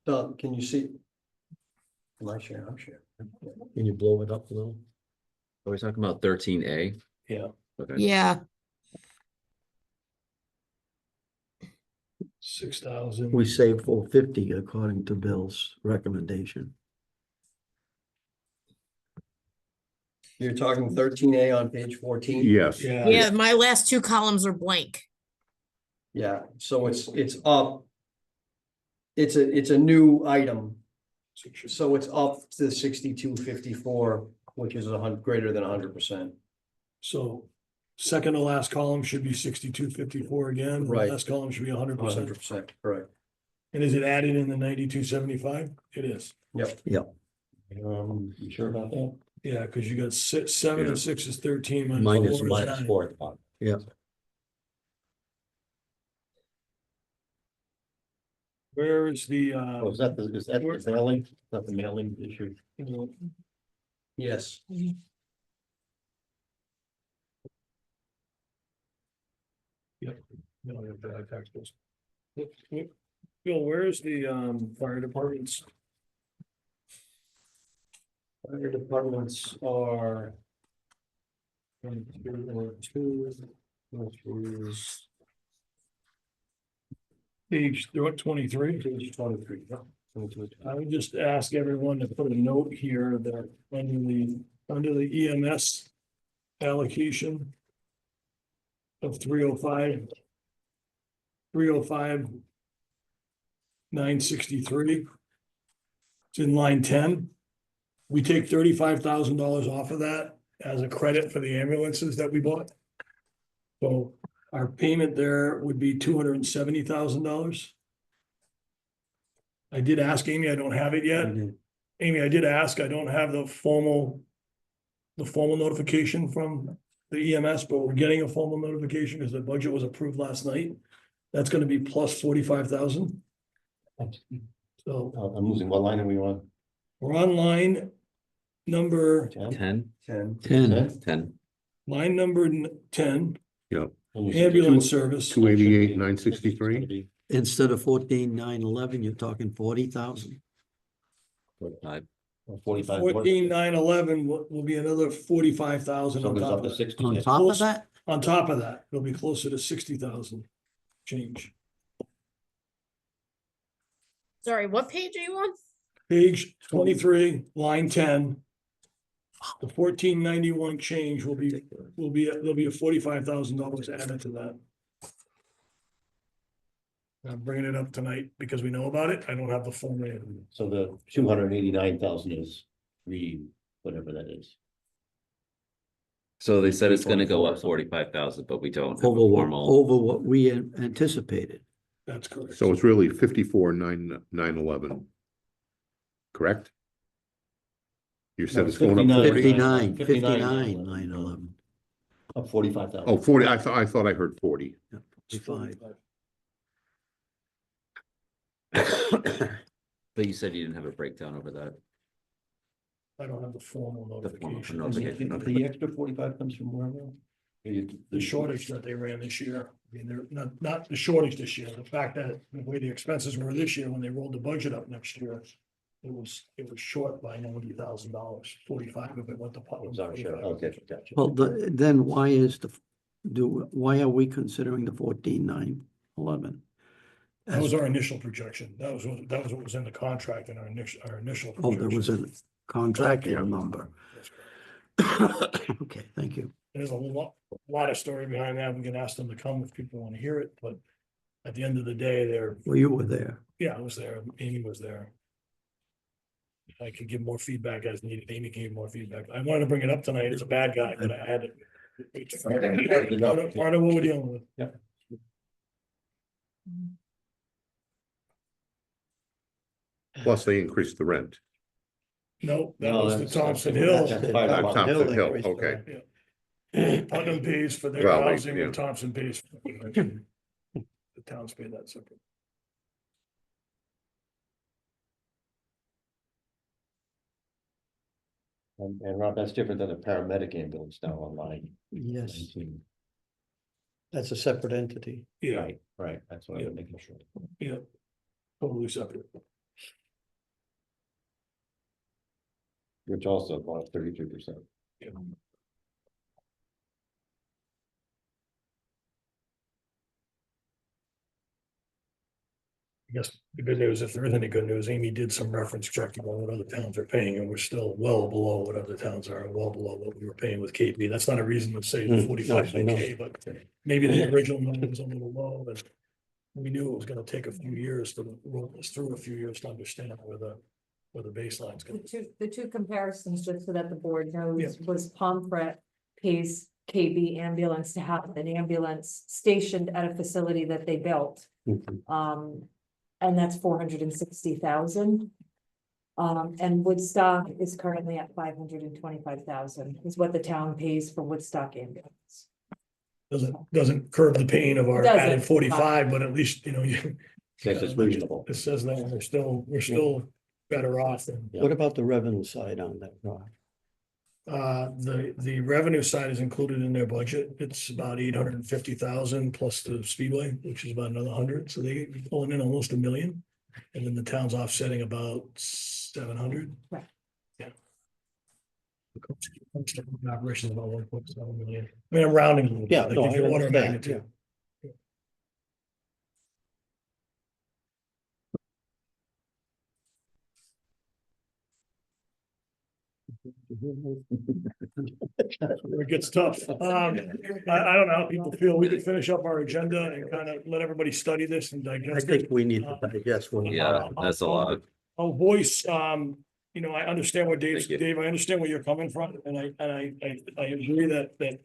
I: Doug, can you see? Am I sharing? I'm sharing.
E: Can you blow it up a little?
D: Are we talking about 13A?
A: Yeah.
D: Okay.
J: Yeah,
A: 6,000.
E: We saved 450 according to Bill's recommendation.
I: You're talking 13A on page 14?
B: yes.
J: yeah, my last 2 columns are blank.
I: Yeah, so it's up. It's a new item, so it's up to 6254, which is greater than 100%.
A: So second to last column should be 6254 again. the
I: Right.
A: Last column should be 100%.
I: 100%, correct.
A: And is it added in the 9275? It is.
I: Yep.
C: You sure about that?
A: Yeah, because you got 7
B: Yeah.
A: and 6 is 13
E: Minus
A: minus 4 is
E: minus
A: 9.
C: 4 at the bottom.
E: Yeah.
A: Where is the
C: Oh, is that the mailing? Is that the mailing issue?
I: Yes.
A: no, the tax bills. Bill, where's the fire departments?
I: Fire departments are. 2, which is
A: Page, they're at 23.
I: page 23. yeah.
A: I would just ask everyone to put a note here that under the EMS allocation of 305,963. It's in line 10. We take $35,000 off of that as a credit for the ambulances that we bought. So our payment there would be $270,000. I did ask Amy, I don't have it yet. Amy, I did ask, I don't have the formal notification from the EMS, but we're getting a formal notification because the budget was approved last night. That's gonna be plus 45,000. So
C: I'm losing, what line are we on?
A: we're on line number,
C: 10?
D: 10,
E: 10.
D: 10.
A: line number 10,
C: And you said
A: ambulance service.
B: 288,963.
E: Instead of 14,911, you're talking 40,000.
D: 45.
C: 45.
A: 14,911 will be another 45,000
C: So
A: on
C: it's
A: top
C: up
A: of
C: to
A: that.
C: 60.
E: On top of that,
A: On top of that, it'll be closer to 60,000 change.
J: Sorry, what page are you on?
A: Page 23, line 10. The 1491 change there'll be a $45,000 added to that. I'm bringing it up tonight because we know about it. I don't have the full name.
C: So the 289,000 is whatever that is.
D: So they said it's gonna go
C: 24 or
D: up
C: something.
D: 45,000, but we don't have a
E: over
D: formal.
E: what we anticipated.
A: That's correct.
B: So it's really 54,911. Correct? You said
C: No,
B: it's going up 40?
E: 59,
C: 59,
E: 59, line 11.
C: Up 45,000.
B: Oh, 40, I thought I heard 40.
E: 55.
D: But you said you didn't have a breakdown over that.
A: I don't have the formal
D: The formal
A: notification.
D: notification.
C: The extra 45 comes from where now?
A: The shortage that they ran this year, I mean, they're not the shortage this year, the fact that the way the expenses were this year, when they rolled the budget up next year. It was short by $90,000, 45 of it went to.
C: Oh, sorry, sure. Okay, gotcha.
E: Well, then why are we considering the 14,911?
A: That was our initial projection, that was what was in the contract and our initial.
E: Oh, there was
A: projection.
E: a contractual number.
A: That's correct.
E: Okay, thank you.
A: There's a lot of story behind that, we can ask them to come if people want to hear it, but at the end of the day,
E: Well, you were there.
A: yeah, I was there, Amy was there. I could give more feedback as needed, Amy can give more feedback, I wanted to bring it up tonight, it's a bad guy, but I had it. Part of what we're dealing with.
C: Yeah.
B: Plus they increased the rent.
A: No, that
C: No,
A: was the
C: that's-
A: Thompson
C: that's-
A: Hill.
C: that's-
B: Thompson Hill,
E: increased,
B: okay.
A: Putnam pays for their
B: Well,
A: housing,
B: yeah.
A: and Thompson pays. The towns pay that separate.
C: And Rob, that's different than a paramedic ambulance now online.
E: Yes, that's a separate entity.
A: Yeah,
C: Right, right, that's what I'm making sure.
A: yeah. Totally separate.
C: Which also about 33%.
A: I guess the good news, if there is any good news, Amy did some reference checking on what other towns are paying, and we're still well below what other towns are, and well below what we were paying with KP. That's not a reason to say
E: Mm,
A: 45
E: no, I know.
A: okay, but maybe the original number was a little low, and we knew it was gonna take a few years to roll this through, a few years to understand where the baseline's gonna.
G: The two comparisons, just so that the board knows,
A: Yeah.
G: was Pomfret pays KB ambulance to have an ambulance stationed at a facility that they built. And that's 460,000. And Woodstock is currently at 525,000 is what the town pays for Woodstock ambulance.
A: Doesn't curb the pain of our
G: Doesn't.
A: added 45, but at least, you
C: Yes, it's reasonable.
A: it says that we're still better off than.
E: What about the revenue side on that, Rob?
A: The revenue side is included in their budget. It's about 850,000 plus the speedway, which is about another 100. So they pulling in almost 1 million. And then the town's offsetting about 700.
G: Right.
A: Yeah. Operation is about 1.7 million. I mean, I'm rounding. a little bit,
E: Yeah,
A: like
E: no,
A: if
E: I
A: you order of
E: understand,
A: magnitude. It gets tough. I don't know how people feel. We can finish up our agenda and kind of let everybody study this and
E: I
A: digest
E: think
A: it.
E: we need to digest one.
D: Yeah, that's a lot.
A: I'll voice, I understand where
D: Thank you.
A: Dave, I understand where you're coming from, and I agree that.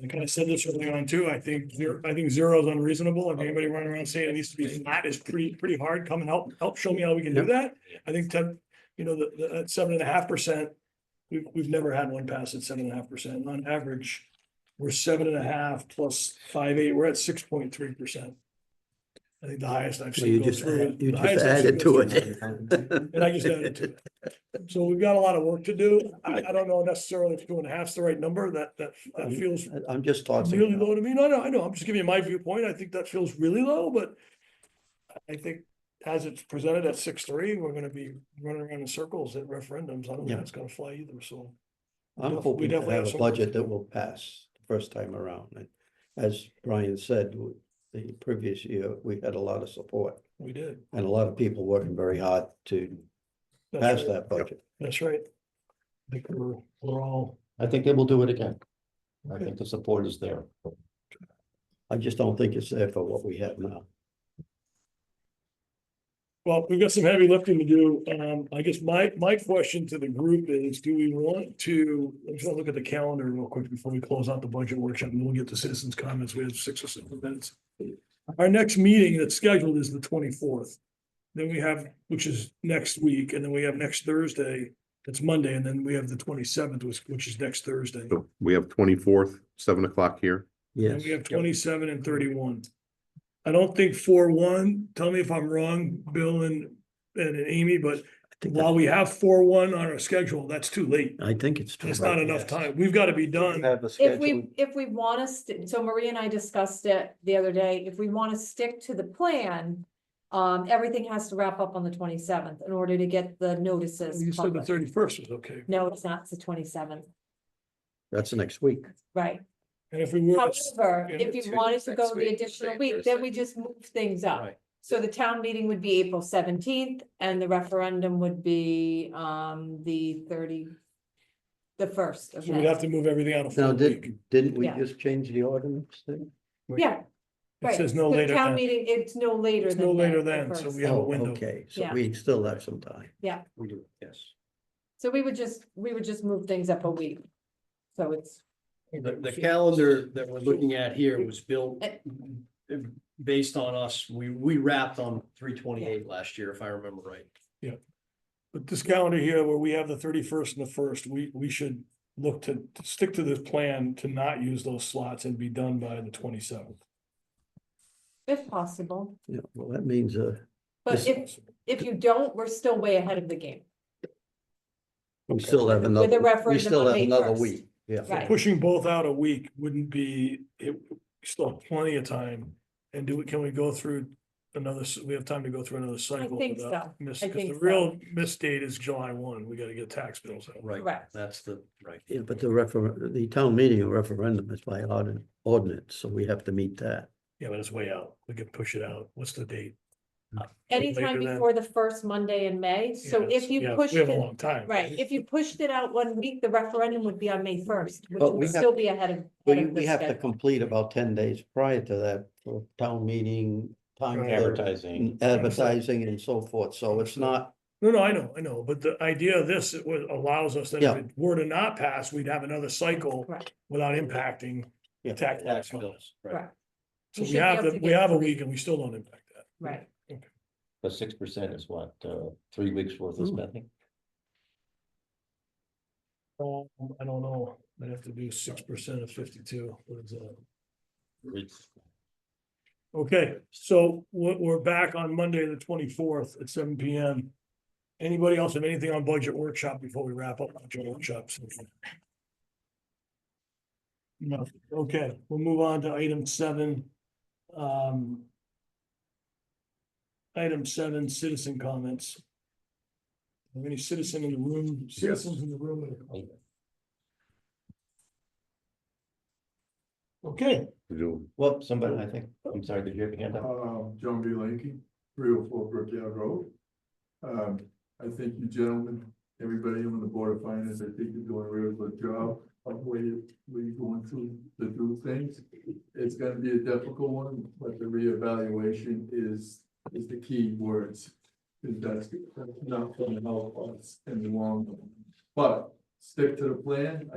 A: I kind of said this early on too. I think zero is unreasonable. If anybody running around saying it needs to be flat is pretty hard. Come and help show me how we can do that. I think that 7.5%. We've never had one pass at 7.5%. On average, we're 7.5 plus 5.8. We're at 6.3%. I think the highest I've
E: Well,
A: seen.
E: you
A: go
E: just
A: through-
E: add- you
A: the
E: just
A: highest I've seen
E: added
A: go
E: to
A: through-
E: it.
A: And I just added to it. So we've got a lot of work to do. I don't know necessarily if 2.5 is the right number. That feels
E: I'm just tossing.
A: really
E: it
A: low
E: out.
A: to me. No, I know. I'm just giving you my viewpoint. I think that feels really low, but I think as it's presented at 6.3, we're gonna be running around in circles at referendums. I don't think
E: Yeah.
A: that's gonna fly either, so.
E: I'm
A: We
E: hoping to
A: definitely
E: have
A: have
E: a
A: some-
E: budget that will pass the first time around. And as Brian said, the previous year, we had a lot of support
A: We did.
E: and a lot of people working very hard to
A: That's
E: pass
A: right.
E: that budget.
A: That's right. I think we're all,
C: I think they will do it again. I think the support is there.
E: I just don't think it's there for what we have now.
A: well, we've got some heavy lifting to do. I guess my question to the group is, do we want to, I'm just gonna look at the calendar real quick before we close out the budget workshop, and we'll get to citizens' comments. We have 6 or 7 minutes. Our next meeting that's scheduled is the 24th. Then we have, which is next week, and then we have next Thursday It's Monday, and then we have the 27th, which is next Thursday.
B: So we have 24th, 7 o'clock here.
A: And
E: Yes.
A: we have 27 and 31. I don't think 4-1, tell me if I'm wrong, Bill and Amy, but
E: I think
A: while we have 4-1 on our schedule, that's too late.
E: I think it's.
A: It's not enough time. We've got to be done.
C: Have a
G: If
C: schedule.
G: if we want to, so Maria and I discussed it the other day, if we want to stick to the plan, everything has to wrap up on the 27th in order to get the notices.
A: You said the
G: published.
A: 31st was okay.
G: No, it's not, it's the 27th,
E: That's next week.
G: right?
A: And if we were,
G: However,
A: yeah,
G: if you
D: two
G: wanted to
D: next
G: go the
D: week,
G: additional
D: same
G: week, then we
D: Thursday.
G: just move things up.
I: Right.
G: So the town meeting would be April 17th and the referendum would be the first of
A: so we'd have
G: May.
A: to move everything out of
E: Now,
A: 4 week.
E: didn't we
G: Yeah.
E: just change the ordinance thing?
G: Yeah.
A: It
G: Right,
A: says no
G: the
A: later
G: town
A: than,
G: meeting, it's no later
A: it's
G: than.
A: no
G: May
A: later
G: the
A: than, so
G: 1st.
A: we have a
E: Oh,
A: window.
E: okay, so
G: Yeah.
E: we still have some time.
I: We do, yes.
G: So we would just move things up a week. So it's,
I: The calendar that we're looking at here was built
G: Eh.
I: based on us, we wrapped on 3/28 last year, if I remember right.
A: But this calendar here, where we have the 31st and the 1st, we should look to stick to this plan to not use those slots and be done by the 27th.
G: if possible,
E: Yeah, well, that means,
G: but if you don't, we're still way ahead of the game.
E: we still have
G: With
E: another,
G: the
E: we
G: referendum
E: still
G: on
E: have
G: May
E: another
G: 1st.
E: week. Yeah.
G: Right.
A: Pushing both out a week wouldn't be, we still have plenty of time. And can we go through we have time to go through another cycle?
G: think
A: without
G: so.
A: miss-
G: I
A: 'cause
G: think
A: the
G: so.
A: real miss date is July 1. We gotta get tax bills out.
I: Right,
G: Correct.
I: that's right.
E: Yeah, but the town meeting or referendum is by ordinance, so we have to meet that.
A: Yeah, but it's way out. We can push it out. What's the date?
G: Anytime
A: Later than-
G: before the first Monday in May, so
A: Yeah,
G: if you
A: yeah,
G: pushed
A: we have a
G: it,
A: long time.
G: right, if you pushed it out 1 week, the referendum would be on May 1st, which
E: But we
G: would
E: have-
G: still be ahead of.
E: We,
G: ahead of the
E: we have to
G: schedule.
E: complete about 10 days prior to that for town meeting, time
A: Right.
E: for
C: Advertising.
E: advertising and so forth, so it's not,
A: No, I know, but the idea of this, allows us that if
E: Yeah.
A: it were to not pass, we'd have another cycle
G: Correct,
A: without impacting
E: Yeah.
A: tax
I: Tax
A: bills.
I: bills, right.
G: correct,
A: So
G: You
A: we
G: should be
A: have,
G: able to
A: we
G: get
A: have a
G: 3.
A: week and we still don't impact that.
G: right.
C: But 6% is what, 3 weeks worth of
E: Ooh.
C: spending?
A: I don't know, I'd have to do 6% of 52. What is that? Okay, so we're back on Monday, the 24th at 7 PM. Anybody else have anything on budget workshop before we wrap up budget workshops? No, okay, we'll move on to item 7. Item 7, citizen comments. Have any citizen in the room, citizens in the room? with a comment? Okay,
B: We do.
C: Well, somebody, I think, I'm sorry, did you have your hand up?
K: John B. Lanky, 304 Brookyard Road. I think you gentlemen, everybody on the Board of Finance, I think you're doing a really good job of where you're going through to do things. It's gonna be a difficult one, but the reevaluation is the key words. Because that's not gonna help us in the long run. But stick to the plan,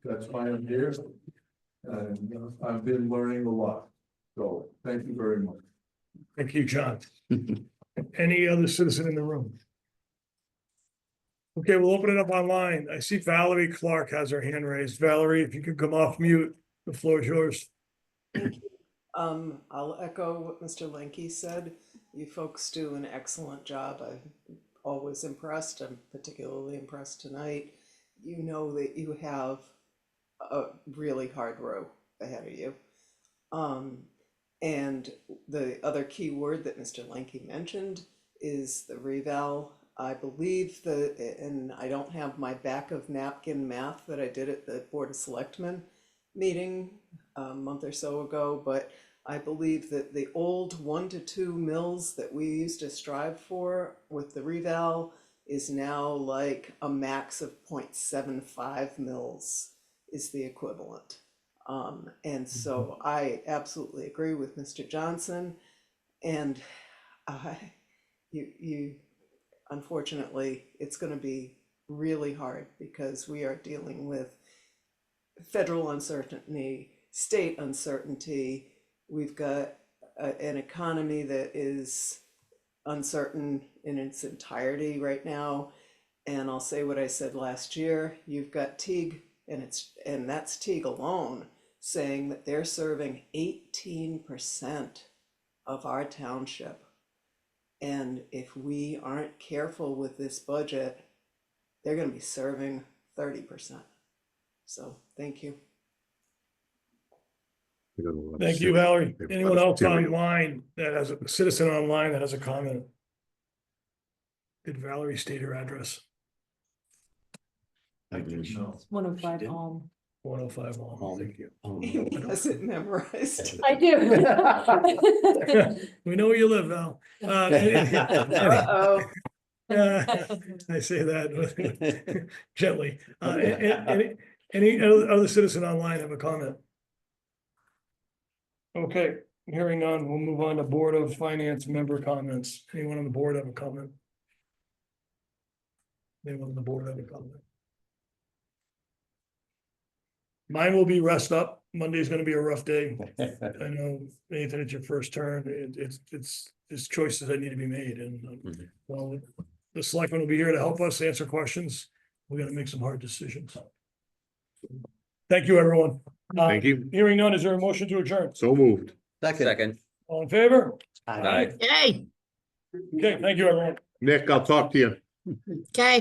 K: that's why I'm here. And I've been learning a lot, so thank you very much.
A: thank you, John. Any other citizen in the room? Okay, we'll open it up online. I see Valerie Clark has her hand raised. Valerie, if you could come off mute, the floor is yours.
L: I'll echo what Mr. Lenke said. You folks do an excellent job. I'm always impressed. I'm particularly impressed tonight. You know that you have a really hard row ahead of you. And the other key word that Mr. Lenke mentioned is the reval. I believe and I don't have my back of napkin math that I did at the Board of Selectmen meeting a month or so ago, but I believe that the old 1 to 2 mils that we used to strive for with the reval is now like a max of 0.75 mils is the equivalent. And so I absolutely agree with Mr. Johnson, and you unfortunately, it's going to be really hard because we are dealing with federal uncertainty, state uncertainty. We've got an economy that is uncertain in its entirety right now. And I'll say what I said last year, you've got Teague, and that's Teague alone, saying that they're serving 18% of our township. And if we aren't careful with this budget, they're gonna be serving 30%. So, thank you.
A: Thank you, Valerie.
B: They've
A: Anyone
B: got
A: else
B: material.
A: online that has a citizen online that has a comment? Did Valerie state her address?
K: No.
G: 105
A: 105 Walnut. Thank you.
L: He has it memorized.
G: I do.
A: We know where you live, Val.
L: Uh-oh.
A: I say that gently. Any other citizen online have a comment? Okay, hearing none, we'll move on to Board of Finance member comments. Anyone on the board have a comment? Anyone on the board have a comment? Mine will be rest up. Monday's gonna be a rough day. I know, Nathan, it's your first turn. It's choices that need to be made and, well, the selectmen will be here to help us answer questions. We're gonna make some hard decisions. Thank you, everyone.
B: Thank you.
A: Hearing none, is there a motion to adjourn?
B: So moved.
D: Second.
A: All in favor?
D: Aye.
J: Yay,
A: Okay, thank you, everyone.
B: Nick, I'll talk to you.
J: okay.